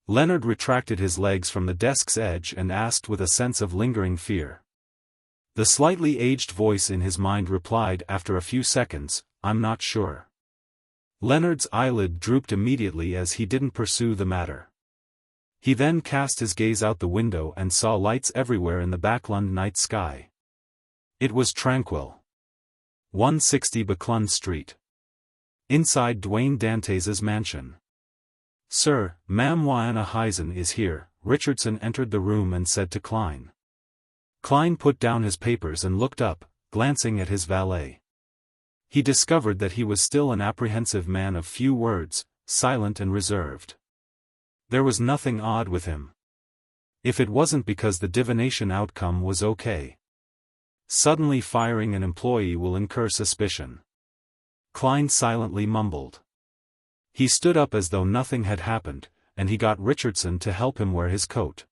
Leonard retracted his legs from the desk's edge and asked with a sense of lingering fear. The slightly aged voice in his mind replied after a few seconds, I'm not sure. Leonard's eyelid drooped immediately as he didn't pursue the matter. He then cast his gaze out the window and saw lights everywhere in the Backlund night sky. It was tranquil. 160 Backlund Street. Inside Dwayne Dantes' mansion. Sir, Ma'am Wiana Heisen is here. Richardson entered the room and said to Klein. Klein put down his papers and looked up, glancing at his valet. He discovered that he was still an apprehensive man of few words, silent and reserved. There was nothing odd with him. If it wasn't because the divination outcome was okay. Suddenly firing an employee will incur suspicion. Klein silently mumbled. He stood up as though nothing had happened, and he got Richardson to help him wear his coat.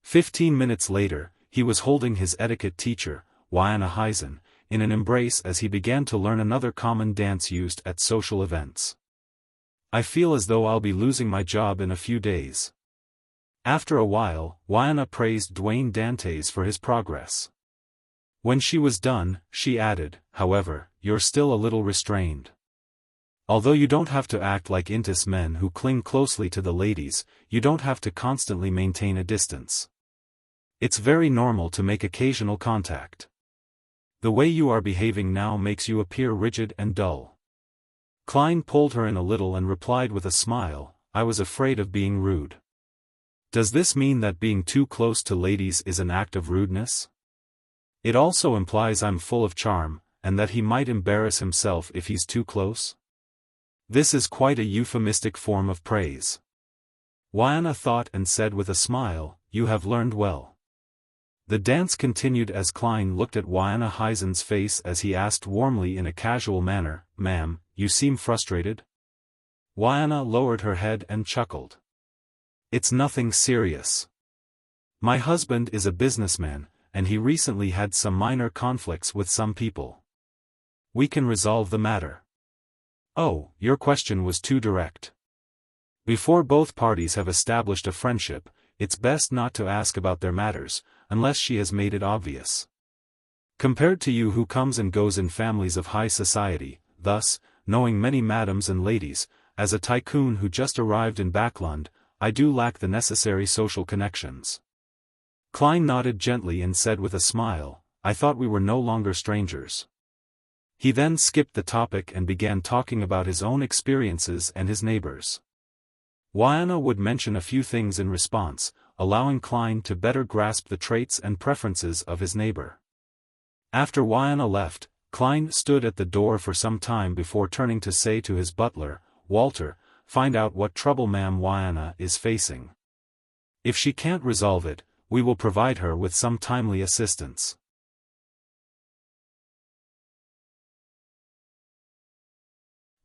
15 minutes later, he was holding his etiquette teacher, Wiana Heisen, in an embrace as he began to learn another common dance used at social events. I feel as though I'll be losing my job in a few days. After a while, Wiana praised Dwayne Dantes for his progress. When she was done, she added, however, you're still a little restrained. Although you don't have to act like intis men who cling closely to the ladies, you don't have to constantly maintain a distance. It's very normal to make occasional contact. The way you are behaving now makes you appear rigid and dull. Klein pulled her in a little and replied with a smile, I was afraid of being rude. Does this mean that being too close to ladies is an act of rudeness? It also implies I'm full of charm, and that he might embarrass himself if he's too close? This is quite a euphemistic form of praise. Wiana thought and said with a smile, you have learned well. The dance continued as Klein looked at Wiana Heisen's face as he asked warmly in a casual manner, Ma'am, you seem frustrated? Wiana lowered her head and chuckled. It's nothing serious. My husband is a businessman, and he recently had some minor conflicts with some people. We can resolve the matter. Oh, your question was too direct. Before both parties have established a friendship, it's best not to ask about their matters, unless she has made it obvious. Compared to you who comes and goes in families of high society, thus, knowing many madams and ladies, as a tycoon who just arrived in Backlund, I do lack the necessary social connections. Klein nodded gently and said with a smile, I thought we were no longer strangers. He then skipped the topic and began talking about his own experiences and his neighbors. Wiana would mention a few things in response, allowing Klein to better grasp the traits and preferences of his neighbor. After Wiana left, Klein stood at the door for some time before turning to say to his butler, Walter, find out what trouble Ma'am Wiana is facing. If she can't resolve it, we will provide her with some timely assistance.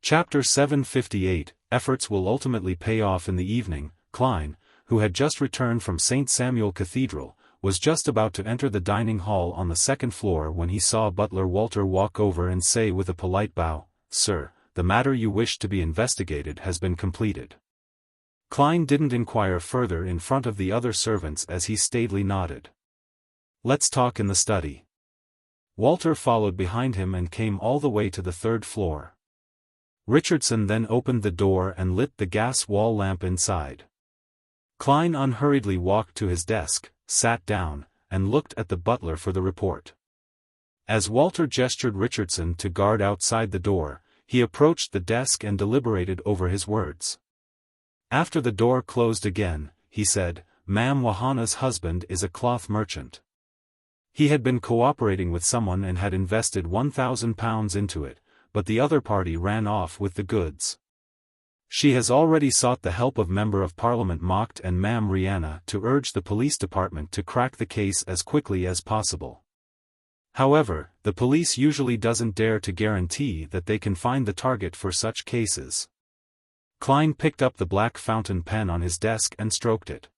Chapter 758, Efforts will ultimately pay off in the evening. Klein, who had just returned from St. Samuel Cathedral, was just about to enter the dining hall on the second floor when he saw butler Walter walk over and say with a polite bow, Sir, the matter you wish to be investigated has been completed. Klein didn't inquire further in front of the other servants as he staidly nodded. Let's talk in the study. Walter followed behind him and came all the way to the third floor. Richardson then opened the door and lit the gas wall lamp inside. Klein unhurriedly walked to his desk, sat down, and looked at the butler for the report. As Walter gestured Richardson to guard outside the door, he approached the desk and deliberated over his words. After the door closed again, he said, Ma'am Wahana's husband is a cloth merchant. He had been cooperating with someone and had invested £1,000 into it, but the other party ran off with the goods. She has already sought the help of Member of Parliament Mocht and Ma'am Rihanna to urge the police department to crack the case as quickly as possible. However, the police usually doesn't dare to guarantee that they can find the target for such cases. Klein picked up the black fountain pen on his desk and stroked it.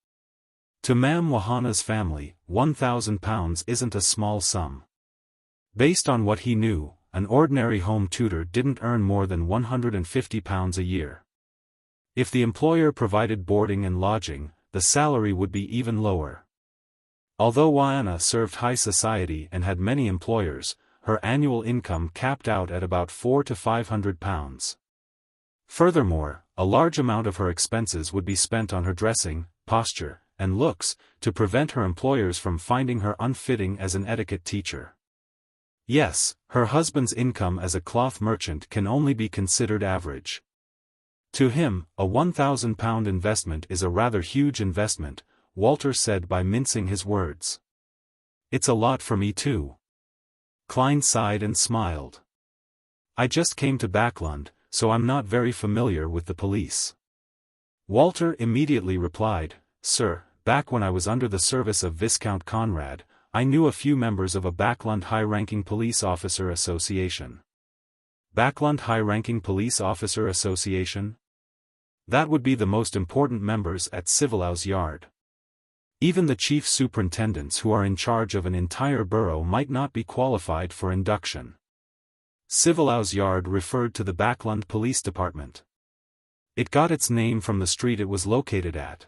To Ma'am Wahana's family, £1,000 isn't a small sum. Based on what he knew, an ordinary home tutor didn't earn more than £150 a year. If the employer provided boarding and lodging, the salary would be even lower. Although Wahana served high society and had many employers, her annual income capped out at about £400 to £500. Furthermore, a large amount of her expenses would be spent on her dressing, posture, and looks, to prevent her employers from finding her unfitting as an etiquette teacher. Yes, her husband's income as a cloth merchant can only be considered average. To him, a £1,000 investment is a rather huge investment, Walter said by mincing his words. It's a lot for me too. Klein sighed and smiled. I just came to Backlund, so I'm not very familiar with the police. Walter immediately replied, Sir, back when I was under the service of Viscount Conrad, I knew a few members of a Backlund high-ranking police officer association. Backlund High-Ranking Police Officer Association? That would be the most important members at Civilhouse Yard. Even the chief superintendents who are in charge of an entire borough might not be qualified for induction. Civilhouse Yard referred to the Backlund Police Department. It got its name from the street it was located at.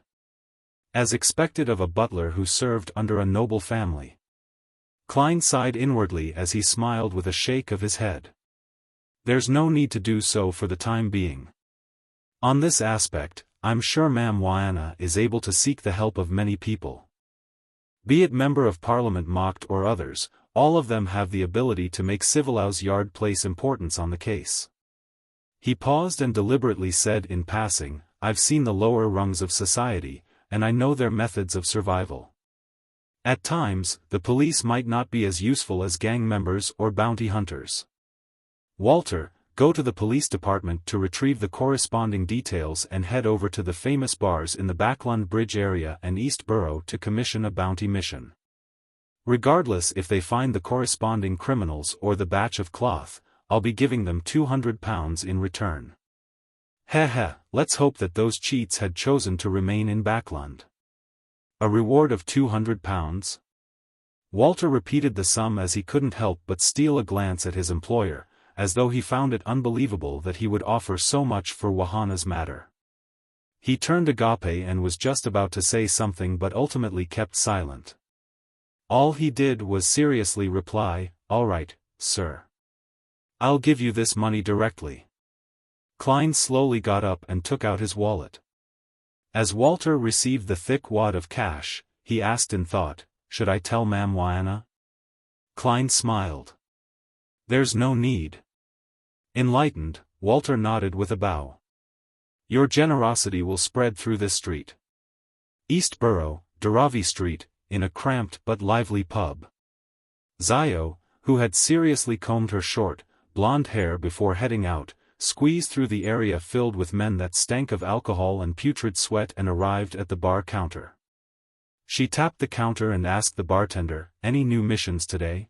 As expected of a butler who served under a noble family. Klein sighed inwardly as he smiled with a shake of his head. There's no need to do so for the time being. On this aspect, I'm sure Ma'am Wahana is able to seek the help of many people. Be it Member of Parliament Mocht or others, all of them have the ability to make Civilhouse Yard place importance on the case. He paused and deliberately said in passing, I've seen the lower rungs of society, and I know their methods of survival. At times, the police might not be as useful as gang members or bounty hunters. Walter, go to the police department to retrieve the corresponding details and head over to the famous bars in the Backlund Bridge area and East Borough to commission a bounty mission. Regardless if they find the corresponding criminals or the batch of cloth, I'll be giving them £200 in return. Let's hope that those cheats had chosen to remain in Backlund. A reward of £200? Walter repeated the sum as he couldn't help but steal a glance at his employer, as though he found it unbelievable that he would offer so much for Wahana's matter. He turned agape and was just about to say something but ultimately kept silent. All he did was seriously reply, All right, sir. I'll give you this money directly. Klein slowly got up and took out his wallet. As Walter received the thick wad of cash, he asked in thought, Should I tell Ma'am Wahana? Klein smiled. There's no need. Enlightened, Walter nodded with a bow. Your generosity will spread through this street. East Borough, Dharavi Street, in a cramped but lively pub. Zio, who had seriously combed her short, blonde hair before heading out, squeezed through the area filled with men that stank of alcohol and putrid sweat and arrived at the bar counter. She tapped the counter and asked the bartender, Any new missions today?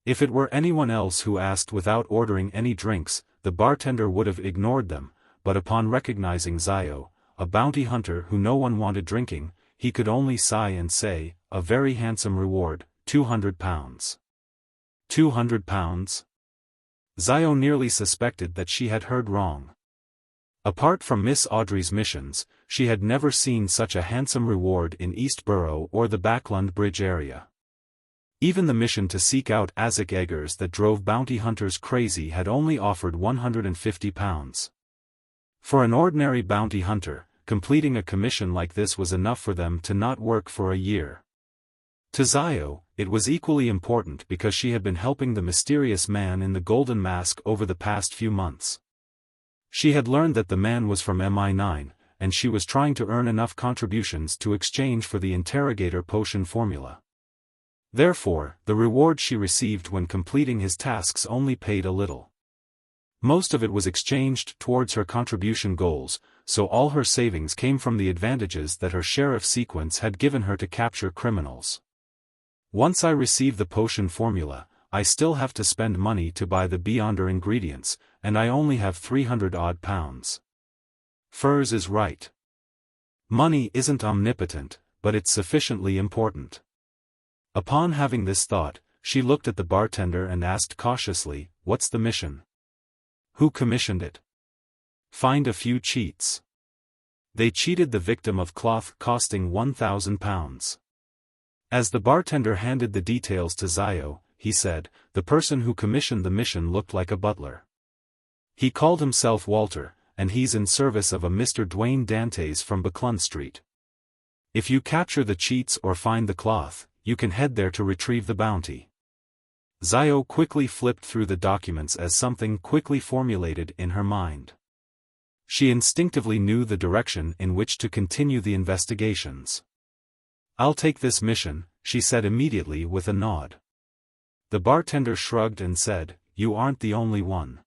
If it were anyone else who asked without ordering any drinks, the bartender would have ignored them, but upon recognizing Zio, a bounty hunter who no one wanted drinking, he could only sigh and say, A very handsome reward, £200. £200? Zio nearly suspected that she had heard wrong. Apart from Miss Audrey's missions, she had never seen such a handsome reward in East Borough or the Backlund Bridge area. Even the mission to seek out Azek Eggers that drove bounty hunters crazy had only offered £150. For an ordinary bounty hunter, completing a commission like this was enough for them to not work for a year. To Zio, it was equally important because she had been helping the mysterious man in the golden mask over the past few months. She had learned that the man was from MI9, and she was trying to earn enough contributions to exchange for the interrogator potion formula. Therefore, the reward she received when completing his tasks only paid a little. Most of it was exchanged towards her contribution goals, so all her savings came from the advantages that her sheriff sequence had given her to capture criminals. Once I receive the potion formula, I still have to spend money to buy the Beyonder ingredients, and I only have 300-odd pounds. Furs is right. Money isn't omnipotent, but it's sufficiently important. Upon having this thought, she looked at the bartender and asked cautiously, "What's the mission? Who commissioned it?" "Find a few cheats. They cheated the victim of cloth costing 1,000 pounds. As the bartender handed the details to Zio, he said, "The person who commissioned the mission looked like a butler. He called himself Walter, and he's in service of a Mr. Duane Dantes from Buckland Street. If you capture the cheats or find the cloth, you can head there to retrieve the bounty." Zio quickly flipped through the documents as something quickly formulated in her mind. She instinctively knew the direction in which to continue the investigations. "I'll take this mission," she said immediately with a nod. The bartender shrugged and said, "You aren't the only one.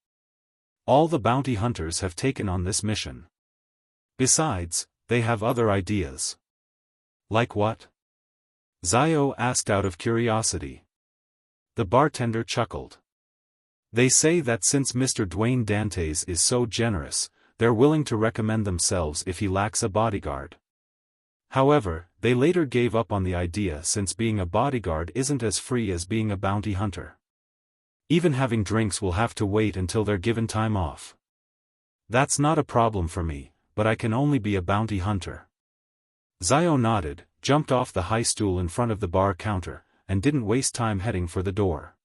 All the bounty hunters have taken on this mission. Besides, they have other ideas." "Like what?" Zio asked out of curiosity. The bartender chuckled. "They say that since Mr. Duane Dantes is so generous, they're willing to recommend themselves if he lacks a bodyguard. However, they later gave up on the idea since being a bodyguard isn't as free as being a bounty hunter. Even having drinks will have to wait until they're given time off. That's not a problem for me, but I can only be a bounty hunter." Zio nodded, jumped off the high stool in front of the bar counter, and didn't waste time heading for the door.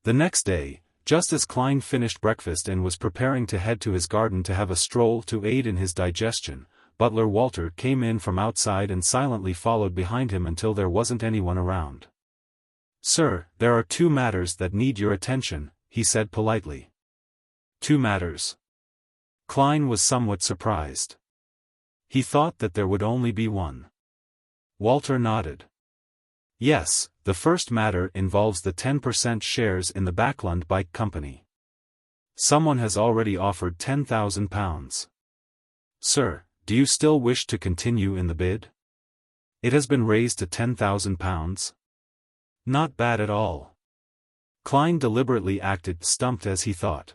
The next day, just as Klein finished breakfast and was preparing to head to his garden to have a stroll to aid in his digestion, butler Walter came in from outside and silently followed behind him until there wasn't anyone around. "Sir, there are 2 matters that need your attention," he said politely. "2 matters?" Klein was somewhat surprised. He thought that there would only be one. Walter nodded. "Yes, the first matter involves the 10% shares in the Backland Bike Company. Someone has already offered 10,000 pounds. Sir, do you still wish to continue in the bid? It has been raised to 10,000 pounds. Not bad at all." Klein deliberately acted stumped as he thought.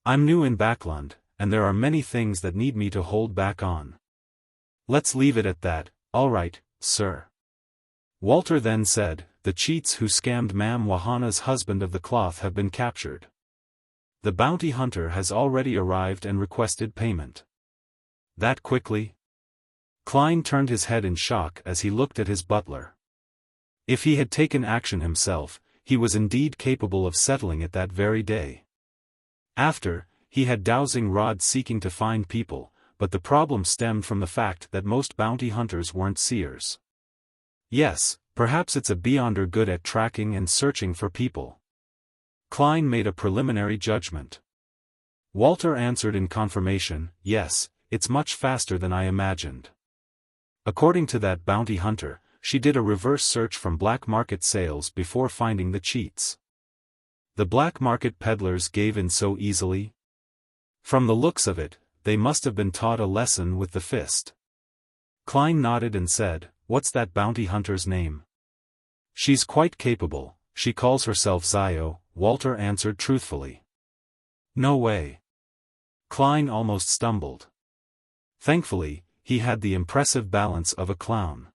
"I'm new in Backland, and there are many things that need me to hold back on." "Let's leave it at that, all right, sir." Walter then said, "The cheats who scammed Mam Wahana's husband of the cloth have been captured. The bounty hunter has already arrived and requested payment." "That quickly?" Klein turned his head in shock as he looked at his butler. If he had taken action himself, he was indeed capable of settling it that very day. After, he had dowsing rods seeking to find people, but the problem stemmed from the fact that most bounty hunters weren't seers. "Yes, perhaps it's a Beyonder good at tracking and searching for people." Klein made a preliminary judgment. Walter answered in confirmation, "Yes, it's much faster than I imagined. According to that bounty hunter, she did a reverse search from black market sales before finding the cheats. The black market peddlers gave in so easily? From the looks of it, they must have been taught a lesson with the fist." Klein nodded and said, "What's that bounty hunter's name?" "She's quite capable, she calls herself Zio," Walter answered truthfully. "No way." Klein almost stumbled. Thankfully, he had the impressive balance of a clown.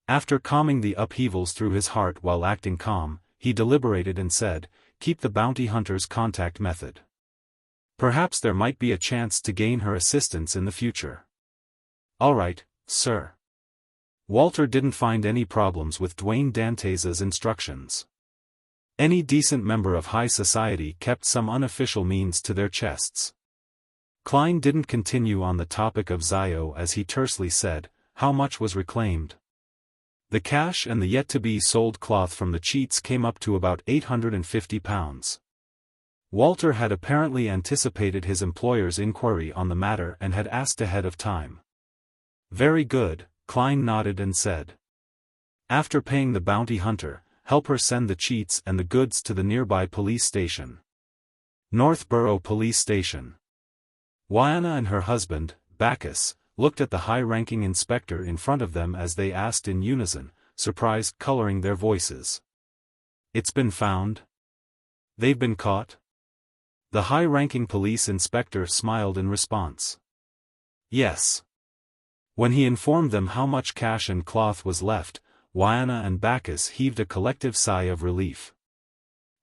After calming the upheavals through his heart while acting calm, he deliberated and said, "Keep the bounty hunter's contact method. Perhaps there might be a chance to gain her assistance in the future." "All right, sir." Walter didn't find any problems with Duane Dantes's instructions. Any decent member of high society kept some unofficial means to their chests. Klein didn't continue on the topic of Zio as he tersely said, "How much was reclaimed?" The cash and the yet-to-be-sold cloth from the cheats came up to about 850 pounds. Walter had apparently anticipated his employer's inquiry on the matter and had asked ahead of time. "Very good," Klein nodded and said. "After paying the bounty hunter, help her send the cheats and the goods to the nearby police station." Northborough Police Station. Wiana and her husband, Bacchus, looked at the high-ranking inspector in front of them as they asked in unison, surprise coloring their voices. "It's been found? They've been caught?" The high-ranking police inspector smiled in response. "Yes." When he informed them how much cash and cloth was left, Wiana and Bacchus heaved a collective sigh of relief.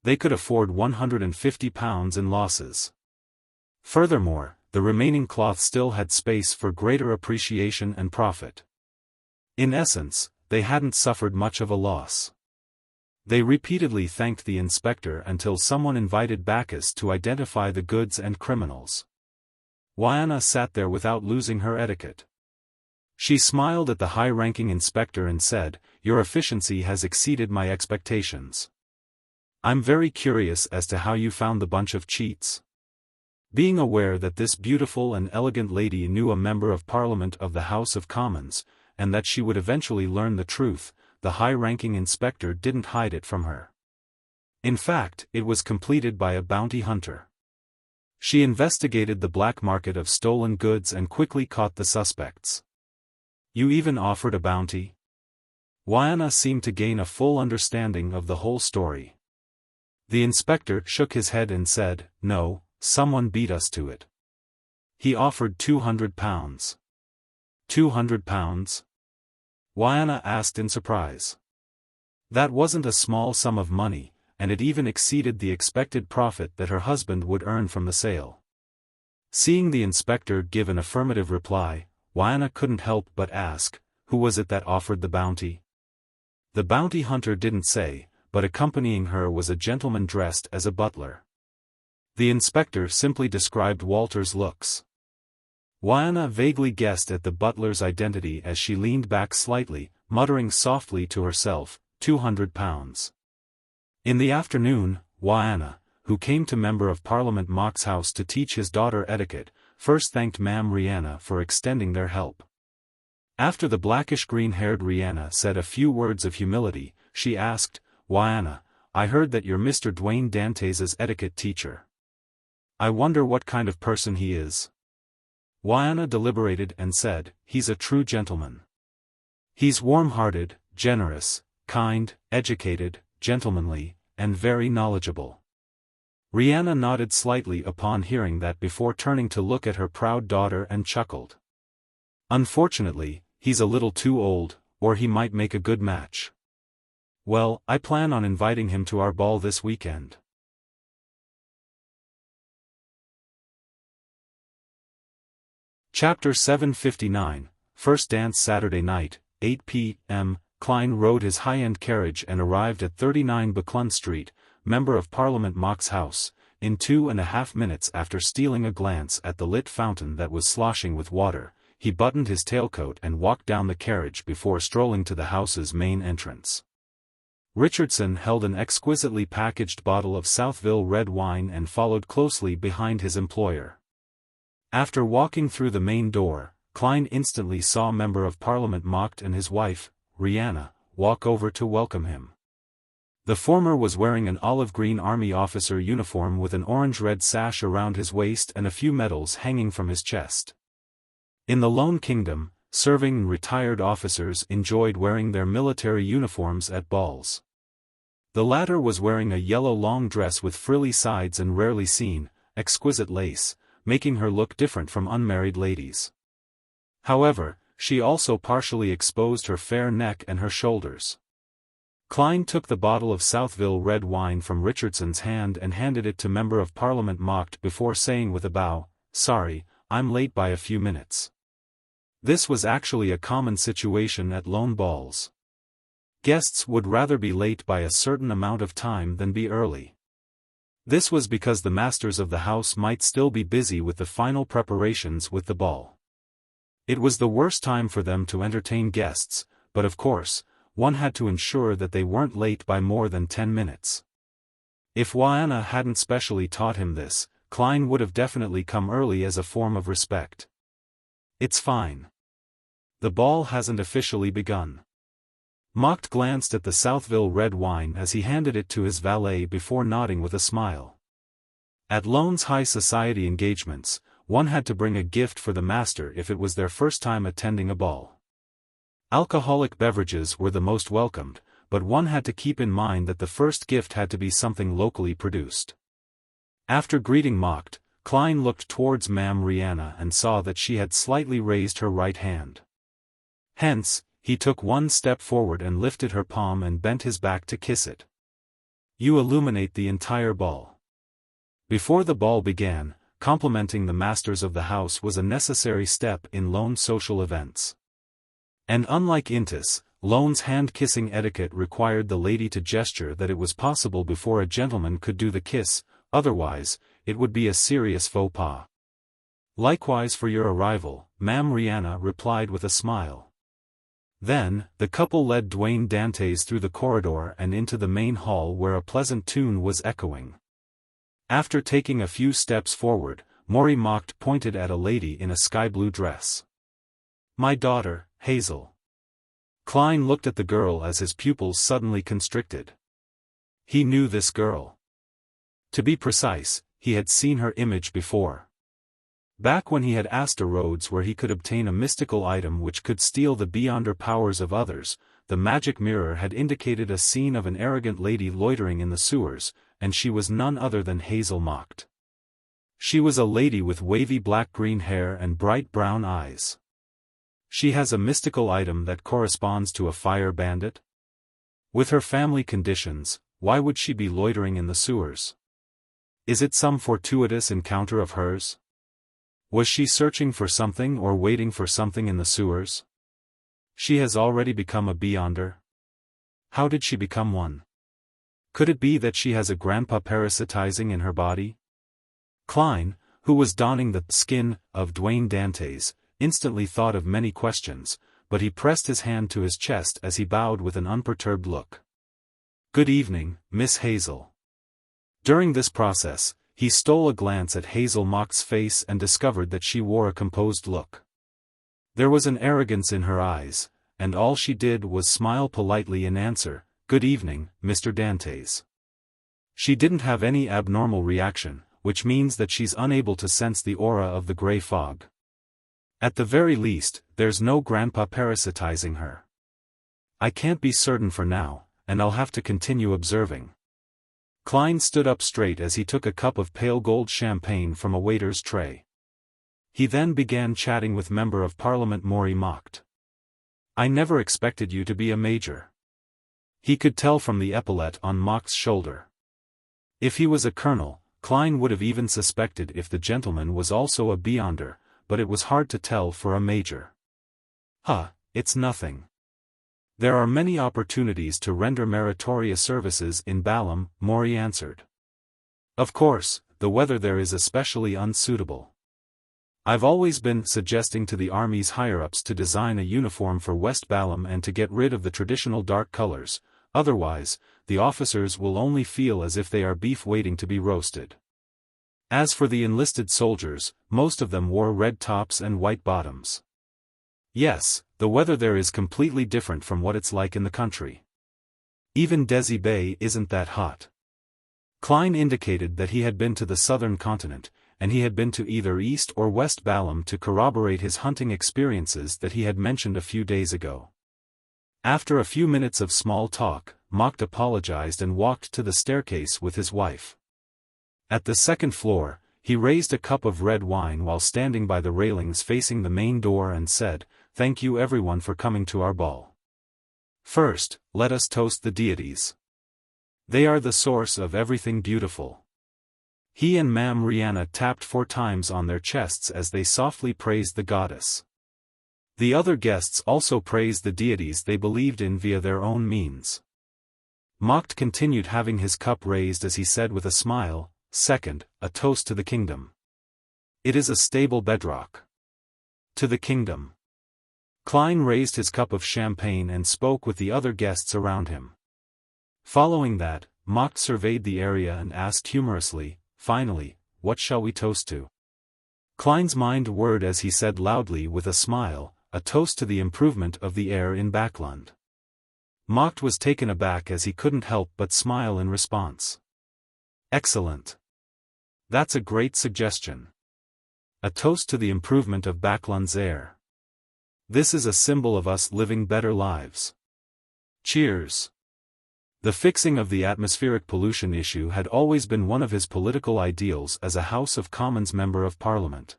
They could afford £150 in losses. Furthermore, the remaining cloth still had space for greater appreciation and profit. In essence, they hadn't suffered much of a loss. They repeatedly thanked the inspector until someone invited Bacchus to identify the goods and criminals. Wiana sat there without losing her etiquette. She smiled at the high-ranking inspector and said, "Your efficiency has exceeded my expectations. I'm very curious as to how you found the bunch of cheats." Being aware that this beautiful and elegant lady knew a member of Parliament of the House of Commons, and that she would eventually learn the truth, the high-ranking inspector didn't hide it from her. In fact, it was completed by a bounty hunter. She investigated the black market of stolen goods and quickly caught the suspects. "You even offered a bounty?" Wiana seemed to gain a full understanding of the whole story. The inspector shook his head and said, "No, someone beat us to it. He offered £200. £200? Wiana asked in surprise. That wasn't a small sum of money, and it even exceeded the expected profit that her husband would earn from the sale. Seeing the inspector give an affirmative reply, Wiana couldn't help but ask, "Who was it that offered the bounty?" The bounty hunter didn't say, but accompanying her was a gentleman dressed as a butler. The inspector simply described Walter's looks. Wiana vaguely guessed at the butler's identity as she leaned back slightly, muttering softly to herself, £200. In the afternoon, Wiana, who came to Member of Parliament Mock's house to teach his daughter etiquette, first thanked Ma'am Rihanna for extending their help. After the blackish-green-haired Rihanna said a few words of humility, she asked, "Wiana, I heard that you're Mr. Dwayne Dantes' etiquette teacher. I wonder what kind of person he is." Wiana deliberated and said, "He's a true gentleman. He's warm-hearted, generous, kind, educated, gentlemanly, and very knowledgeable." Rihanna nodded slightly upon hearing that before turning to look at her proud daughter and chuckled. "Unfortunately, he's a little too old, or he might make a good match. Well, I plan on inviting him to our ball this weekend." Chapter 759, First Dance Saturday night, 8 p.m. Klein rode his high-end carriage and arrived at 39 Buckland Street, Member of Parliament Mock's house, in 2.5 minutes after stealing a glance at the lit fountain that was sloshing with water. He buttoned his tailcoat and walked down the carriage before strolling to the house's main entrance. Richardson held an exquisitely packaged bottle of Southville red wine and followed closely behind his employer. After walking through the main door, Klein instantly saw Member of Parliament Mock and his wife, Rihanna, walk over to welcome him. The former was wearing an olive-green army officer uniform with an orange-red sash around his waist and a few medals hanging from his chest. In the Lone Kingdom, serving and retired officers enjoyed wearing their military uniforms at balls. The latter was wearing a yellow long dress with frilly sides and rarely seen, exquisite lace, making her look different from unmarried ladies. However, she also partially exposed her fair neck and her shoulders. Klein took the bottle of Southville red wine from Richardson's hand and handed it to Member of Parliament Mock before saying with a bow, "Sorry, I'm late by a few minutes." This was actually a common situation at lone balls. Guests would rather be late by a certain amount of time than be early. This was because the masters of the house might still be busy with the final preparations with the ball. It was the worst time for them to entertain guests, but of course, one had to ensure that they weren't late by more than 10 minutes. If Wiana hadn't specially taught him this, Klein would have definitely come early as a form of respect. "It's fine. The ball hasn't officially begun." Mock glanced at the Southville red wine as he handed it to his valet before nodding with a smile. At Loen's high society engagements, one had to bring a gift for the master if it was their first time attending a ball. Alcoholic beverages were the most welcomed, but one had to keep in mind that the first gift had to be something locally produced. After greeting Macht, Klein looked towards Ma'am Rihanna and saw that she had slightly raised her right hand. Hence, he took one step forward and lifted her palm and bent his back to kiss it. You illuminate the entire ball. Before the ball began, complimenting the masters of the house was a necessary step in Loen's social events. And unlike Intis, Loen's hand-kissing etiquette required the lady to gesture that it was possible before a gentleman could do the kiss, otherwise, it would be a serious faux pas. Likewise for your arrival, Ma'am Rihanna replied with a smile. Then, the couple led Duet Dantes through the corridor and into the main hall where a pleasant tune was echoing. After taking a few steps forward, Maury Macht pointed at a lady in a sky-blue dress. My daughter, Hazel. Klein looked at the girl as his pupils suddenly constricted. He knew this girl. To be precise, he had seen her image before. Back when he had asked a Rhodes where he could obtain a mystical item which could steal the beyonder powers of others, the magic mirror had indicated a scene of an arrogant lady loitering in the sewers, and she was none other than Hazel Macht. She was a lady with wavy black-green hair and bright brown eyes. She has a mystical item that corresponds to a fire bandit? With her family conditions, why would she be loitering in the sewers? Is it some fortuitous encounter of hers? Was she searching for something or waiting for something in the sewers? She has already become a beyonder. How did she become one? Could it be that she has a grandpa parasitizing in her body? Klein, who was donning the skin of Duet Dantes, instantly thought of many questions, but he pressed his hand to his chest as he bowed with an unperturbed look. Good evening, Miss Hazel. During this process, he stole a glance at Hazel Macht's face and discovered that she wore a composed look. There was an arrogance in her eyes, and all she did was smile politely in answer, Good evening, Mr. Dantes. She didn't have any abnormal reaction, which means that she's unable to sense the aura of the gray fog. At the very least, there's no grandpa parasitizing her. I can't be certain for now, and I'll have to continue observing. Klein stood up straight as he took a cup of pale gold champagne from a waiter's tray. He then began chatting with Member of Parliament Maury Macht. I never expected you to be a major. He could tell from the epaulette on Macht's shoulder. If he was a colonel, Klein would have even suspected if the gentleman was also a beyonder, but it was hard to tell for a major. It's nothing. There are many opportunities to render meritorious services in Balam, Maury answered. Of course, the weather there is especially unsuitable. I've always been suggesting to the army's higher-ups to design a uniform for West Balam and to get rid of the traditional dark colors, otherwise, the officers will only feel as if they are beef waiting to be roasted. As for the enlisted soldiers, most of them wore red tops and white bottoms. Yes, the weather there is completely different from what it's like in the country. Even Desi Bay isn't that hot. Klein indicated that he had been to the southern continent, and he had been to either East or West Balam to corroborate his hunting experiences that he had mentioned a few days ago. After a few minutes of small talk, Macht apologized and walked to the staircase with his wife. At the second floor, he raised a cup of red wine while standing by the railings facing the main door and said, Thank you everyone for coming to our ball. First, let us toast the deities. They are the source of everything beautiful. He and Ma'am Rihanna tapped 4 times on their chests as they softly praised the goddess. The other guests also praised the deities they believed in via their own means. Macht continued having his cup raised as he said with a smile, Second, a toast to the kingdom. It is a stable bedrock. To the kingdom. Klein raised his cup of champagne and spoke with the other guests around him. Following that, Macht surveyed the area and asked humorously, Finally, what shall we toast to? Klein's mind whirred as he said loudly with a smile, a toast to the improvement of the air in Backland. Macht was taken aback as he couldn't help but smile in response. Excellent. That's a great suggestion. A toast to the improvement of Backlund's air. This is a symbol of us living better lives. Cheers. The fixing of the atmospheric pollution issue had always been one of his political ideals as a House of Commons Member of Parliament.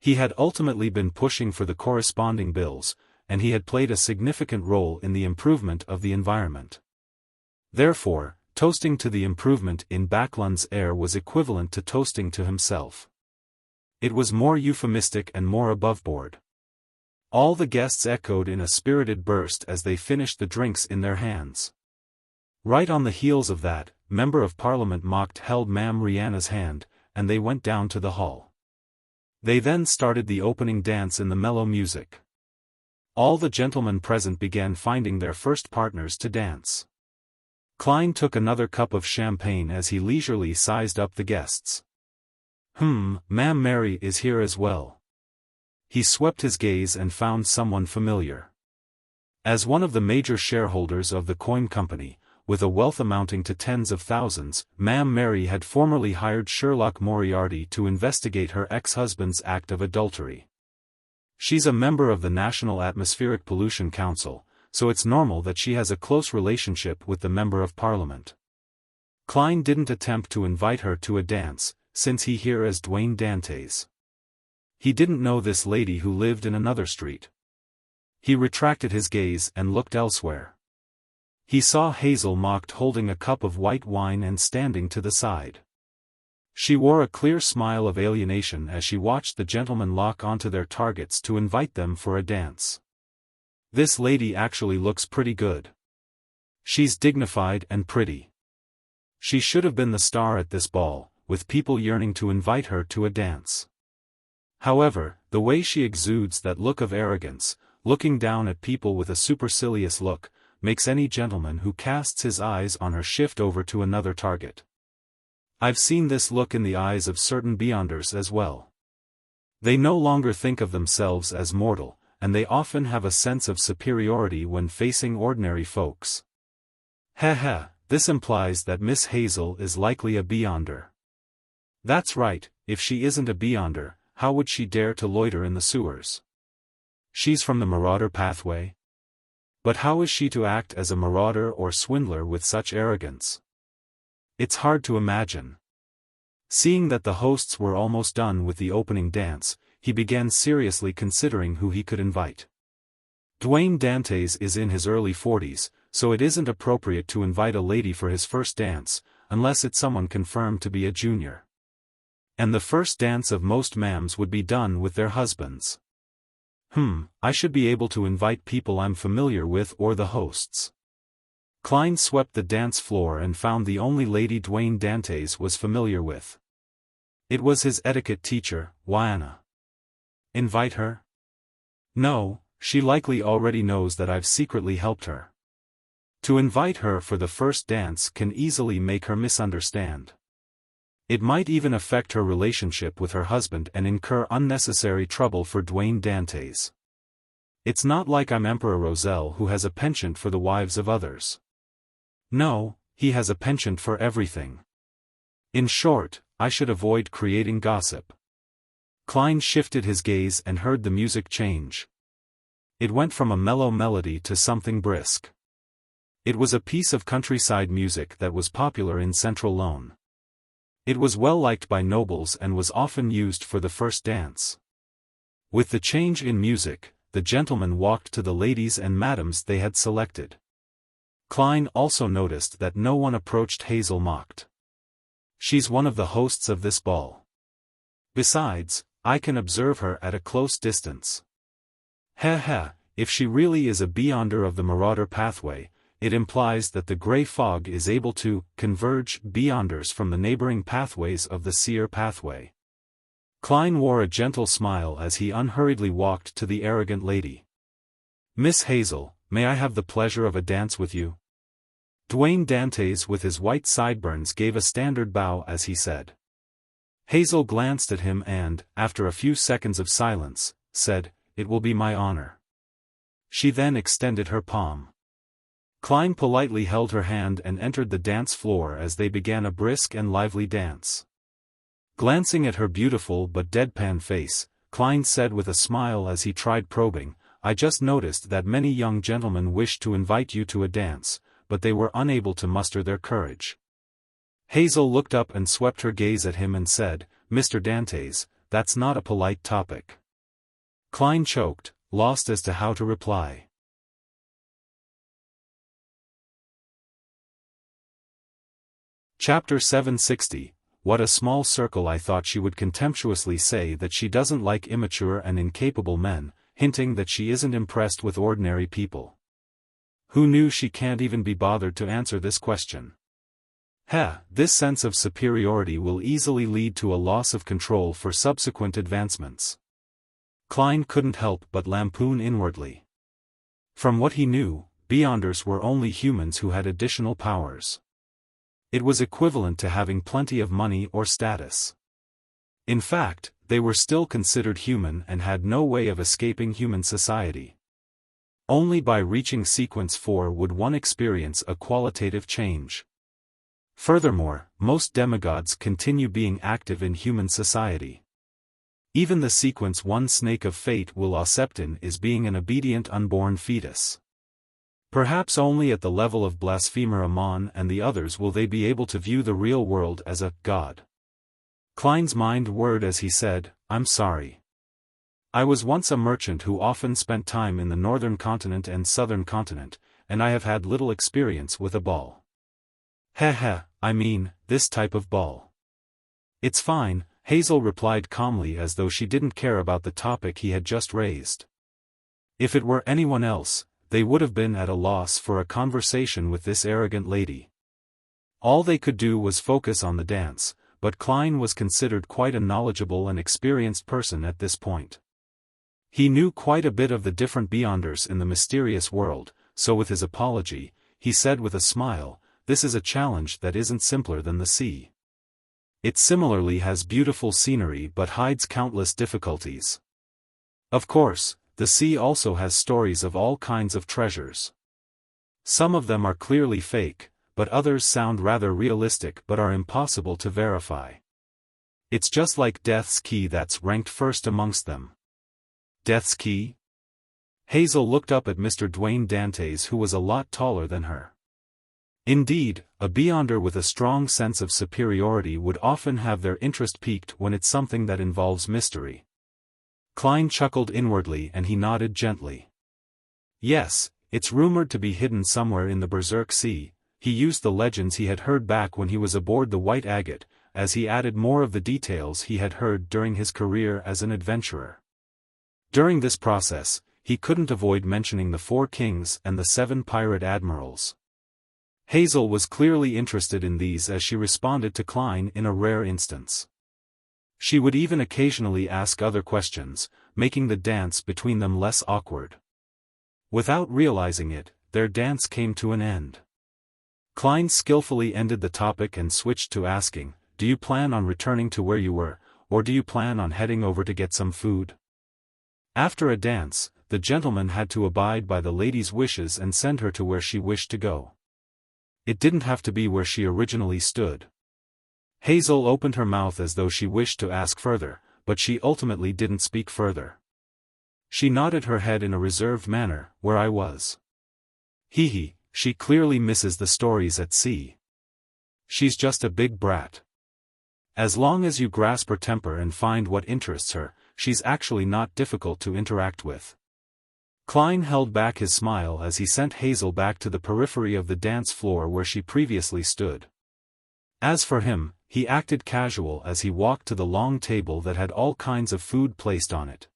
He had ultimately been pushing for the corresponding bills, and he had played a significant role in the improvement of the environment. Therefore, toasting to the improvement in Backlund's air was equivalent to toasting to himself. It was more euphemistic and more aboveboard. All the guests echoed in a spirited burst as they finished the drinks in their hands. Right on the heels of that, Member of Parliament mocked held Ma'am Rihanna's hand, and they went down to the hall. They then started the opening dance in the mellow music. All the gentlemen present began finding their first partners to dance. Klein took another cup of champagne as he leisurely sized up the guests. Ma'am Mary is here as well. He swept his gaze and found someone familiar. As one of the major shareholders of the coin company, with a wealth amounting to tens of thousands, Ma'am Mary had formerly hired Sherlock Moriarty to investigate her ex-husband's act of adultery. She's a member of the National Atmospheric Pollution Council, so it's normal that she has a close relationship with the Member of Parliament. Klein didn't attempt to invite her to a dance, since he here as Duet Dantes. He didn't know this lady who lived in another street. He retracted his gaze and looked elsewhere. He saw Hazel mocked holding a cup of white wine and standing to the side. She wore a clear smile of alienation as she watched the gentlemen lock onto their targets to invite them for a dance. This lady actually looks pretty good. She's dignified and pretty. She should have been the star at this ball, with people yearning to invite her to a dance. However, the way she exudes that look of arrogance, looking down at people with a supercilious look, makes any gentleman who casts his eyes on her shift over to another target. I've seen this look in the eyes of certain beyonders as well. They no longer think of themselves as mortal, and they often have a sense of superiority when facing ordinary folks. This implies that Miss Hazel is likely a beyonder. That's right, if she isn't a beyonder, how would she dare to loiter in the sewers? She's from the marauder pathway? But how is she to act as a marauder or swindler with such arrogance? It's hard to imagine. Seeing that the hosts were almost done with the opening dance, he began seriously considering who he could invite. Duet Dantes is in his early 40s, so it isn't appropriate to invite a lady for his first dance, unless it's someone confirmed to be a junior. And the first dance of most ma'ams would be done with their husbands. I should be able to invite people I'm familiar with or the hosts. Klein swept the dance floor and found the only lady Duet Dantes was familiar with. It was his etiquette teacher, Wiana. Invite her? No, she likely already knows that I've secretly helped her. To invite her for the first dance can easily make her misunderstand. It might even affect her relationship with her husband and incur unnecessary trouble for Duet Dantes. It's not like I'm Emperor Roselle who has a penchant for the wives of others. No, he has a penchant for everything. In short, I should avoid creating gossip. Klein shifted his gaze and heard the music change. It went from a mellow melody to something brisk. It was a piece of countryside music that was popular in Central Loen. It was well liked by nobles and was often used for the first dance. With the change in music, the gentlemen walked to the ladies and madams they had selected. Klein also noticed that no one approached Hazel mocked. She's one of the hosts of this ball. Besides, I can observe her at a close distance. If she really is a beyonder of the marauder pathway, it implies that the grey fog is able to converge beyonders from the neighboring pathways of the seer pathway. Klein wore a gentle smile as he unhurriedly walked to the arrogant lady. Miss Hazel, may I have the pleasure of a dance with you? Duet Dantes with his white sideburns gave a standard bow as he said. Hazel glanced at him and, after a few seconds of silence, said, "It will be my honor." She then extended her palm. Klein politely held her hand and entered the dance floor as they began a brisk and lively dance. Glancing at her beautiful but deadpan face, Klein said with a smile as he tried probing, "I just noticed that many young gentlemen wished to invite you to a dance, but they were unable to muster their courage." Hazel looked up and swept her gaze at him and said, "Mr. Dantes, that's not a polite topic." Klein choked, lost as to how to reply. Chapter 760. What a small circle. I thought she would contemptuously say that she doesn't like immature and incapable men, hinting that she isn't impressed with ordinary people. Who knew she can't even be bothered to answer this question? This sense of superiority will easily lead to a loss of control for subsequent advancements. Klein couldn't help but lampoon inwardly. From what he knew, Beyonders were only humans who had additional powers. It was equivalent to having plenty of money or status. In fact, they were still considered human and had no way of escaping human society. Only by reaching sequence 4 would one experience a qualitative change. Furthermore, most demigods continue being active in human society. Even the sequence 1 snake of fate will Oseptin is being an obedient unborn fetus. Perhaps only at the level of blasphemer Amon and the others will they be able to view the real world as a god. Klein's mind whirred as he said, "I'm sorry. I was once a merchant who often spent time in the northern continent and southern continent, and I have had little experience with a ball." I mean, this type of ball. "It's fine," Hazel replied calmly as though she didn't care about the topic he had just raised. If it were anyone else, they would have been at a loss for a conversation with this arrogant lady. All they could do was focus on the dance, but Klein was considered quite a knowledgeable and experienced person at this point. He knew quite a bit of the different Beyonders in the mysterious world, so with his apology, he said with a smile, "This is a challenge that isn't simpler than the sea. It similarly has beautiful scenery but hides countless difficulties. Of course, the sea also has stories of all kinds of treasures. Some of them are clearly fake, but others sound rather realistic but are impossible to verify. It's just like Death's Key that's ranked first amongst them." Death's Key? Hazel looked up at Mr. Duane Dantes, who was a lot taller than her. Indeed, a Beyonder with a strong sense of superiority would often have their interest piqued when it's something that involves mystery. Klein chuckled inwardly and he nodded gently. "Yes, it's rumored to be hidden somewhere in the Berserk Sea." He used the legends he had heard back when he was aboard the White Agate, as he added more of the details he had heard during his career as an adventurer. During this process, he couldn't avoid mentioning the 4 kings and the 7 pirate admirals. Hazel was clearly interested in these as she responded to Klein in a rare instance. She would even occasionally ask other questions, making the dance between them less awkward. Without realizing it, their dance came to an end. Klein skillfully ended the topic and switched to asking, "Do you plan on returning to where you were, or do you plan on heading over to get some food?" After a dance, the gentleman had to abide by the lady's wishes and send her to where she wished to go. It didn't have to be where she originally stood. Hazel opened her mouth as though she wished to ask further, but she ultimately didn't speak further. She nodded her head in a reserved manner, "Where I was." She clearly misses the stories at sea. She's just a big brat. As long as you grasp her temper and find what interests her, she's actually not difficult to interact with. Klein held back his smile as he sent Hazel back to the periphery of the dance floor where she previously stood. As for him, he acted casual as he walked to the long table that had all kinds of food placed on it.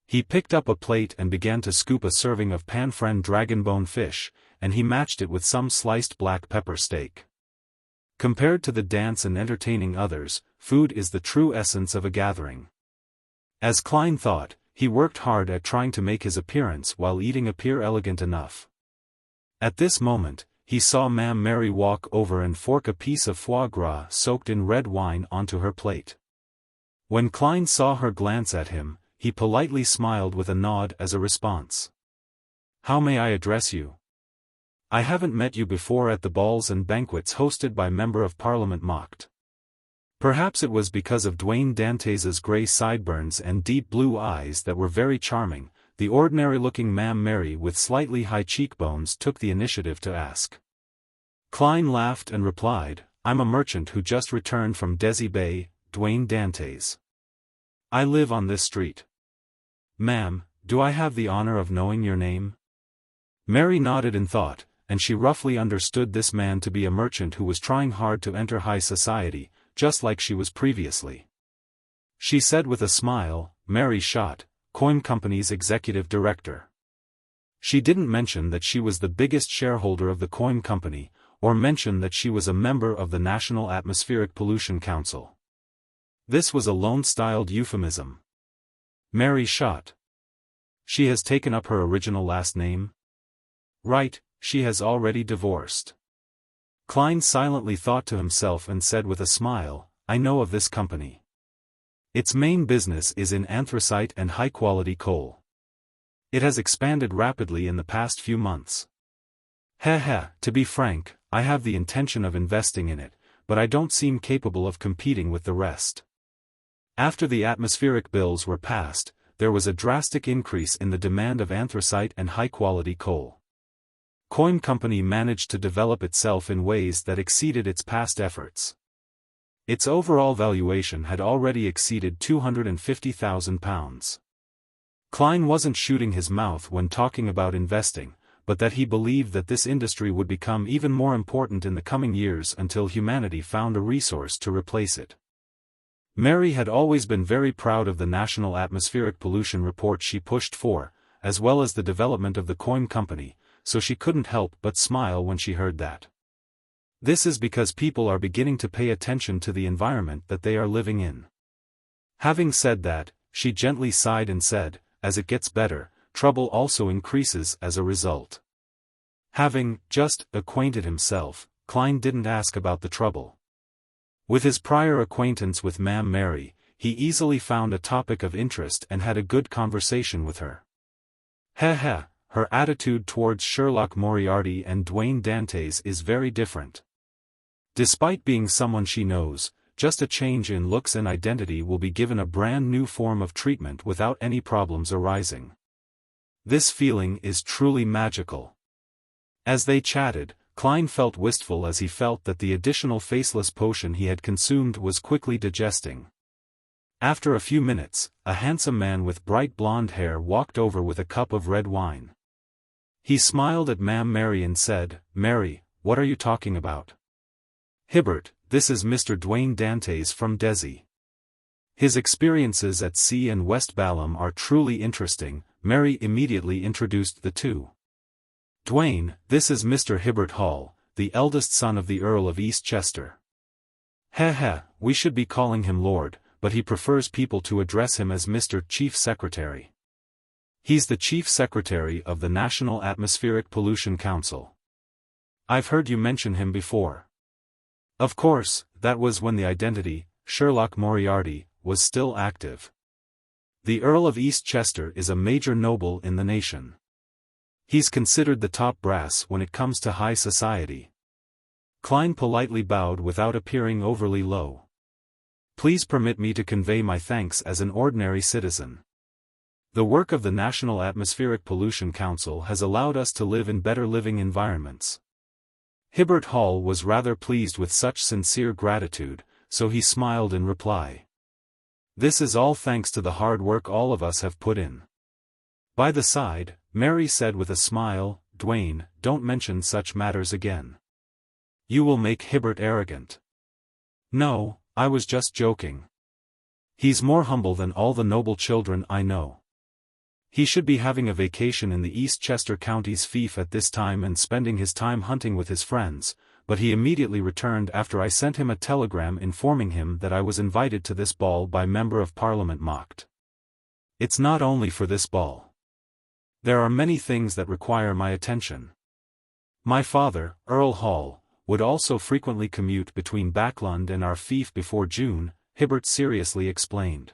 He picked up a plate and began to scoop a serving of pan-friend dragonbone fish, and he matched it with some sliced black pepper steak. Compared to the dance and entertaining others, food is the true essence of a gathering. As Klein thought, he worked hard at trying to make his appearance while eating appear elegant enough. At this moment, he saw Ma'am Mary walk over and fork a piece of foie gras soaked in red wine onto her plate. When Klein saw her glance at him, he politely smiled with a nod as a response. "How may I address you? I haven't met you before at the balls and banquets hosted by Member of Parliament Mocked." Perhaps it was because of Duet Dantes' grey sideburns and deep blue eyes that were very charming. The ordinary-looking Ma'am Mary with slightly high cheekbones took the initiative to ask. Klein laughed and replied, "I'm a merchant who just returned from Desi Bay, Duet Dantes. I live on this street." "Ma'am, do I have the honor of knowing your name?" Mary nodded in thought, and she roughly understood this man to be a merchant who was trying hard to enter high society, just like she was previously. She said with a smile, "Mary Schott, Coin Company's executive director." She didn't mention that she was the biggest shareholder of the Coin Company, or mention that she was a member of the National Atmospheric Pollution Council. This was a Loen-styled euphemism. Mary Schott. She has taken up her original last name? Right, she has already divorced. Klein silently thought to himself and said with a smile, "I know of this company. Its main business is in anthracite and high-quality coal. It has expanded rapidly in the past few months. To be frank, I have the intention of investing in it, but I don't seem capable of competing with the rest." After the atmospheric bills were passed, there was a drastic increase in the demand of anthracite and high-quality coal. Coin Company managed to develop itself in ways that exceeded its past efforts. Its overall valuation had already exceeded £250,000. Klein wasn't shooting his mouth when talking about investing, but that he believed that this industry would become even more important in the coming years until humanity found a resource to replace it. Mary had always been very proud of the National Atmospheric Pollution Report she pushed for, as well as the development of the Coin Company, so she couldn't help but smile when she heard that. This is because people are beginning to pay attention to the environment that they are living in. Having said that, she gently sighed and said, "As it gets better, trouble also increases as a result." Having just acquainted himself, Klein didn't ask about the trouble. With his prior acquaintance with Ma'am Mary, he easily found a topic of interest and had a good conversation with her. Her attitude towards Sherlock Moriarty and Duet Dantes is very different. Despite being someone she knows, just a change in looks and identity will be given a brand new form of treatment without any problems arising. This feeling is truly magical. As they chatted, Klein felt wistful as he felt that the additional faceless potion he had consumed was quickly digesting. After a few minutes, a handsome man with bright blonde hair walked over with a cup of red wine. He smiled at Ma'am Mary and said, "Mary, what are you talking about?" "Hibbert, this is Mr. Duet Dantes from Desi. His experiences at sea and West Balham are truly interesting." Mary immediately introduced the two. "Duet, this is Mr. Hibbert Hall, the eldest son of the Earl of Eastchester. We should be calling him Lord, but he prefers people to address him as Mr. Chief Secretary. He's the Chief Secretary of the National Atmospheric Pollution Council. I've heard you mention him before." Of course, that was when the identity, Sherlock Moriarty, was still active. The Earl of Eastchester is a major noble in the nation. He's considered the top brass when it comes to high society. Klein politely bowed without appearing overly low. "Please permit me to convey my thanks as an ordinary citizen. The work of the National Atmospheric Pollution Council has allowed us to live in better living environments." Hibbert Hall was rather pleased with such sincere gratitude, so he smiled in reply. "This is all thanks to the hard work all of us have put in." By the side, Mary said with a smile, "Duet, don't mention such matters again. You will make Hibbert arrogant." "No, I was just joking. He's more humble than all the noble children I know. He should be having a vacation in the Eastchester County's fief at this time and spending his time hunting with his friends, but he immediately returned after I sent him a telegram informing him that I was invited to this ball by Member of Parliament Mocht. It's not only for this ball. There are many things that require my attention. My father, Earl Hall, would also frequently commute between Backlund and our fief before June," Hibbert seriously explained.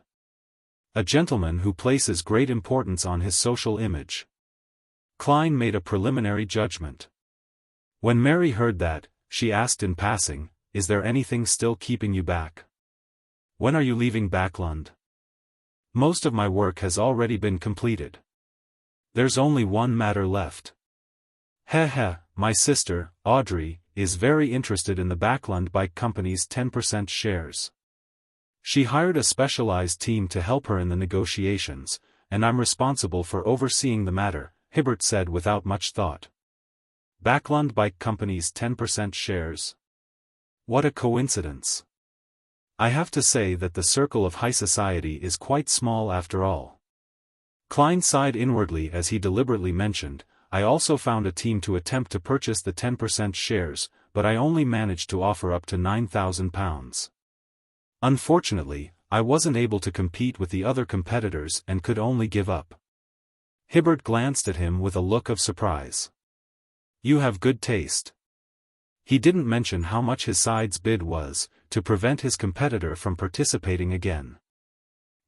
"A gentleman who places great importance on his social image." Klein made a preliminary judgment. When Mary heard that, she asked in passing, "Is there anything still keeping you back?" When are you leaving Backlund? Most of my work has already been completed. There's only one matter left. Heh, my sister, Audrey, is very interested in the Backlund Bike Company's 10% shares. She hired a specialized team to help her in the negotiations, and I'm responsible for overseeing the matter, Hibbert said without much thought. Backlund Bike Company's 10% shares? What a coincidence. I have to say that the circle of high society is quite small after all. Klein sighed inwardly as he deliberately mentioned, I also found a team to attempt to purchase the 10% shares, but I only managed to offer up to £9,000. Unfortunately, I wasn't able to compete with the other competitors and could only give up. Hibbert glanced at him with a look of surprise. You have good taste. He didn't mention how much his side's bid was, to prevent his competitor from participating again.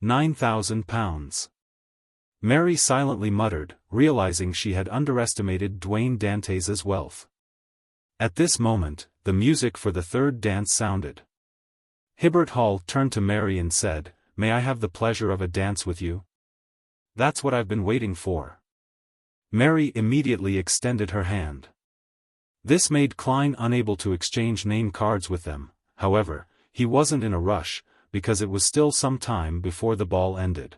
£9,000. Mary silently muttered, realizing she had underestimated Duane Dantes' wealth. At this moment, the music for the third dance sounded. Hibbert Hall turned to Mary and said, May I have the pleasure of a dance with you? That's what I've been waiting for. Mary immediately extended her hand. This made Klein unable to exchange name cards with them, however, he wasn't in a rush, because it was still some time before the ball ended.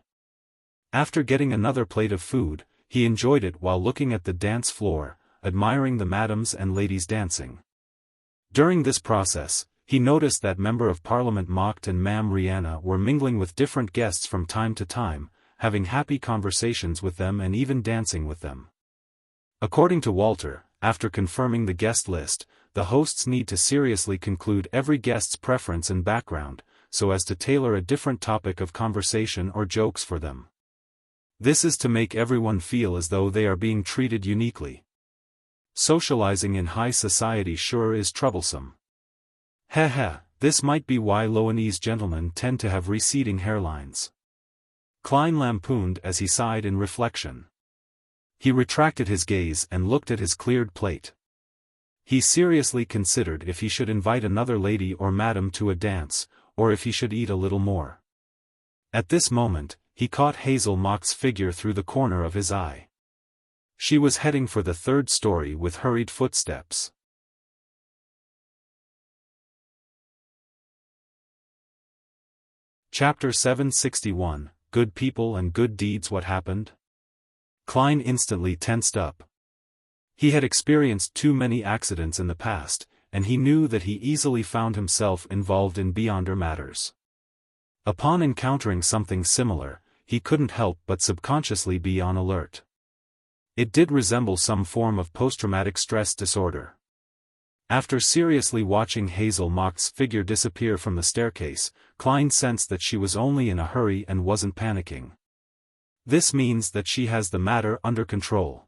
After getting another plate of food, he enjoyed it while looking at the dance floor, admiring the madams and ladies dancing. During this process, he noticed that Member of Parliament Mocht and Ma'am Rihanna were mingling with different guests from time to time, having happy conversations with them and even dancing with them. According to Walter, after confirming the guest list, the hosts need to seriously conclude every guest's preference and background, so as to tailor a different topic of conversation or jokes for them. This is to make everyone feel as though they are being treated uniquely. Socializing in high society sure is troublesome. This might be why Loenese gentlemen tend to have receding hairlines. Klein lampooned as he sighed in reflection. He retracted his gaze and looked at his cleared plate. He seriously considered if he should invite another lady or madam to a dance, or if he should eat a little more. At this moment, he caught Hazel Mock's figure through the corner of his eye. She was heading for the third story with hurried footsteps. Chapter 761, Good People and Good Deeds. What happened? Klein instantly tensed up. He had experienced too many accidents in the past, and he knew that he easily found himself involved in beyonder matters. Upon encountering something similar, he couldn't help but subconsciously be on alert. It did resemble some form of post-traumatic stress disorder. After seriously watching Hazel Mock's figure disappear from the staircase, Klein sensed that she was only in a hurry and wasn't panicking. This means that she has the matter under control.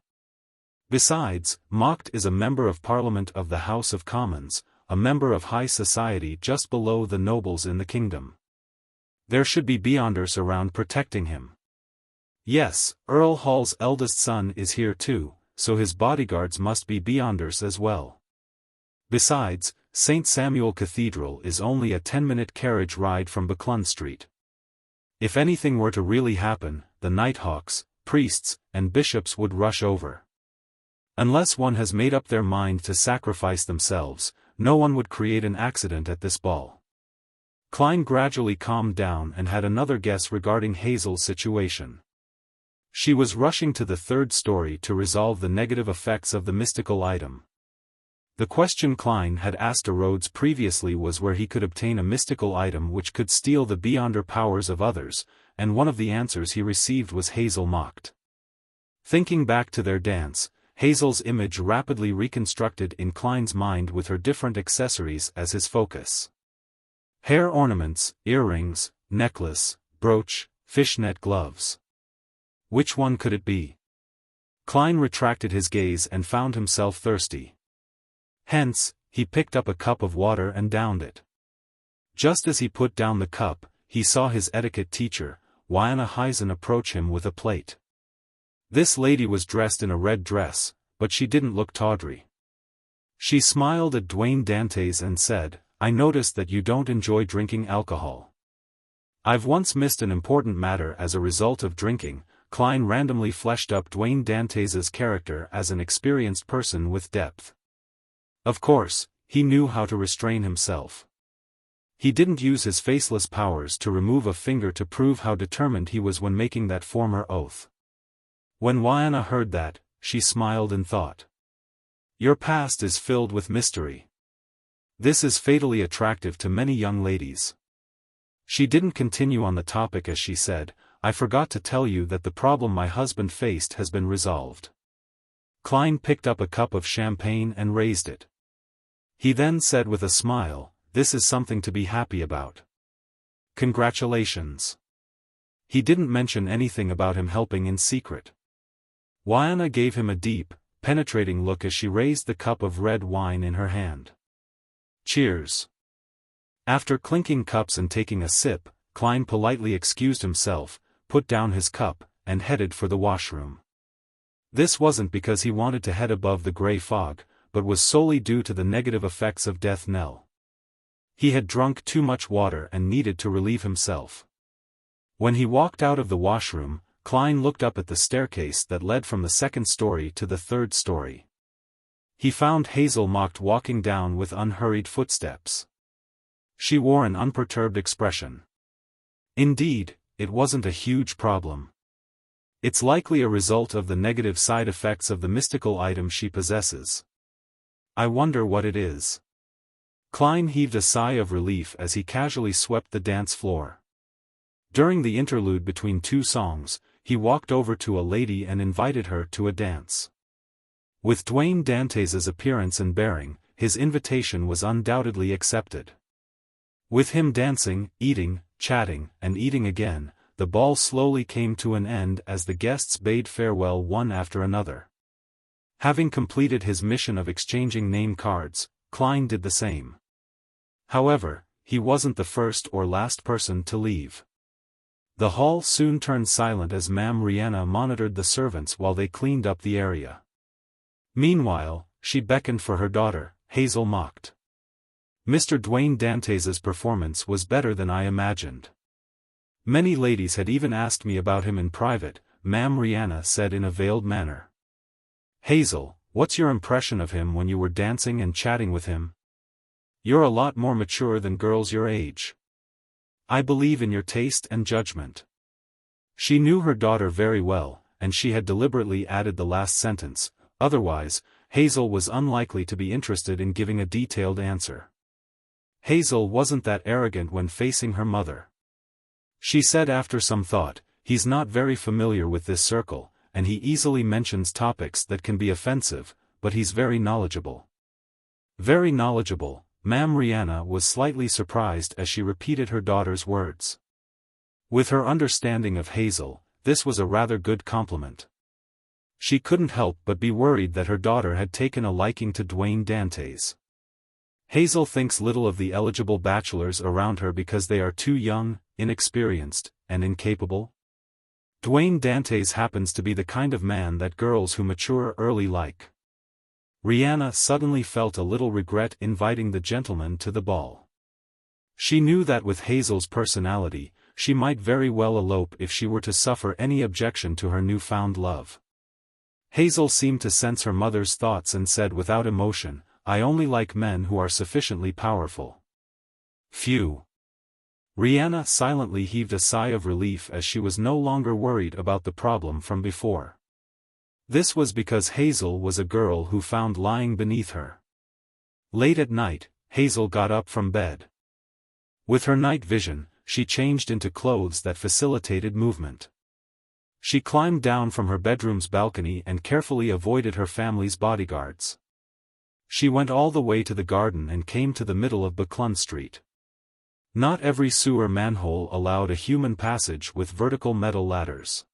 Besides, Mocht is a member of Parliament of the House of Commons, a member of high society just below the nobles in the kingdom. There should be beyonders around protecting him. Yes, Earl Hall's eldest son is here too, so his bodyguards must be beyonders as well. Besides, St. Samuel Cathedral is only a 10-minute carriage ride from Backlund Street. If anything were to really happen, the Nighthawks, priests, and bishops would rush over. Unless one has made up their mind to sacrifice themselves, no one would create an accident at this ball. Klein gradually calmed down and had another guess regarding Hazel's situation. She was rushing to the third story to resolve the negative effects of the mystical item. The question Klein had asked Rhodes previously was where he could obtain a mystical item which could steal the beyonder powers of others, and one of the answers he received was Hazel Mocht. Thinking back to their dance, Hazel's image rapidly reconstructed in Klein's mind with her different accessories as his focus. Hair ornaments, earrings, necklace, brooch, fishnet gloves. Which one could it be? Klein retracted his gaze and found himself thirsty. Hence, he picked up a cup of water and downed it. Just as he put down the cup, he saw his etiquette teacher, Wiana Heisen, approach him with a plate. This lady was dressed in a red dress, but she didn't look tawdry. She smiled at Duane Dantes and said, I noticed that you don't enjoy drinking alcohol. I've once missed an important matter as a result of drinking. Klein randomly fleshed up Duet Dantes' character as an experienced person with depth. Of course, he knew how to restrain himself. He didn't use his faceless powers to remove a finger to prove how determined he was when making that former oath. When Wiana heard that, she smiled and thought. Your past is filled with mystery. This is fatally attractive to many young ladies. She didn't continue on the topic as she said, I forgot to tell you that the problem my husband faced has been resolved. Klein picked up a cup of champagne and raised it. He then said with a smile, this is something to be happy about. Congratulations. He didn't mention anything about him helping in secret. Wiana gave him a deep, penetrating look as she raised the cup of red wine in her hand. Cheers. After clinking cups and taking a sip, Klein politely excused himself, put down his cup, and headed for the washroom. This wasn't because he wanted to head above the grey fog, but was solely due to the negative effects of death knell. He had drunk too much water and needed to relieve himself. When he walked out of the washroom, Klein looked up at the staircase that led from the second story to the third story. He found Hazel mocked walking down with unhurried footsteps. She wore an unperturbed expression. Indeed, it wasn't a huge problem. It's likely a result of the negative side effects of the mystical item she possesses. I wonder what it is. Klein heaved a sigh of relief as he casually swept the dance floor. During the interlude between two songs, he walked over to a lady and invited her to a dance. With Duet Dantes' appearance and bearing, his invitation was undoubtedly accepted. With him dancing, eating, chatting, and eating again, the ball slowly came to an end as the guests bade farewell one after another. Having completed his mission of exchanging name cards, Klein did the same. However, he wasn't the first or last person to leave. The hall soon turned silent as Ma'am Rihanna monitored the servants while they cleaned up the area. Meanwhile, she beckoned for her daughter, Hazel mocked. Mr. Duet Dantes' performance was better than I imagined. Many ladies had even asked me about him in private, Ma'am Rihanna said in a veiled manner. Hazel, what's your impression of him when you were dancing and chatting with him? You're a lot more mature than girls your age. I believe in your taste and judgment. She knew her daughter very well, and she had deliberately added the last sentence, otherwise, Hazel was unlikely to be interested in giving a detailed answer. Hazel wasn't that arrogant when facing her mother. She said after some thought, he's not very familiar with this circle, and he easily mentions topics that can be offensive, but he's very knowledgeable. Very knowledgeable, Ma'am Rihanna was slightly surprised as she repeated her daughter's words. With her understanding of Hazel, this was a rather good compliment. She couldn't help but be worried that her daughter had taken a liking to Duet Dantes. Hazel thinks little of the eligible bachelors around her because they are too young, inexperienced, and incapable. Duet Dantes happens to be the kind of man that girls who mature early like. Rihanna suddenly felt a little regret inviting the gentleman to the ball. She knew that with Hazel's personality, she might very well elope if she were to suffer any objection to her newfound love. Hazel seemed to sense her mother's thoughts and said without emotion, I only like men who are sufficiently powerful. Phew. Rihanna silently heaved a sigh of relief as she was no longer worried about the problem from before. This was because Hazel was a girl who found lying beneath her. Late at night, Hazel got up from bed. With her night vision, she changed into clothes that facilitated movement. She climbed down from her bedroom's balcony and carefully avoided her family's bodyguards. She went all the way to the garden and came to the middle of Buckland Street. Not every sewer manhole allowed a human passage with vertical metal ladders.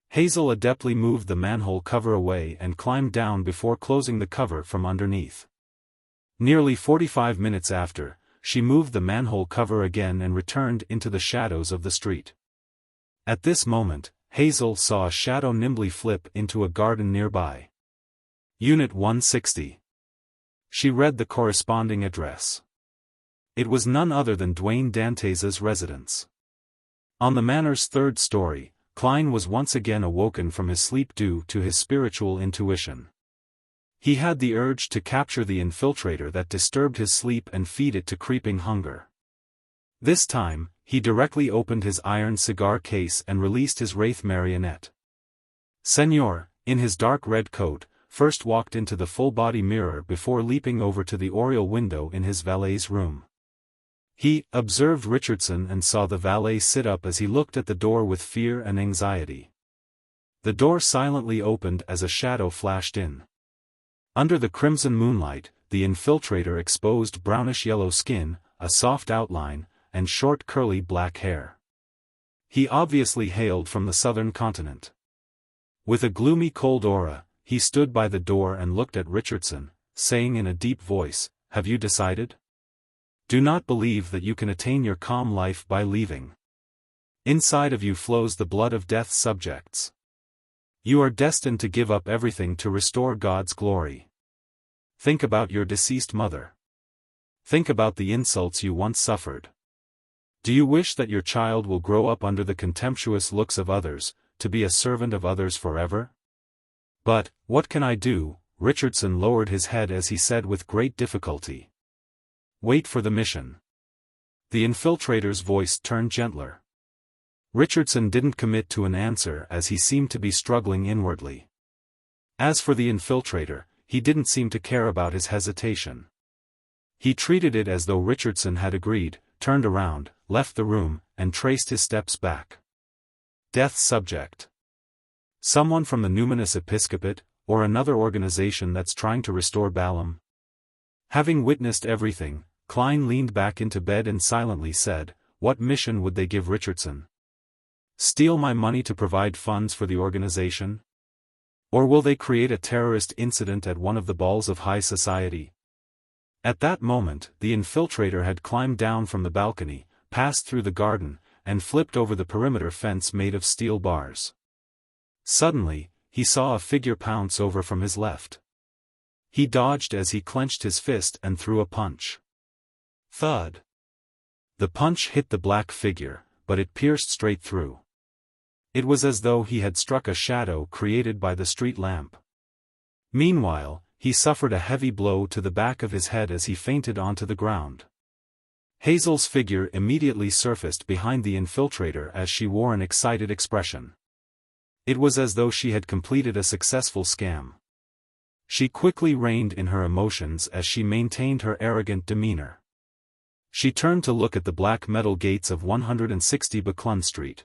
Hazel adeptly moved the manhole cover away and climbed down before closing the cover from underneath. Nearly 45 minutes after, she moved the manhole cover again and returned into the shadows of the street. At this moment, Hazel saw a shadow nimbly flip into a garden nearby. Unit 160. She read the corresponding address. It was none other than Duet Dantes' residence. On the manor's third story, Klein was once again awoken from his sleep due to his spiritual intuition. He had the urge to capture the infiltrator that disturbed his sleep and feed it to creeping hunger. This time, he directly opened his iron cigar case and released his wraith marionette. Senor, in his dark red coat, first walked into the full-body mirror before leaping over to the oriel window in his valet's room. He observed Richardson and saw the valet sit up as he looked at the door with fear and anxiety. The door silently opened as a shadow flashed in. Under the crimson moonlight, the infiltrator exposed brownish-yellow skin, a soft outline, and short curly black hair. He obviously hailed from the southern continent. With a gloomy cold aura, he stood by the door and looked at Richardson, saying in a deep voice, "Have you decided? Do not believe that you can attain your calm life by leaving. Inside of you flows the blood of death's subjects. You are destined to give up everything to restore God's glory. Think about your deceased mother. Think about the insults you once suffered. Do you wish that your child will grow up under the contemptuous looks of others, to be a servant of others forever? But, what can I do?" Richardson lowered his head as he said with great difficulty. "Wait for the mission." The infiltrator's voice turned gentler. Richardson didn't commit to an answer as he seemed to be struggling inwardly. As for the infiltrator, he didn't seem to care about his hesitation. He treated it as though Richardson had agreed, turned around, left the room, and traced his steps back. Death's subject. Someone from the numinous episcopate, or another organization that's trying to restore Balaam? Having witnessed everything, Klein leaned back into bed and silently said, "What mission would they give Richardson? Steal my money to provide funds for the organization? Or will they create a terrorist incident at one of the balls of high society?" At that moment, the infiltrator had climbed down from the balcony, passed through the garden, and flipped over the perimeter fence made of steel bars. Suddenly, he saw a figure pounce over from his left. He dodged as he clenched his fist and threw a punch. Thud. The punch hit the black figure, but it pierced straight through. It was as though he had struck a shadow created by the street lamp. Meanwhile, he suffered a heavy blow to the back of his head as he fainted onto the ground. Hazel's figure immediately surfaced behind the infiltrator as she wore an excited expression. It was as though she had completed a successful scam. She quickly reined in her emotions as she maintained her arrogant demeanor. She turned to look at the black metal gates of 160 Buckland Street.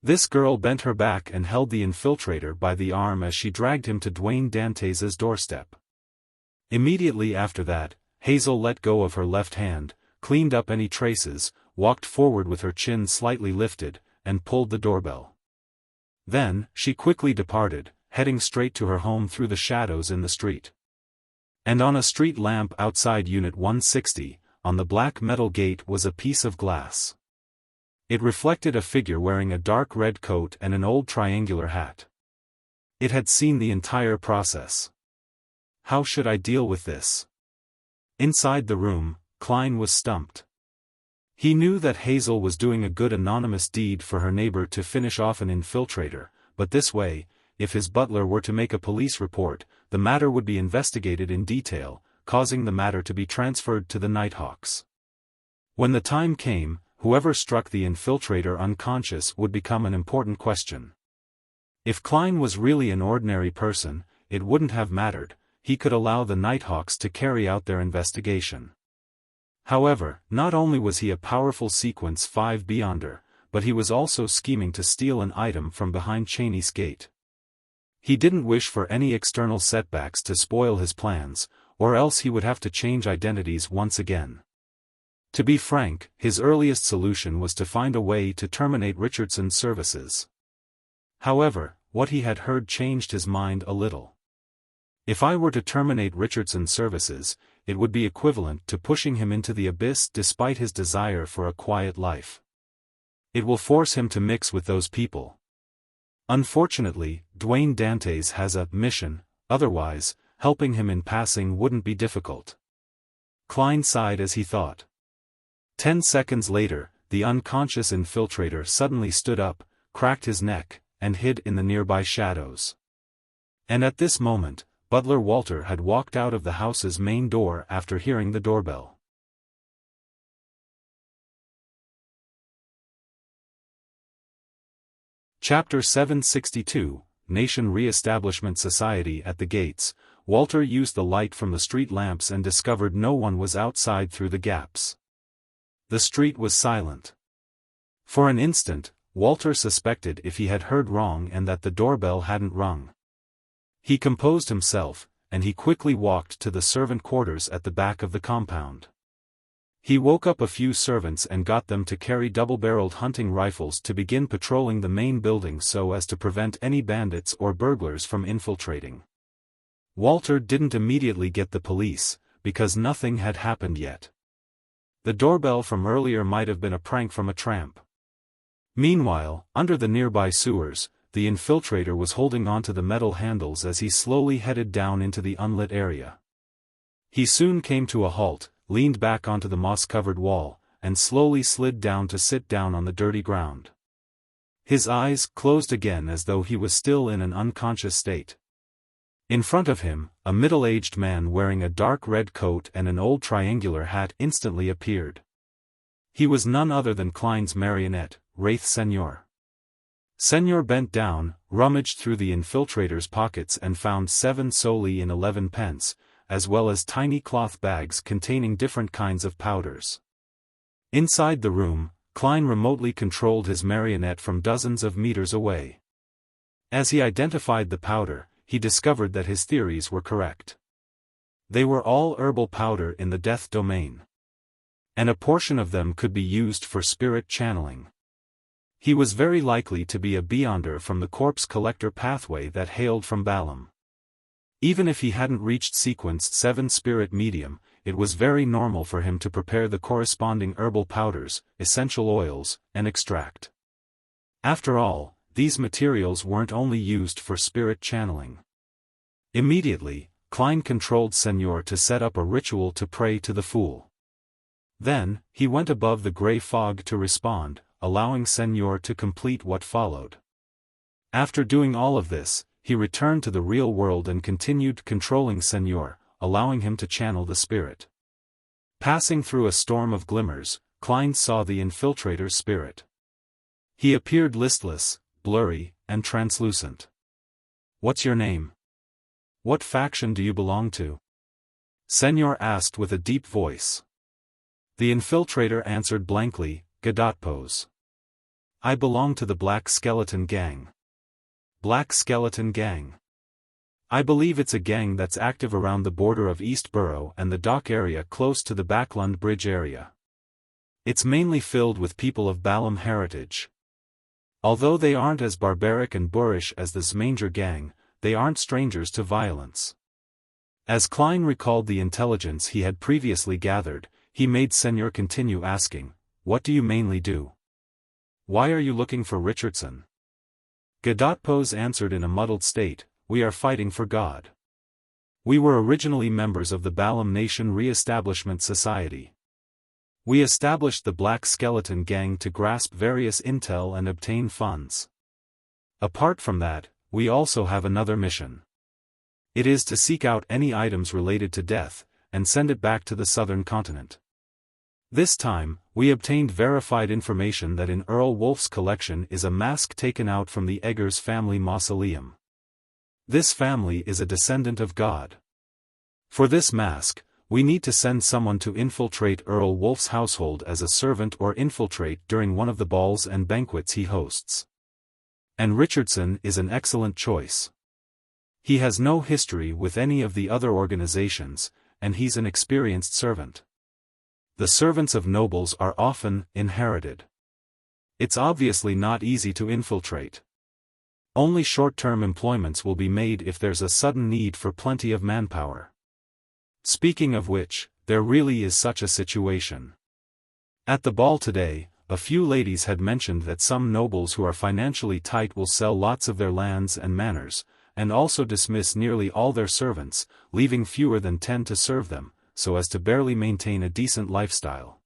This girl bent her back and held the infiltrator by the arm as she dragged him to Duet Dantes's doorstep. Immediately after that, Hazel let go of her left hand, cleaned up any traces, walked forward with her chin slightly lifted, and pulled the doorbell. Then, she quickly departed, heading straight to her home through the shadows in the street. And on a street lamp outside Unit 160, on the black metal gate was a piece of glass. It reflected a figure wearing a dark red coat and an old triangular hat. It had seen the entire process. How should I deal with this? Inside the room, Klein was stumped. He knew that Hazel was doing a good anonymous deed for her neighbor to finish off an infiltrator, but this way, if his butler were to make a police report, the matter would be investigated in detail, causing the matter to be transferred to the Nighthawks. When the time came, whoever struck the infiltrator unconscious would become an important question. If Klein was really an ordinary person, it wouldn't have mattered, he could allow the Nighthawks to carry out their investigation. However, not only was he a powerful Sequence 5 Beyonder, but he was also scheming to steal an item from behind Cheney's gate. He didn't wish for any external setbacks to spoil his plans, or else he would have to change identities once again. To be frank, his earliest solution was to find a way to terminate Richardson's services. However, what he had heard changed his mind a little. If I were to terminate Richardson's services, it would be equivalent to pushing him into the abyss despite his desire for a quiet life. It will force him to mix with those people. Unfortunately, Duet Dantes has a mission, otherwise, helping him in passing wouldn't be difficult. Klein sighed as he thought. 10 seconds later, the unconscious infiltrator suddenly stood up, cracked his neck, and hid in the nearby shadows. And at this moment, Butler Walter had walked out of the house's main door after hearing the doorbell. Chapter 762, Nation Reestablishment Society. At the gates, Walter used the light from the street lamps and discovered no one was outside through the gaps. The street was silent. For an instant, Walter suspected if he had heard wrong and that the doorbell hadn't rung. He composed himself, and he quickly walked to the servant quarters at the back of the compound. He woke up a few servants and got them to carry double-barreled hunting rifles to begin patrolling the main building so as to prevent any bandits or burglars from infiltrating. Walter didn't immediately get the police, because nothing had happened yet. The doorbell from earlier might have been a prank from a tramp. Meanwhile, under the nearby sewers, the infiltrator was holding onto the metal handles as he slowly headed down into the unlit area. He soon came to a halt, leaned back onto the moss-covered wall, and slowly slid down to sit down on the dirty ground. His eyes closed again as though he was still in an unconscious state. In front of him, a middle-aged man wearing a dark red coat and an old triangular hat instantly appeared. He was none other than Klein's marionette, Wraith Senor. Senor bent down, rummaged through the infiltrator's pockets and found 7 soldi in 11 pence, as well as tiny cloth bags containing different kinds of powders. Inside the room, Klein remotely controlled his marionette from dozens of meters away. As he identified the powder, he discovered that his theories were correct. They were all herbal powder in the death domain. And a portion of them could be used for spirit channeling. He was very likely to be a beyonder from the corpse collector pathway that hailed from Balam. Even if he hadn't reached sequenced 7 spirit medium, it was very normal for him to prepare the corresponding herbal powders, essential oils, and extract. After all, these materials weren't only used for spirit channeling. Immediately, Klein controlled Senor to set up a ritual to pray to the fool. Then, he went above the gray fog to respond, allowing Senor to complete what followed. After doing all of this, he returned to the real world and continued controlling Senor, allowing him to channel the spirit. Passing through a storm of glimmers, Klein saw the infiltrator's spirit. He appeared listless, blurry, and translucent. "What's your name? What faction do you belong to?" Senor asked with a deep voice. The infiltrator answered blankly, "Gadatpos. I belong to the Black Skeleton Gang." Black Skeleton Gang. I believe it's a gang that's active around the border of East Borough and the dock area close to the Backlund Bridge area. It's mainly filled with people of Balam heritage. Although they aren't as barbaric and boorish as the Zmanger gang, they aren't strangers to violence. As Klein recalled the intelligence he had previously gathered, he made Senor continue asking, "What do you mainly do? Why are you looking for Richardson?" Gadatpos answered in a muddled state, "We are fighting for God. We were originally members of the Balam Nation Reestablishment Society. We established the Black Skeleton Gang to grasp various intel and obtain funds. Apart from that, we also have another mission. It is to seek out any items related to death, and send it back to the southern continent. This time, we obtained verified information that in Earl Wolf's collection is a mask taken out from the Eggers family mausoleum. This family is a descendant of God. For this mask, we need to send someone to infiltrate Earl Wolf's household as a servant or infiltrate during one of the balls and banquets he hosts. And Richardson is an excellent choice. He has no history with any of the other organizations, and he's an experienced servant. The servants of nobles are often inherited. It's obviously not easy to infiltrate. Only short-term employments will be made if there's a sudden need for plenty of manpower. Speaking of which, there really is such a situation. At the ball today, a few ladies had mentioned that some nobles who are financially tight will sell lots of their lands and manors, and also dismiss nearly all their servants, leaving fewer than 10 to serve them, so as to barely maintain a decent lifestyle.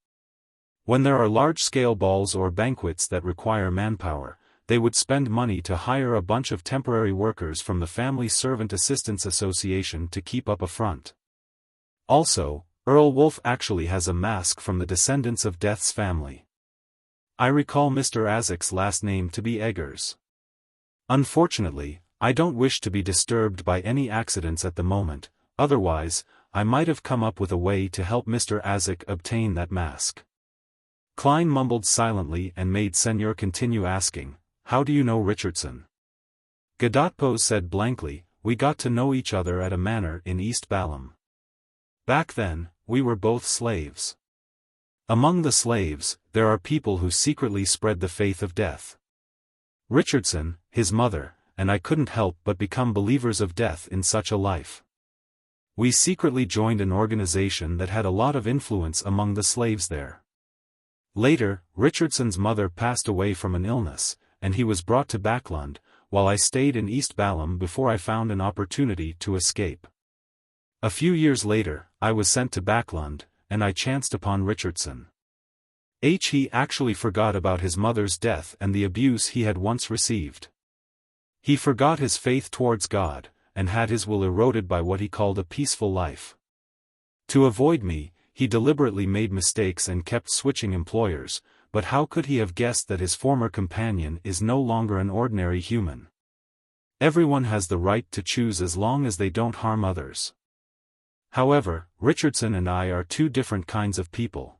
When there are large-scale balls or banquets that require manpower, they would spend money to hire a bunch of temporary workers from the Family Servant Assistance Association to keep up a front. Also, Earl Wolf actually has a mask from the descendants of Death's family. I recall Mr. Azek's last name to be Eggers. Unfortunately, I don't wish to be disturbed by any accidents at the moment, otherwise, I might have come up with a way to help Mr. Azek obtain that mask. Klein mumbled silently and made Senor continue asking, "How do you know Richardson?" Gadotpo said blankly, "We got to know each other at a manor in East Balham. Back then, we were both slaves. Among the slaves, there are people who secretly spread the faith of death. Richardson, his mother, and I couldn't help but become believers of death in such a life. We secretly joined an organization that had a lot of influence among the slaves there. Later, Richardson's mother passed away from an illness, and he was brought to Backlund, while I stayed in East Balham before I found an opportunity to escape. A few years later, I was sent to Backlund, and I chanced upon Richardson. He actually forgot about his mother's death and the abuse he had once received. He forgot his faith towards God, and had his will eroded by what he called a peaceful life. To avoid me, he deliberately made mistakes and kept switching employers, but how could he have guessed that his former companion is no longer an ordinary human? Everyone has the right to choose as long as they don't harm others. However, Richardson and I are two different kinds of people."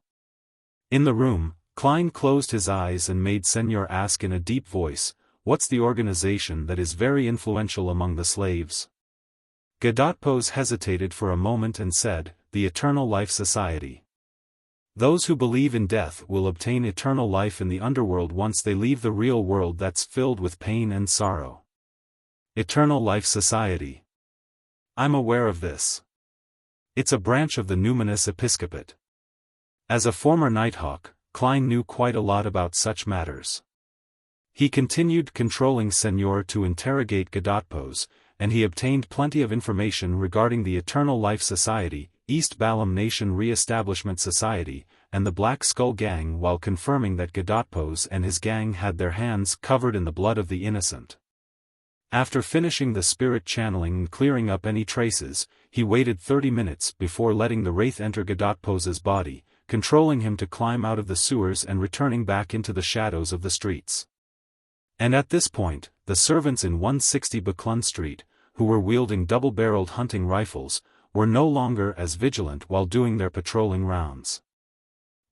In the room, Klein closed his eyes and made Senor ask in a deep voice, "What's the organization that is very influential among the slaves?" Gadotpos hesitated for a moment and said, "The Eternal Life Society. Those who believe in death will obtain eternal life in the underworld once they leave the real world that's filled with pain and sorrow. Eternal Life Society. I'm aware of this. It's a branch of the Numinous Episcopate." As a former Nighthawk, Klein knew quite a lot about such matters. He continued controlling Senor to interrogate Gadotpos, and he obtained plenty of information regarding the Eternal Life Society, East Balham Nation Reestablishment Society, and the Black Skull Gang, while confirming that Gadotpos and his gang had their hands covered in the blood of the innocent. After finishing the spirit channeling and clearing up any traces, he waited 30 minutes before letting the wraith enter Gadotpos's body, controlling him to climb out of the sewers and returning back into the shadows of the streets. And at this point, the servants in 160 Buckland Street, who were wielding double-barreled hunting rifles, were no longer as vigilant while doing their patrolling rounds.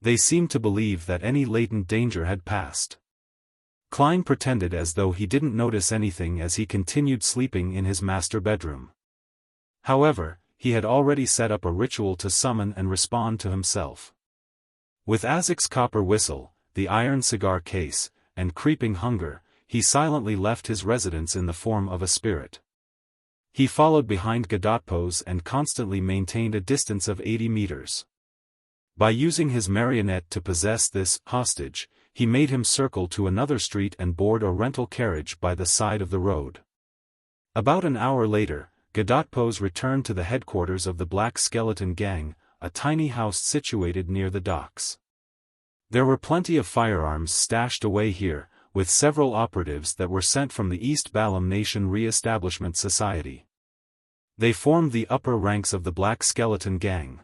They seemed to believe that any latent danger had passed. Klein pretended as though he didn't notice anything as he continued sleeping in his master bedroom. However, he had already set up a ritual to summon and respond to himself. With Azek's copper whistle, the iron cigar case, and creeping hunger, he silently left his residence in the form of a spirit. He followed behind Gadotpos and constantly maintained a distance of 80 meters. By using his marionette to possess this hostage, he made him circle to another street and board a rental carriage by the side of the road. About an hour later, Gadotpos returned to the headquarters of the Black Skeleton Gang, a tiny house situated near the docks. There were plenty of firearms stashed away here, with several operatives that were sent from the East Balham Nation Reestablishment Society. They formed the upper ranks of the Black Skeleton Gang.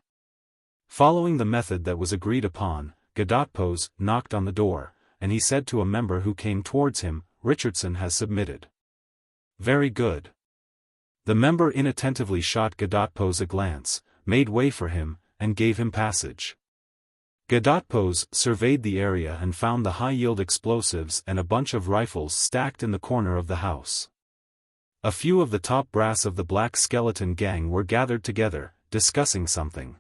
Following the method that was agreed upon, Gadotpos knocked on the door, and he said to a member who came towards him, "Richardson has submitted." "Very good." The member inattentively shot Gadotpos a glance, made way for him, and gave him passage. Gadotpos surveyed the area and found the high-yield explosives and a bunch of rifles stacked in the corner of the house. A few of the top brass of the Black Skeleton Gang were gathered together, discussing something.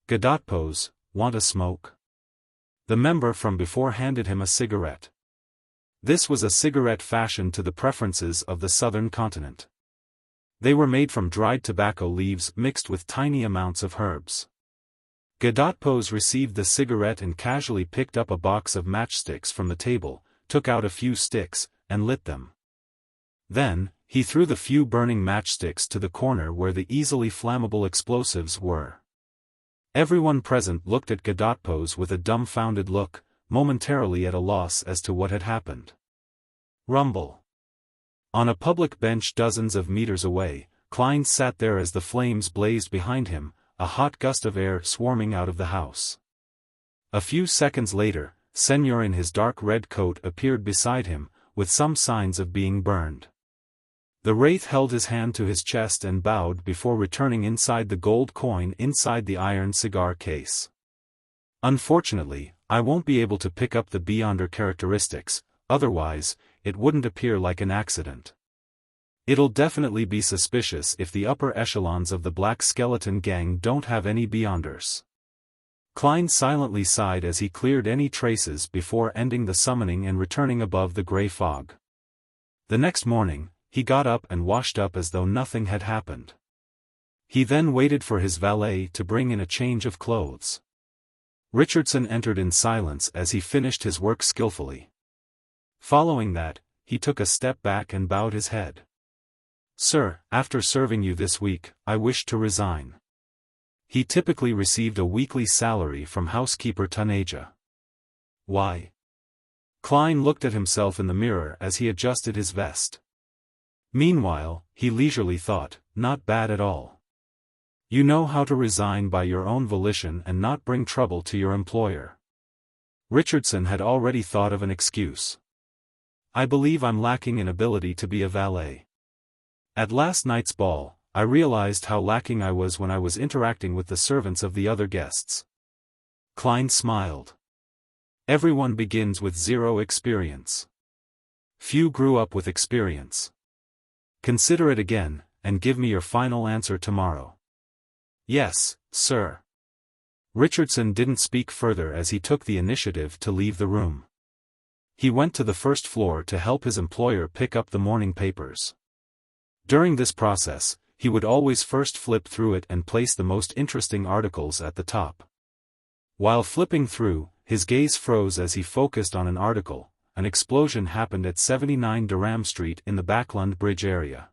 "Gadotpos, want a smoke?" The member from before handed him a cigarette. This was a cigarette fashioned to the preferences of the southern continent. They were made from dried tobacco leaves mixed with tiny amounts of herbs. Gadotpos received the cigarette and casually picked up a box of matchsticks from the table, took out a few sticks, and lit them. Then, he threw the few burning matchsticks to the corner where the easily flammable explosives were. Everyone present looked at Gadotpos with a dumbfounded look, momentarily at a loss as to what had happened. Rumble. On a public bench dozens of meters away, Klein sat there as the flames blazed behind him, a hot gust of air swarming out of the house. A few seconds later, Senor in his dark red coat appeared beside him, with some signs of being burned. The wraith held his hand to his chest and bowed before returning inside the gold coin inside the iron cigar case. Unfortunately, I won't be able to pick up the Beyonder characteristics, otherwise, it wouldn't appear like an accident. It'll definitely be suspicious if the upper echelons of the Black Skeleton Gang don't have any Beyonders. Klein silently sighed as he cleared any traces before ending the summoning and returning above the grey fog. The next morning, he got up and washed up as though nothing had happened. He then waited for his valet to bring in a change of clothes. Richardson entered in silence as he finished his work skillfully. Following that, he took a step back and bowed his head. "Sir, after serving you this week, I wish to resign." He typically received a weekly salary from housekeeper Taneja. "Why?" Klein looked at himself in the mirror as he adjusted his vest. Meanwhile, he leisurely thought, not bad at all. You know how to resign by your own volition and not bring trouble to your employer. Richardson had already thought of an excuse. "I believe I'm lacking in ability to be a valet. At last night's ball, I realized how lacking I was when I was interacting with the servants of the other guests." Klein smiled. Everyone begins with zero experience. Few grew up with experience. Consider it again, and give me your final answer tomorrow. "Yes, sir." Richardson didn't speak further as he took the initiative to leave the room. He went to the first floor to help his employer pick up the morning papers. During this process, he would always first flip through it and place the most interesting articles at the top. While flipping through, his gaze froze as he focused on an article. An explosion happened at 79 Durham Street in the Backland Bridge area.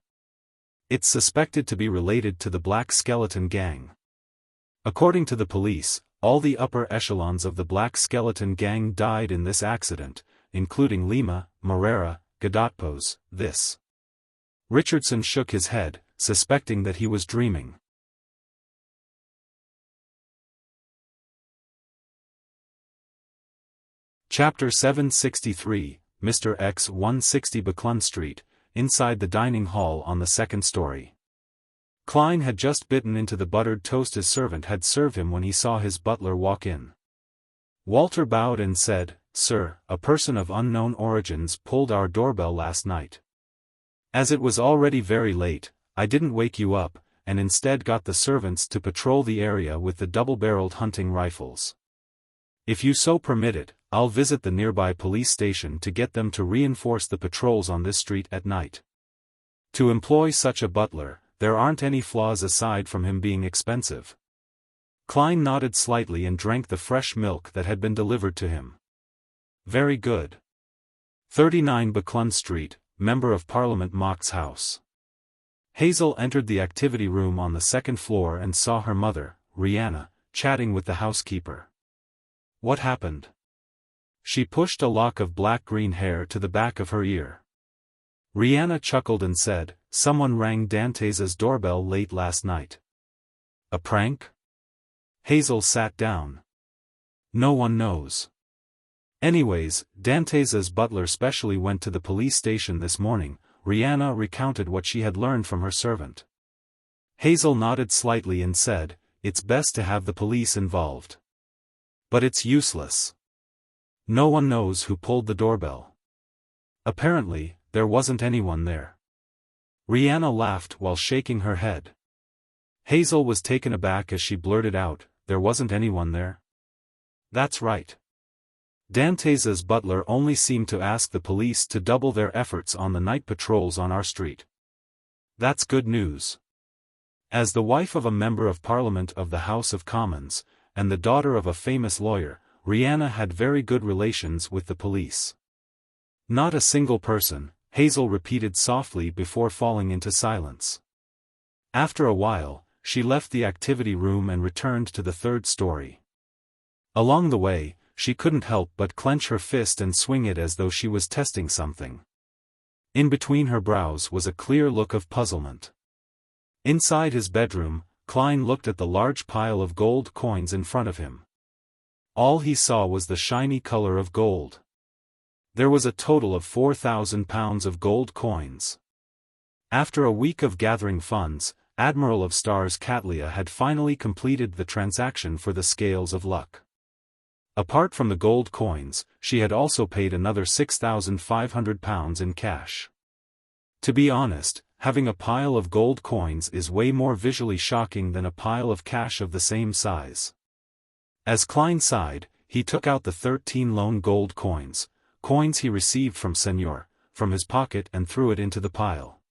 It's suspected to be related to the Black Skeleton Gang. According to the police, all the upper echelons of the Black Skeleton Gang died in this accident, including Lima, Morera, Gadotpos, this. Richardson shook his head, suspecting that he was dreaming. Chapter 763, Mr. X 160 Backland Street, inside the dining hall on the second story. Klein had just bitten into the buttered toast his servant had served him when he saw his butler walk in. Walter bowed and said, "Sir, a person of unknown origins pulled our doorbell last night. As it was already very late, I didn't wake you up, and instead got the servants to patrol the area with the double-barreled hunting rifles. If you so permit it, I'll visit the nearby police station to get them to reinforce the patrols on this street at night. To employ such a butler, there aren't any flaws aside from him being expensive." Klein nodded slightly and drank the fresh milk that had been delivered to him. "Very good." 39 Backland Street, Member of Parliament Mock's house. Hazel entered the activity room on the second floor and saw her mother, Rihanna, chatting with the housekeeper. "What happened?" She pushed a lock of black-green hair to the back of her ear. Rihanna chuckled and said, "Someone rang Dante's doorbell late last night." "A prank?" Hazel sat down. "No one knows. Anyways, Dante's butler specially went to the police station this morning." Rihanna recounted what she had learned from her servant. Hazel nodded slightly and said, "It's best to have the police involved. But it's useless. No one knows who pulled the doorbell. Apparently, there wasn't anyone there." Rihanna laughed while shaking her head. Hazel was taken aback as she blurted out, "There wasn't anyone there?" "That's right. Dante's butler only seemed to ask the police to double their efforts on the night patrols on our street." "That's good news." As the wife of a member of Parliament of the House of Commons, and the daughter of a famous lawyer, Rihanna had very good relations with the police. "Not a single person," Hazel repeated softly before falling into silence. After a while, she left the activity room and returned to the third story. Along the way, she couldn't help but clench her fist and swing it as though she was testing something. In between her brows was a clear look of puzzlement. Inside his bedroom, Klein looked at the large pile of gold coins in front of him. All he saw was the shiny color of gold. There was a total of 4,000 pounds of gold coins. After a week of gathering funds, Admiral of Stars Katlia had finally completed the transaction for the Scales of Luck. Apart from the gold coins, she had also paid another 6,500 pounds in cash. To be honest, having a pile of gold coins is way more visually shocking than a pile of cash of the same size. As Klein sighed, he took out the 13 lone gold coins he received from Senor, from his pocket and threw it into the pile.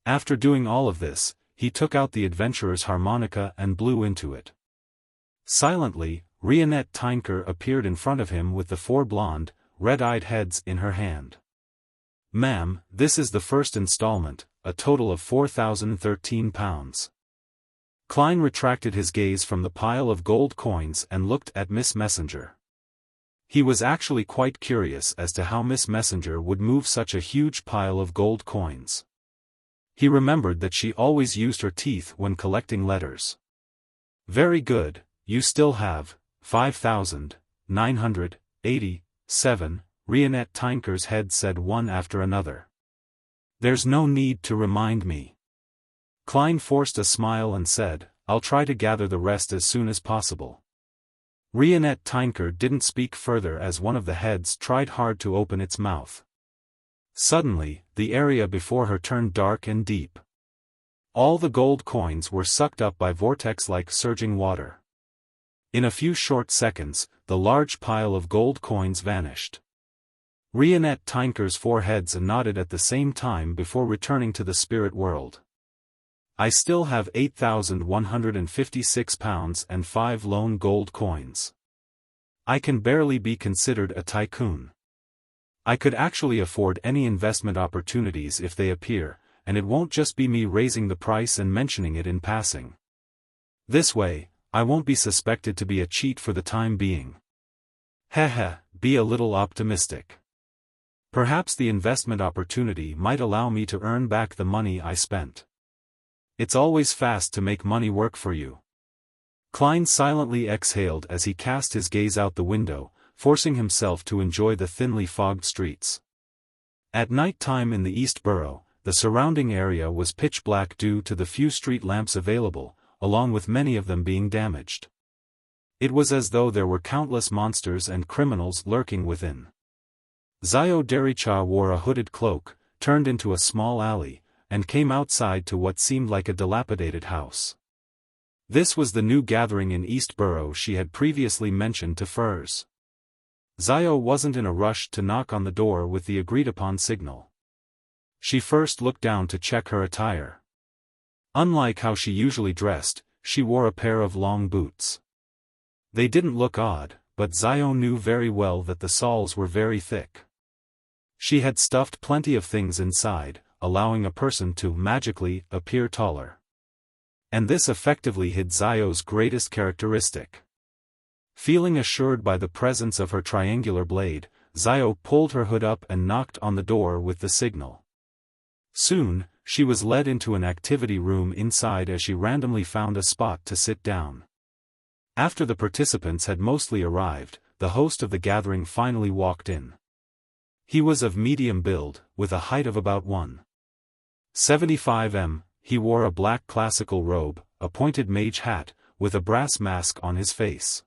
After doing all of this, he took out the adventurer's harmonica and blew into it. Silently, Rionette Tynker appeared in front of him with the 4 blonde, red-eyed heads in her hand. "Ma'am, this is the first installment, a total of 4,013 pounds. Klein retracted his gaze from the pile of gold coins and looked at Miss Messenger. He was actually quite curious as to how Miss Messenger would move such a huge pile of gold coins. He remembered that she always used her teeth when collecting letters. "Very good, you still have 5,987, Rionette Tynker's head said one after another. "There's no need to remind me." Klein forced a smile and said, "I'll try to gather the rest as soon as possible." Rionette Tynker didn't speak further as one of the heads tried hard to open its mouth. Suddenly, the area before her turned dark and deep. All the gold coins were sucked up by vortex-like surging water. In a few short seconds, the large pile of gold coins vanished. Rionette Tynker's 4 heads nodded at the same time before returning to the spirit world. "I still have 8,156 pounds and 5 lone gold coins. I can barely be considered a tycoon. I could actually afford any investment opportunities if they appear, and it won't just be me raising the price and mentioning it in passing. This way, I won't be suspected to be a cheat for the time being. Heh, be a little optimistic. Perhaps the investment opportunity might allow me to earn back the money I spent. It's always fast to make money work for you." Klein silently exhaled as he cast his gaze out the window, forcing himself to enjoy the thinly fogged streets. At night time in the East Borough, the surrounding area was pitch black due to the few street lamps available, along with many of them being damaged. It was as though there were countless monsters and criminals lurking within. Zio Dericha wore a hooded cloak, turned into a small alley, and came outside to what seemed like a dilapidated house. This was the new gathering in East Borough she had previously mentioned to Furs. Zio wasn't in a rush to knock on the door with the agreed-upon signal. She first looked down to check her attire. Unlike how she usually dressed, she wore a pair of long boots. They didn't look odd, but Zio knew very well that the soles were very thick. She had stuffed plenty of things inside, allowing a person to magically appear taller. And this effectively hid Zio's greatest characteristic. Feeling assured by the presence of her triangular blade, Zio pulled her hood up and knocked on the door with the signal. Soon, she was led into an activity room inside as she randomly found a spot to sit down. After the participants had mostly arrived, the host of the gathering finally walked in. He was of medium build, with a height of about 1.75 m. He wore a black classical robe, a pointed mage hat, with a brass mask on his face.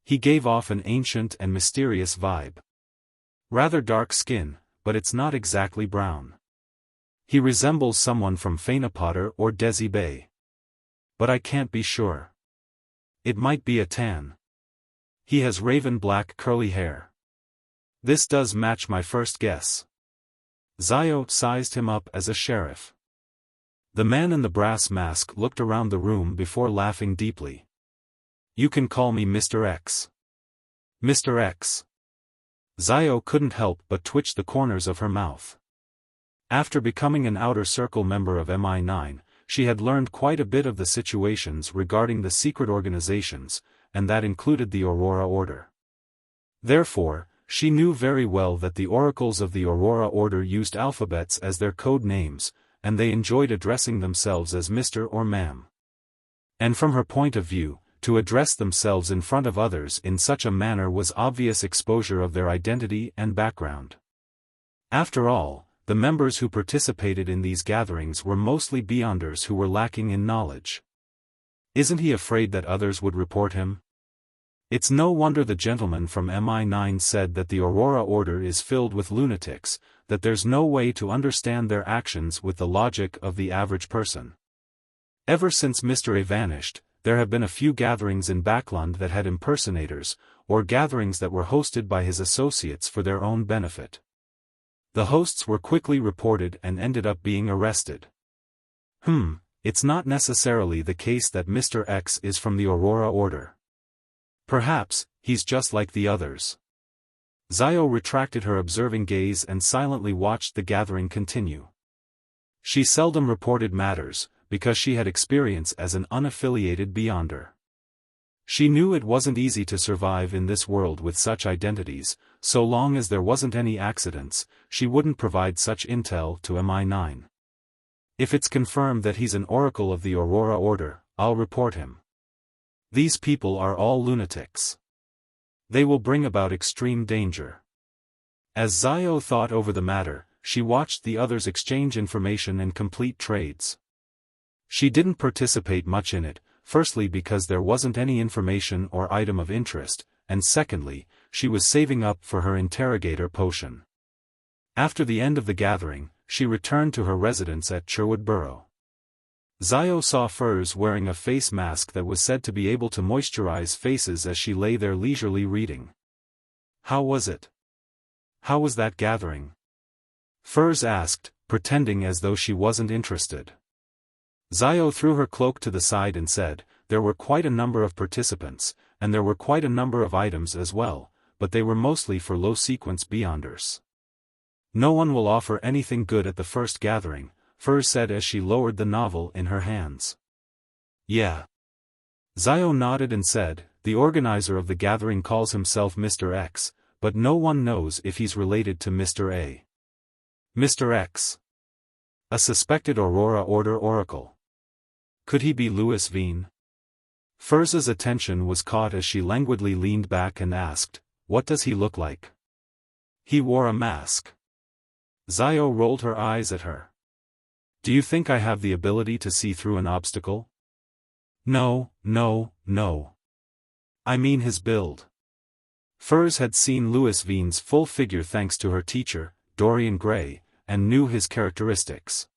He gave off an ancient and mysterious vibe. Rather dark skin, but it's not exactly brown. He resembles someone from Fainapotter or Desi Bay. But I can't be sure. It might be a tan. He has raven black curly hair. This does match my first guess. Zio sized him up as a sheriff. The man in the brass mask looked around the room before laughing deeply. "You can call me Mr. X. Mr. X. Zio couldn't help but twitch the corners of her mouth. After becoming an outer circle member of MI9, she had learned quite a bit of the situations regarding the secret organizations, and that included the Aurora Order. Therefore, she knew very well that the oracles of the Aurora Order used alphabets as their code names, and they enjoyed addressing themselves as Mr. or Ma'am. And from her point of view, to address themselves in front of others in such a manner was obvious exposure of their identity and background. After all, the members who participated in these gatherings were mostly beyonders who were lacking in knowledge. Isn't he afraid that others would report him? It's no wonder the gentleman from MI9 said that the Aurora Order is filled with lunatics, that there's no way to understand their actions with the logic of the average person. Ever since Mr. A vanished, there have been a few gatherings in Backland that had impersonators, or gatherings that were hosted by his associates for their own benefit. The hosts were quickly reported and ended up being arrested. It's not necessarily the case that Mr. X is from the Aurora Order. Perhaps, he's just like the others. Xiao retracted her observing gaze and silently watched the gathering continue. She seldom reported matters, because she had experience as an unaffiliated beyonder. She knew it wasn't easy to survive in this world with such identities. So long as there wasn't any accidents, she wouldn't provide such intel to MI9. If it's confirmed that he's an oracle of the Aurora Order, I'll report him. These people are all lunatics. They will bring about extreme danger. As Xiao thought over the matter, she watched the others exchange information and complete trades. She didn't participate much in it, firstly because there wasn't any information or item of interest, and secondly, she was saving up for her interrogator potion. After the end of the gathering, she returned to her residence at Sherwood Borough. Xiao saw Furs wearing a face mask that was said to be able to moisturize faces as she lay there leisurely reading. How was it? How was that gathering? Furs asked, pretending as though she wasn't interested. Xiao threw her cloak to the side and said, there were quite a number of participants, and there were quite a number of items as well, but they were mostly for low-sequence beyonders. No one will offer anything good at the first gathering, Furs said as she lowered the novel in her hands. Yeah. Xiao nodded and said, the organizer of the gathering calls himself Mr. X, but no one knows if he's related to Mr. A. Mr. X. A suspected Aurora Order oracle. Could he be Louis Veen? Furs's attention was caught as she languidly leaned back and asked, what does he look like? He wore a mask. Xiao rolled her eyes at her. Do you think I have the ability to see through an obstacle? No. I mean his build. Furs had seen Louis Veen's full figure thanks to her teacher, Dorian Gray, and knew his characteristics.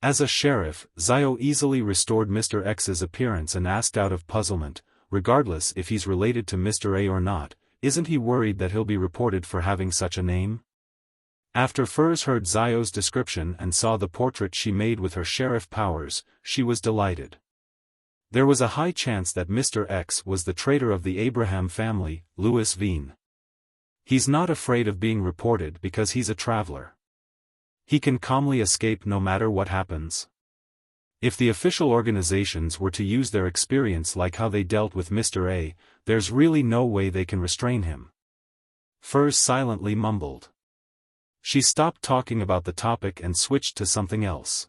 As a sheriff, Xiao easily restored Mr. X's appearance and asked out of puzzlement, regardless if he's related to Mr. A or not, isn't he worried that he'll be reported for having such a name? After Furs heard Xiao's description and saw the portrait she made with her sheriff powers, she was delighted. There was a high chance that Mr. X was the traitor of the Abraham family, Louis Veen. He's not afraid of being reported because he's a traveler. He can calmly escape no matter what happens. If the official organizations were to use their experience like how they dealt with Mr. A, there's really no way they can restrain him. Furs silently mumbled. She stopped talking about the topic and switched to something else.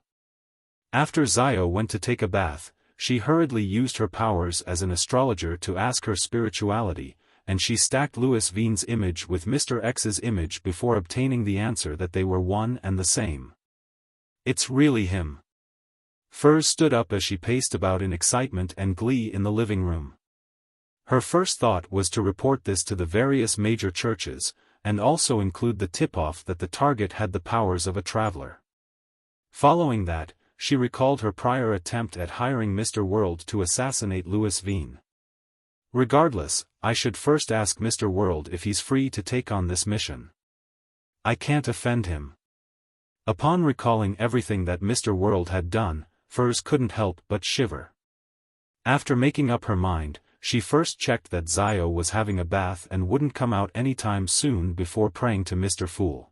After Xiao went to take a bath, she hurriedly used her powers as an astrologer to ask her spirituality, and she stacked Louis Veen's image with Mr. X's image before obtaining the answer that they were one and the same. It's really him. Furs stood up as she paced about in excitement and glee in the living room. Her first thought was to report this to the various major churches, and also include the tip-off that the target had the powers of a traveler. Following that, she recalled her prior attempt at hiring Mr. World to assassinate Louis Veen. Regardless, I should first ask Mr. World if he's free to take on this mission. I can't offend him. Upon recalling everything that Mr. World had done, Furs couldn't help but shiver. After making up her mind, she first checked that Xiao was having a bath and wouldn't come out anytime soon before praying to Mr. Fool.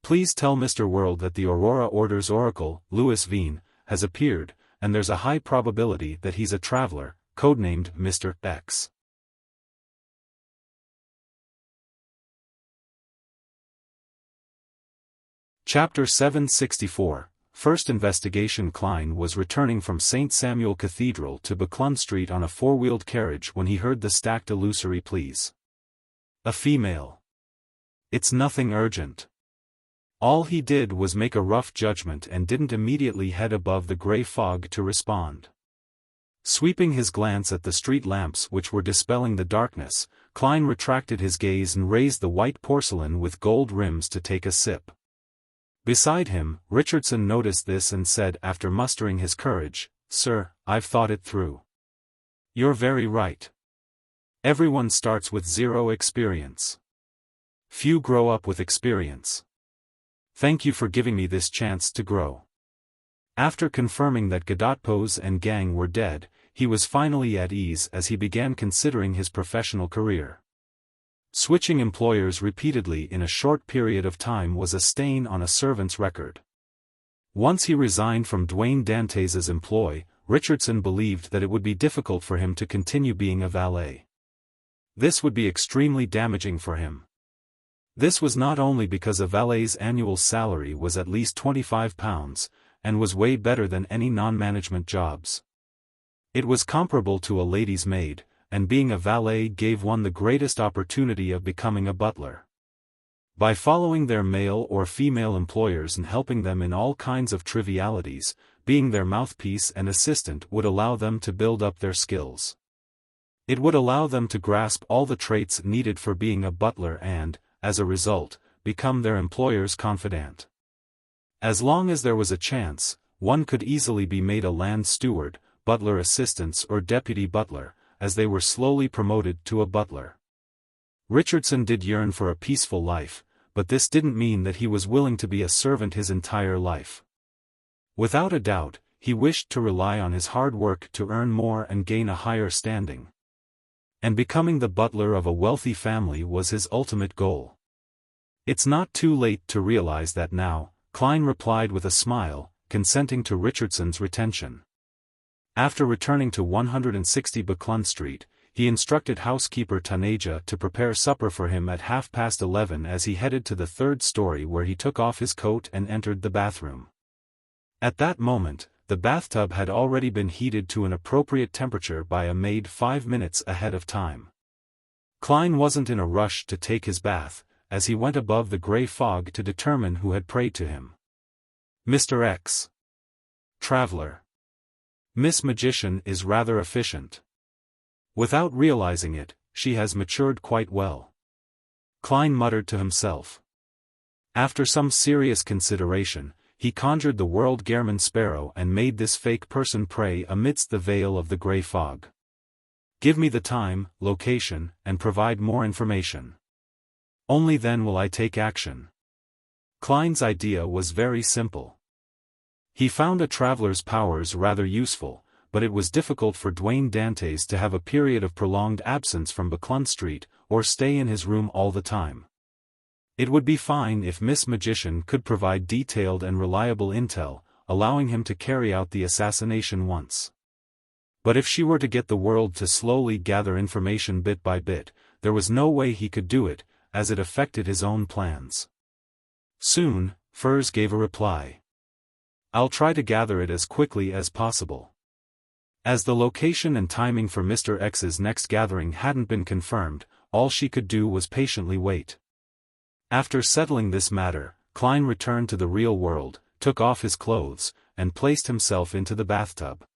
Please tell Mr. World that the Aurora Order's oracle, Louis Veen, has appeared, and there's a high probability that he's a traveler, codenamed Mr. X. Chapter 764. First investigation. Klein was returning from St. Samuel Cathedral to Buckland Street on a four-wheeled carriage when he heard the stacked illusory pleas. A female. It's nothing urgent. All he did was make a rough judgment and didn't immediately head above the grey fog to respond. Sweeping his glance at the street lamps which were dispelling the darkness, Klein retracted his gaze and raised the white porcelain with gold rims to take a sip. Beside him, Richardson noticed this and said after mustering his courage, "Sir, I've thought it through. You're very right. Everyone starts with zero experience. Few grow up with experience. Thank you for giving me this chance to grow." After confirming that Gadotpos and gang were dead, he was finally at ease as he began considering his professional career. Switching employers repeatedly in a short period of time was a stain on a servant's record. Once he resigned from Duane Dantes's employ, Richardson believed that it would be difficult for him to continue being a valet. This would be extremely damaging for him. This was not only because a valet's annual salary was at least £25, and was way better than any non-management jobs. It was comparable to a lady's maid, and being a valet gave one the greatest opportunity of becoming a butler. By following their male or female employers and helping them in all kinds of trivialities, being their mouthpiece and assistant would allow them to build up their skills. It would allow them to grasp all the traits needed for being a butler and, as a result, become their employer's confidant. As long as there was a chance, one could easily be made a land steward, butler assistants or deputy butler, as they were slowly promoted to a butler. Richardson did yearn for a peaceful life, but this didn't mean that he was willing to be a servant his entire life. Without a doubt, he wished to rely on his hard work to earn more and gain a higher standing. And becoming the butler of a wealthy family was his ultimate goal. "It's not too late to realize that now," Klein replied with a smile, consenting to Richardson's retention. After returning to 160 Buckland Street, he instructed housekeeper Taneja to prepare supper for him at 11:30 as he headed to the third story where he took off his coat and entered the bathroom. At that moment, the bathtub had already been heated to an appropriate temperature by a maid 5 minutes ahead of time. Klein wasn't in a rush to take his bath, as he went above the grey fog to determine who had prayed to him. Mr. X. Traveler. Miss Magician is rather efficient. Without realizing it, she has matured quite well. Klein muttered to himself. After some serious consideration, he conjured the world Gehrman Sparrow and made this fake person pray amidst the veil of the grey fog. Give me the time, location, and provide more information. Only then will I take action. Klein's idea was very simple. He found a traveler's powers rather useful, but it was difficult for Duane Dantes to have a period of prolonged absence from Buckland Street, or stay in his room all the time. It would be fine if Miss Magician could provide detailed and reliable intel, allowing him to carry out the assassination once. But if she were to get the world to slowly gather information bit by bit, there was no way he could do it, as it affected his own plans. Soon, Furs gave a reply. "I'll try to gather it as quickly as possible." As the location and timing for Mr. X's next gathering hadn't been confirmed, all she could do was patiently wait. After settling this matter, Klein returned to the real world, took off his clothes, and placed himself into the bathtub.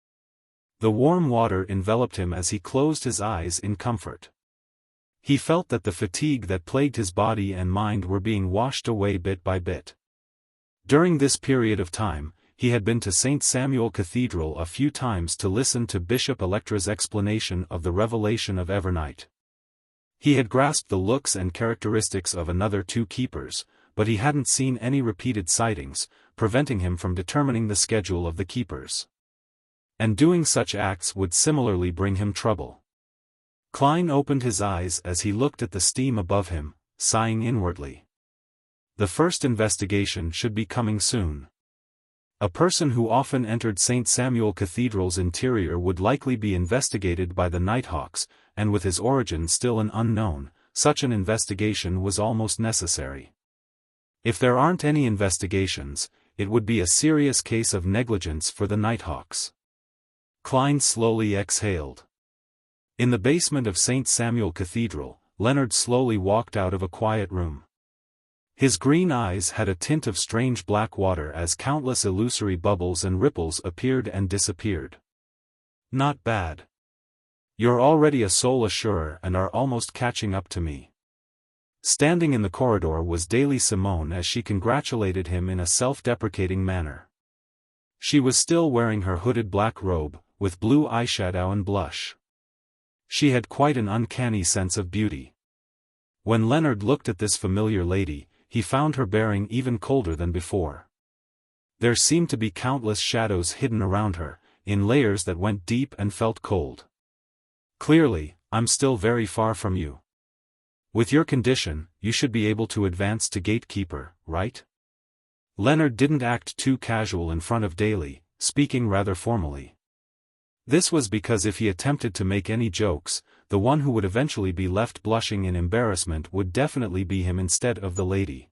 The warm water enveloped him as he closed his eyes in comfort. He felt that the fatigue that plagued his body and mind were being washed away bit by bit. During this period of time, he had been to St. Samuel Cathedral a few times to listen to Bishop Electra's explanation of the revelation of Evernight. He had grasped the looks and characteristics of another two keepers, but he hadn't seen any repeated sightings, preventing him from determining the schedule of the keepers. And doing such acts would similarly bring him trouble. Klein opened his eyes as he looked at the steam above him, sighing inwardly. The first investigation should be coming soon. A person who often entered St. Samuel Cathedral's interior would likely be investigated by the Nighthawks, and with his origin still an unknown, such an investigation was almost necessary. If there aren't any investigations, it would be a serious case of negligence for the Nighthawks. Klein slowly exhaled. In the basement of St. Samuel Cathedral, Leonard slowly walked out of a quiet room. His green eyes had a tint of strange black water as countless illusory bubbles and ripples appeared and disappeared. Not bad. You're already a soul assurer and are almost catching up to me. Standing in the corridor was Daily Simone as she congratulated him in a self-deprecating manner. She was still wearing her hooded black robe, with blue eyeshadow and blush. She had quite an uncanny sense of beauty. When Leonard looked at this familiar lady, he found her bearing even colder than before. There seemed to be countless shadows hidden around her, in layers that went deep and felt cold. Clearly, I'm still very far from you. With your condition, you should be able to advance to gatekeeper, right? Leonard didn't act too casual in front of Daly, speaking rather formally. This was because if he attempted to make any jokes, the one who would eventually be left blushing in embarrassment would definitely be him instead of the lady.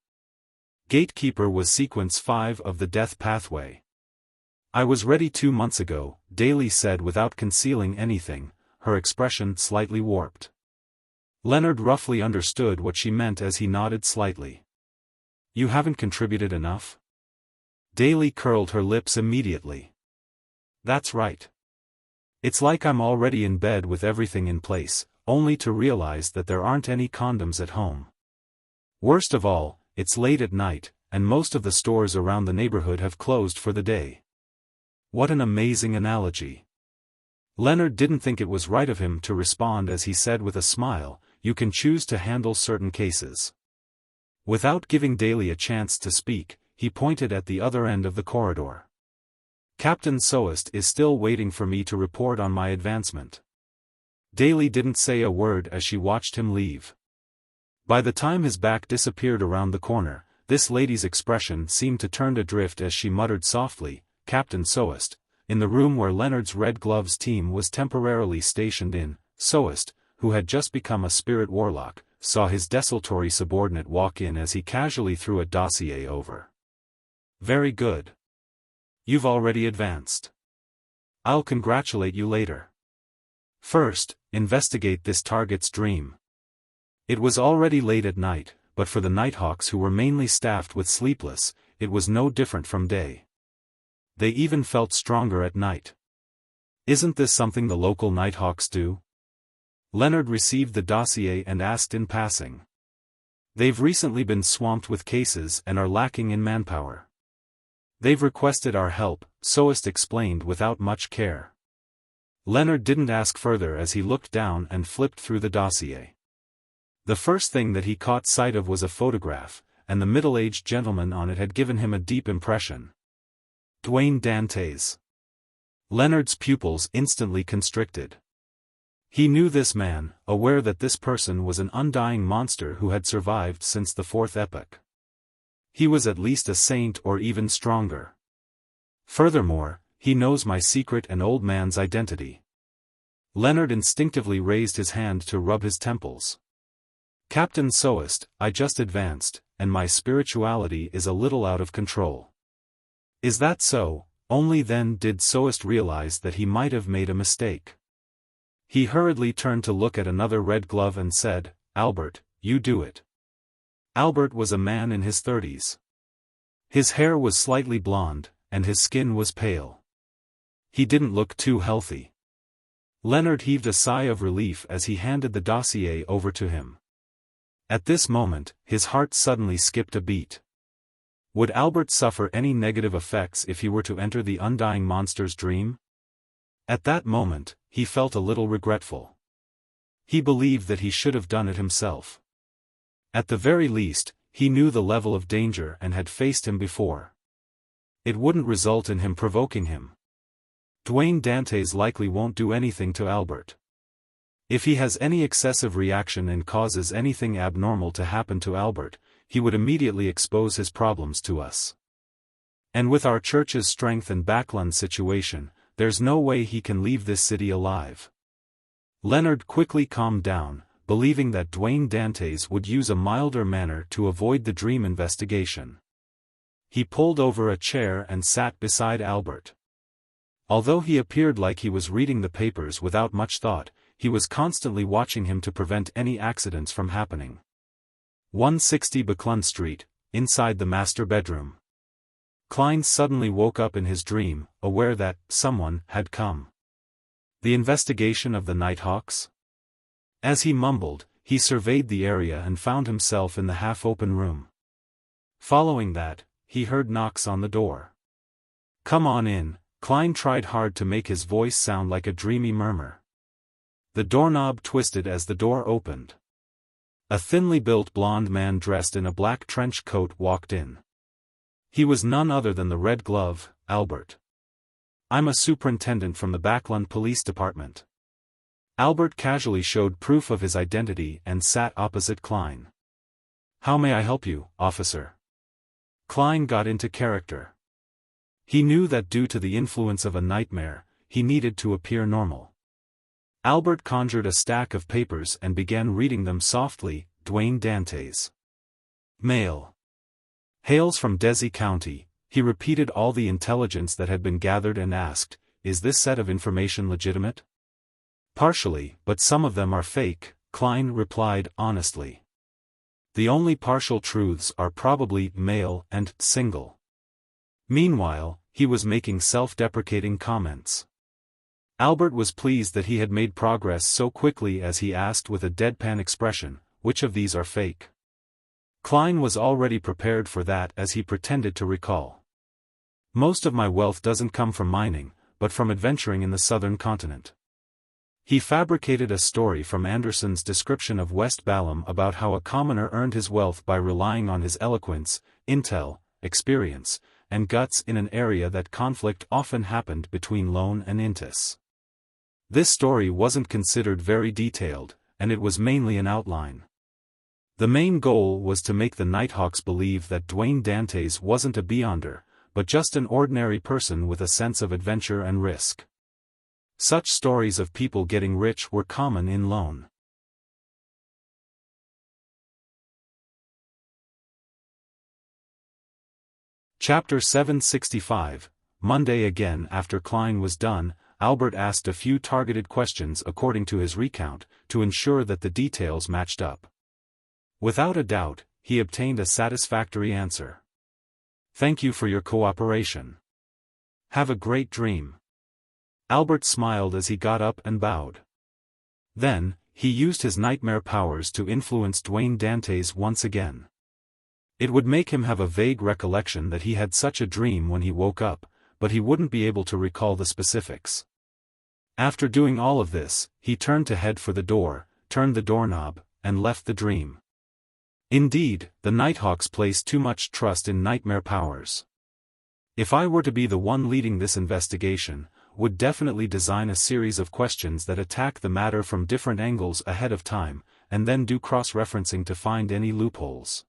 Gatekeeper was sequence 5 of the death pathway. I was ready 2 months ago, Daly said without concealing anything, her expression slightly warped. Leonard roughly understood what she meant as he nodded slightly. You haven't contributed enough? Daly curled her lips immediately. That's right. It's like I'm already in bed with everything in place, only to realize that there aren't any condoms at home. Worst of all, it's late at night, and most of the stores around the neighborhood have closed for the day. What an amazing analogy. Leonard didn't think it was right of him to respond as he said with a smile, you can choose to handle certain cases. Without giving Daly a chance to speak, he pointed at the other end of the corridor. Captain Soest is still waiting for me to report on my advancement. Daly didn't say a word as she watched him leave. By the time his back disappeared around the corner, this lady's expression seemed to turn adrift as she muttered softly, Captain Soest, in the room where Leonard's Red Gloves team was temporarily stationed in. Soest, who had just become a spirit warlock, saw his desultory subordinate walk in as he casually threw a dossier over. Very good. You've already advanced. I'll congratulate you later. First, investigate this target's dream. It was already late at night, but for the Nighthawks who were mainly staffed with sleepless, it was no different from day. They even felt stronger at night. Isn't this something the local Nighthawks do? Leonard received the dossier and asked in passing. They've recently been swamped with cases and are lacking in manpower. They've requested our help, Soest explained without much care. Leonard didn't ask further as he looked down and flipped through the dossier. The first thing that he caught sight of was a photograph, and the middle-aged gentleman on it had given him a deep impression. Duet Dantes. Leonard's pupils instantly constricted. He knew this man, aware that this person was an undying monster who had survived since the 4th epoch. He was at least a saint or even stronger. Furthermore, he knows my secret and old man's identity. Leonard instinctively raised his hand to rub his temples. Captain Soest, I just advanced, and my spirituality is a little out of control. Is that so? Only then did Soest realize that he might have made a mistake. He hurriedly turned to look at another red glove and said, Albert, you do it. Albert was a man in his 30s. His hair was slightly blonde, and his skin was pale. He didn't look too healthy. Leonard heaved a sigh of relief as he handed the dossier over to him. At this moment, his heart suddenly skipped a beat. Would Albert suffer any negative effects if he were to enter the undying monster's dream? At that moment, he felt a little regretful. He believed that he should have done it himself. At the very least, he knew the level of danger and had faced him before. It wouldn't result in him provoking him. Duet Dantes likely won't do anything to Albert. If he has any excessive reaction and causes anything abnormal to happen to Albert, he would immediately expose his problems to us. And with our church's strength and Backlund's situation, there's no way he can leave this city alive. Leonard quickly calmed down, believing that Duet Dantes would use a milder manner to avoid the dream investigation. He pulled over a chair and sat beside Albert. Although he appeared like he was reading the papers without much thought, he was constantly watching him to prevent any accidents from happening. 160 Backlund Street, inside the master bedroom. Klein suddenly woke up in his dream, aware that someone had come. The investigation of the Nighthawks? As he mumbled, he surveyed the area and found himself in the half-open room. Following that, he heard knocks on the door. "Come on in." Klein tried hard to make his voice sound like a dreamy murmur. The doorknob twisted as the door opened. A thinly built blond man dressed in a black trench coat walked in. He was none other than the Red Glove, Albert. "I'm a superintendent from the Backlund Police Department." Albert casually showed proof of his identity and sat opposite Klein. "How may I help you, officer?" Klein got into character. He knew that due to the influence of a nightmare, he needed to appear normal. Albert conjured a stack of papers and began reading them softly. Duet Dantes. Mail. Hails from Desi County. He repeated all the intelligence that had been gathered and asked, "Is this set of information legitimate?" "Partially, but some of them are fake," Klein replied honestly. "The only partial truths are probably male and single." Meanwhile, he was making self-deprecating comments. Albert was pleased that he had made progress so quickly as he asked with a deadpan expression, "Which of these are fake?" Klein was already prepared for that as he pretended to recall. "Most of my wealth doesn't come from mining, but from adventuring in the southern continent." He fabricated a story from Anderson's description of West Balam about how a commoner earned his wealth by relying on his eloquence, intel, experience, and guts in an area that conflict often happened between Loen and Intis. This story wasn't considered very detailed, and it was mainly an outline. The main goal was to make the Nighthawks believe that Duet Dantes wasn't a beyonder, but just an ordinary person with a sense of adventure and risk. Such stories of people getting rich were common in Loen. Chapter 765, Monday. Again after Klein was done, Albert asked a few targeted questions according to his recount, to ensure that the details matched up. Without a doubt, he obtained a satisfactory answer. "Thank you for your cooperation. Have a great dream." Albert smiled as he got up and bowed. Then, he used his nightmare powers to influence Duet Dantes once again. It would make him have a vague recollection that he had such a dream when he woke up, but he wouldn't be able to recall the specifics. After doing all of this, he turned to head for the door, turned the doorknob, and left the dream. Indeed, the Nighthawks place too much trust in nightmare powers. If I were to be the one leading this investigation, would definitely design a series of questions that attack the matter from different angles ahead of time, and then do cross-referencing to find any loopholes.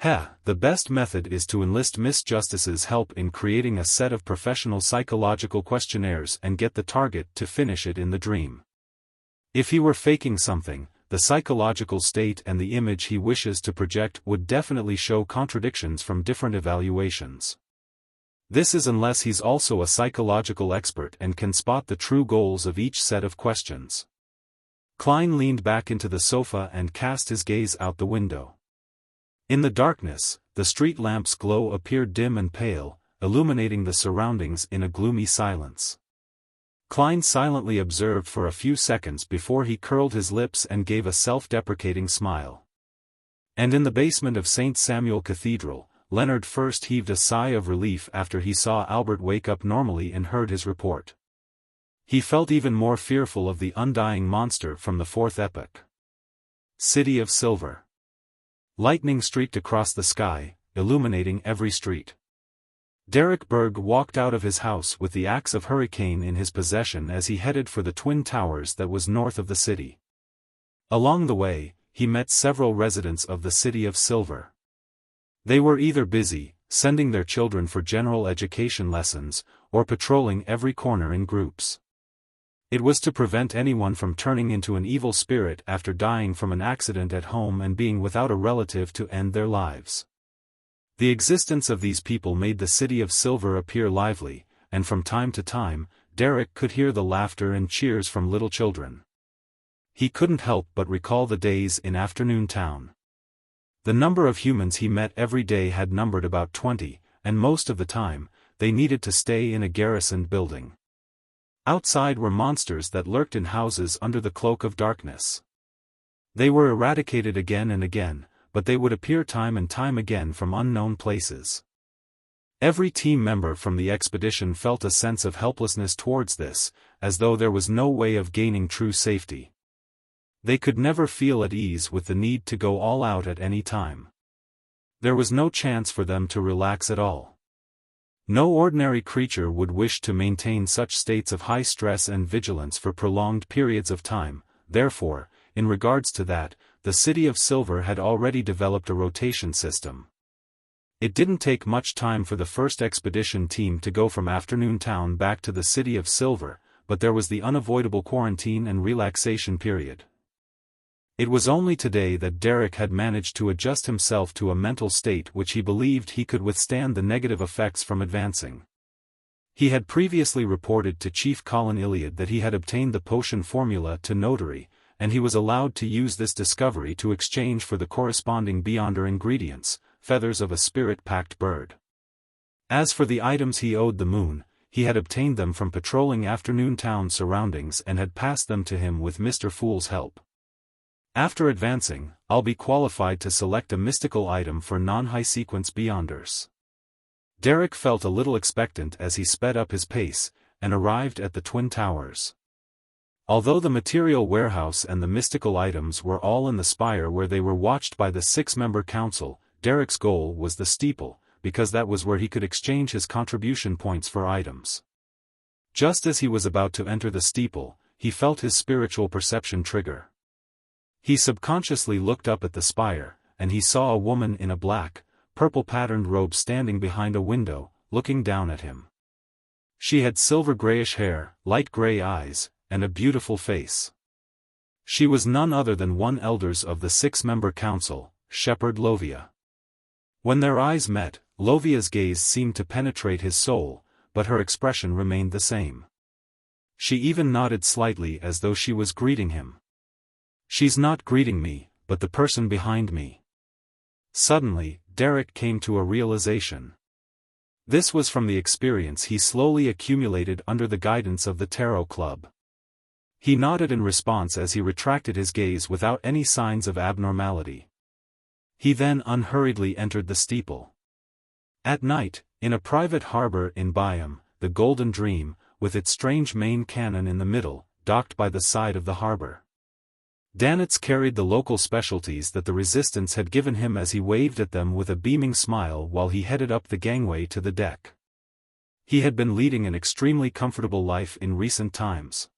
The best method is to enlist Miss Justice's help in creating a set of professional psychological questionnaires and get the target to finish it in the dream. If he were faking something, the psychological state and the image he wishes to project would definitely show contradictions from different evaluations. This is unless he's also a psychological expert and can spot the true goals of each set of questions. Klein leaned back into the sofa and cast his gaze out the window. In the darkness, the street lamp's glow appeared dim and pale, illuminating the surroundings in a gloomy silence. Klein silently observed for a few seconds before he curled his lips and gave a self-deprecating smile. And in the basement of St. Samuel Cathedral, Leonard first heaved a sigh of relief after he saw Albert wake up normally and heard his report. He felt even more fearful of the undying monster from the fourth epoch. City of Silver. Lightning streaked across the sky, illuminating every street. Derek Berg walked out of his house with the axe of Hurricane in his possession as he headed for the Twin Towers that was north of the city. Along the way, he met several residents of the City of Silver. They were either busy, sending their children for general education lessons, or patrolling every corner in groups. It was to prevent anyone from turning into an evil spirit after dying from an accident at home and being without a relative to end their lives. The existence of these people made the City of Silver appear lively, and from time to time, Derek could hear the laughter and cheers from little children. He couldn't help but recall the days in Afternoon Town. The number of humans he met every day had numbered about 20, and most of the time, they needed to stay in a garrisoned building. Outside were monsters that lurked in houses under the cloak of darkness. They were eradicated again and again, but they would appear time and time again from unknown places. Every team member from the expedition felt a sense of helplessness towards this, as though there was no way of gaining true safety. They could never feel at ease with the need to go all out at any time. There was no chance for them to relax at all. No ordinary creature would wish to maintain such states of high stress and vigilance for prolonged periods of time. Therefore, in regards to that, the City of Silver had already developed a rotation system. It didn't take much time for the first expedition team to go from Afternoon Town back to the City of Silver, but there was the unavoidable quarantine and relaxation period. It was only today that Derek had managed to adjust himself to a mental state which he believed he could withstand the negative effects from advancing. He had previously reported to Chief Colin Iliad that he had obtained the potion formula to notary, and he was allowed to use this discovery to exchange for the corresponding Beyonder ingredients, feathers of a spirit-packed bird. As for the items he owed the moon, he had obtained them from patrolling Afternoon Town surroundings and had passed them to him with Mr. Fool's help. After advancing, I'll be qualified to select a mystical item for non-high sequence Beyonders. Derek felt a little expectant as he sped up his pace, and arrived at the Twin Towers. Although the material warehouse and the mystical items were all in the spire where they were watched by the 6-member council, Derek's goal was the steeple, because that was where he could exchange his contribution points for items. Just as he was about to enter the steeple, he felt his spiritual perception trigger. He subconsciously looked up at the spire, and he saw a woman in a black, purple-patterned robe standing behind a window, looking down at him. She had silver-grayish hair, light gray eyes, and a beautiful face. She was none other than one elders of the 6-member council, Shepherd Lovia. When their eyes met, Lovia's gaze seemed to penetrate his soul, but her expression remained the same. She even nodded slightly as though she was greeting him. She's not greeting me, but the person behind me. Suddenly, Derek came to a realization. This was from the experience he slowly accumulated under the guidance of the Tarot Club. He nodded in response as he retracted his gaze without any signs of abnormality. He then unhurriedly entered the steeple. At night, in a private harbor in Byam, the Golden Dream, with its strange main cannon in the middle, docked by the side of the harbor. Danitz carried the local specialties that the Resistance had given him as he waved at them with a beaming smile while he headed up the gangway to the deck. He had been leading an extremely comfortable life in recent times.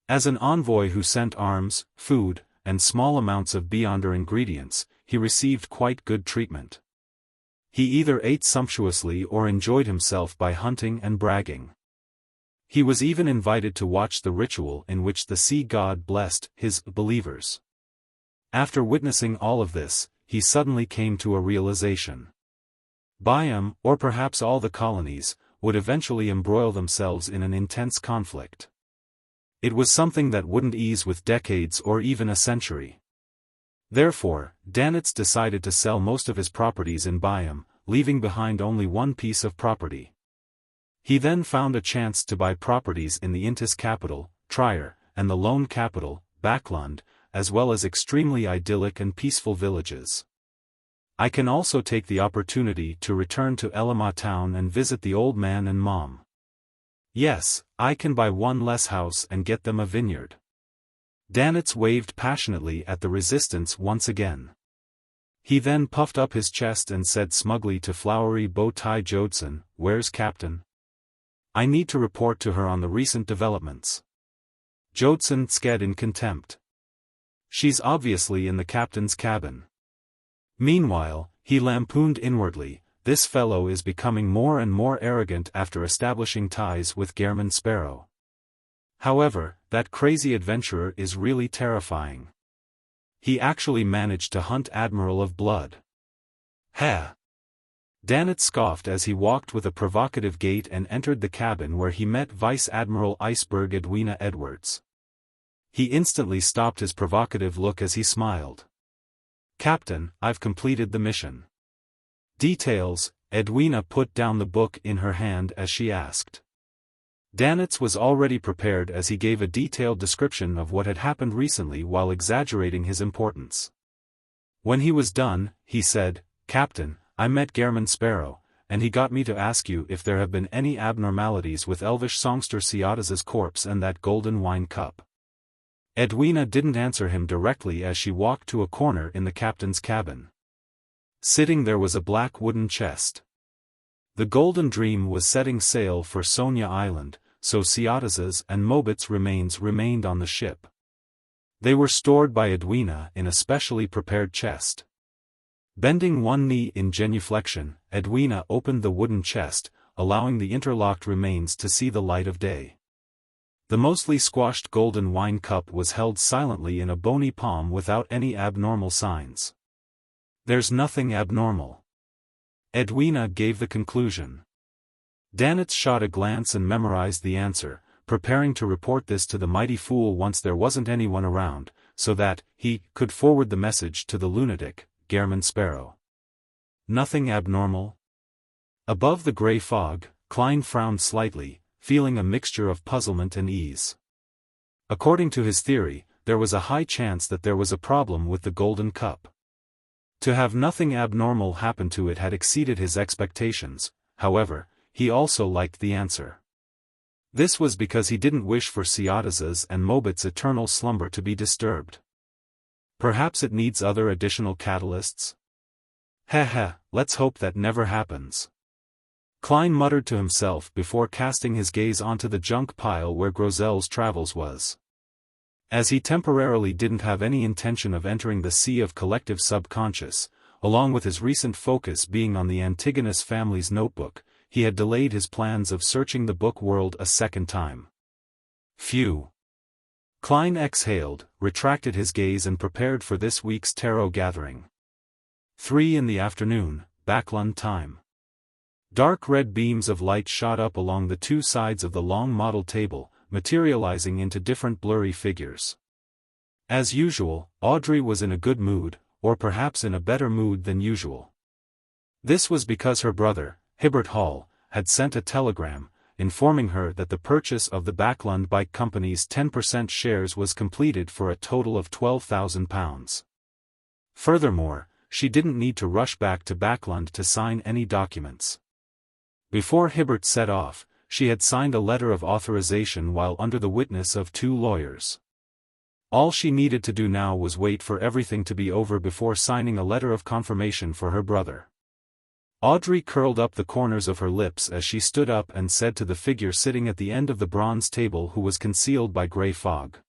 As an envoy who sent arms, food, and small amounts of Beyonder ingredients, he received quite good treatment. He either ate sumptuously or enjoyed himself by hunting and bragging. He was even invited to watch the ritual in which the sea god blessed his believers. After witnessing all of this, he suddenly came to a realization. Byam, or perhaps all the colonies, would eventually embroil themselves in an intense conflict. It was something that wouldn't ease with decades or even a century. Therefore, Danitz decided to sell most of his properties in Byam, leaving behind only one piece of property. He then found a chance to buy properties in the Intis capital, Trier, and the Loan capital, Backlund, as well as extremely idyllic and peaceful villages. I can also take the opportunity to return to Elama town and visit the old man and mom. Yes, I can buy one less house and get them a vineyard. Danitz waved passionately at the Resistance once again. He then puffed up his chest and said smugly to Flowery Bow-Tie Jodson, "Where's Captain? I need to report to her on the recent developments." Jodson sked in contempt. "She's obviously in the captain's cabin." Meanwhile, he lampooned inwardly, this fellow is becoming more and more arrogant after establishing ties with Gehrman Sparrow. However, that crazy adventurer is really terrifying. He actually managed to hunt Admiral of Blood. Ha! Danet scoffed as he walked with a provocative gait and entered the cabin where he met Vice Admiral Iceberg Edwina Edwards. He instantly stopped his provocative look as he smiled. "Captain, I've completed the mission." "Details?" Edwina put down the book in her hand as she asked. Danetz was already prepared as he gave a detailed description of what had happened recently while exaggerating his importance. When he was done, he said, "Captain, I met Gehrman Sparrow, and he got me to ask you if there have been any abnormalities with elvish songster Ciatas's corpse and that golden wine cup." Edwina didn't answer him directly as she walked to a corner in the captain's cabin. Sitting there was a black wooden chest. The Golden Dream was setting sail for Sonia Island, so Ciatas's and Mobit's remains remained on the ship. They were stored by Edwina in a specially prepared chest. Bending one knee in genuflection, Edwina opened the wooden chest, allowing the interlocked remains to see the light of day. The mostly squashed golden wine cup was held silently in a bony palm without any abnormal signs. "There's nothing abnormal," Edwina gave the conclusion. Danetz shot a glance and memorized the answer, preparing to report this to the mighty fool once there wasn't anyone around, so that he could forward the message to the lunatic, Gehrman Sparrow. "Nothing abnormal?" Above the gray fog, Klein frowned slightly, feeling a mixture of puzzlement and ease. According to his theory, there was a high chance that there was a problem with the golden cup. To have nothing abnormal happen to it had exceeded his expectations. However, he also liked the answer. This was because he didn't wish for Ciatas's and Mobit's eternal slumber to be disturbed. Perhaps it needs other additional catalysts? Let's hope that never happens. Klein muttered to himself before casting his gaze onto the junk pile where Grozel's travels was. As he temporarily didn't have any intention of entering the sea of collective subconscious, along with his recent focus being on the Antigonus family's notebook, he had delayed his plans of searching the book world a second time. Phew. Klein exhaled, retracted his gaze and prepared for this week's tarot gathering. 3 in the afternoon, Backlund time. Dark red beams of light shot up along the two sides of the long model table, materializing into different blurry figures. As usual, Audrey was in a good mood, or perhaps in a better mood than usual. This was because her brother, Hibbert Hall, had sent a telegram, informing her that the purchase of the Backlund Bike Company's 10% shares was completed for a total of £12,000. Furthermore, she didn't need to rush back to Backlund to sign any documents. Before Hibbert set off, she had signed a letter of authorization while under the witness of 2 lawyers. All she needed to do now was wait for everything to be over before signing a letter of confirmation for her brother. Audrey curled up the corners of her lips as she stood up and said to the figure sitting at the end of the bronze table who was concealed by grey fog.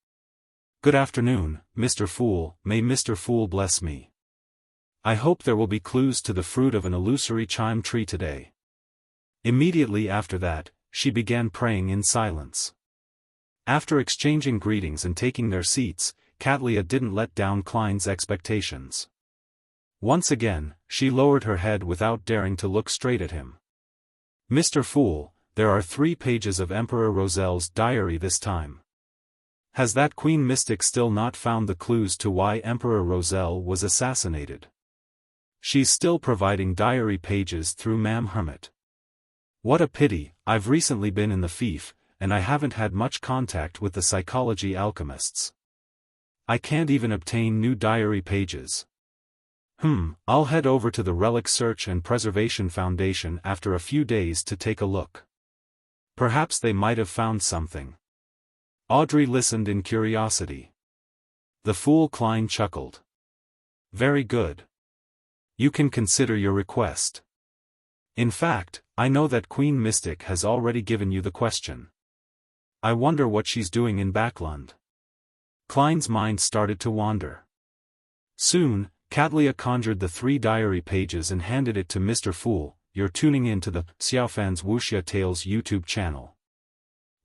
"Good afternoon, Mr. Fool, may Mr. Fool bless me. I hope there will be clues to the fruit of an illusory chime tree today." Immediately after that, she began praying in silence. After exchanging greetings and taking their seats, Katlia didn't let down Klein's expectations. Once again, she lowered her head without daring to look straight at him. "Mr. Fool, there are 3 pages of Emperor Rozel's diary this time. Has that Queen Mystic still not found the clues to why Emperor Rozel was assassinated? She's still providing diary pages through Ma'am Hermit. What a pity, I've recently been in the fief, and I haven't had much contact with the psychology alchemists. I can't even obtain new diary pages. I'll head over to the Relic Search and Preservation Foundation after a few days to take a look. Perhaps they might have found something." Audrey listened in curiosity. The fool Klein chuckled. "Very good. You can consider your request. In fact, I know that Queen Mystic has already given you the question. I wonder what she's doing in Backlund." Klein's mind started to wander. Soon, Katlia conjured the 3 diary pages and handed it to Mr. Fool. you're tuning in to the Xiaofan's Wuxia Tales YouTube channel.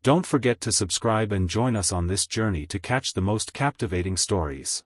Don't forget to subscribe and join us on this journey to catch the most captivating stories.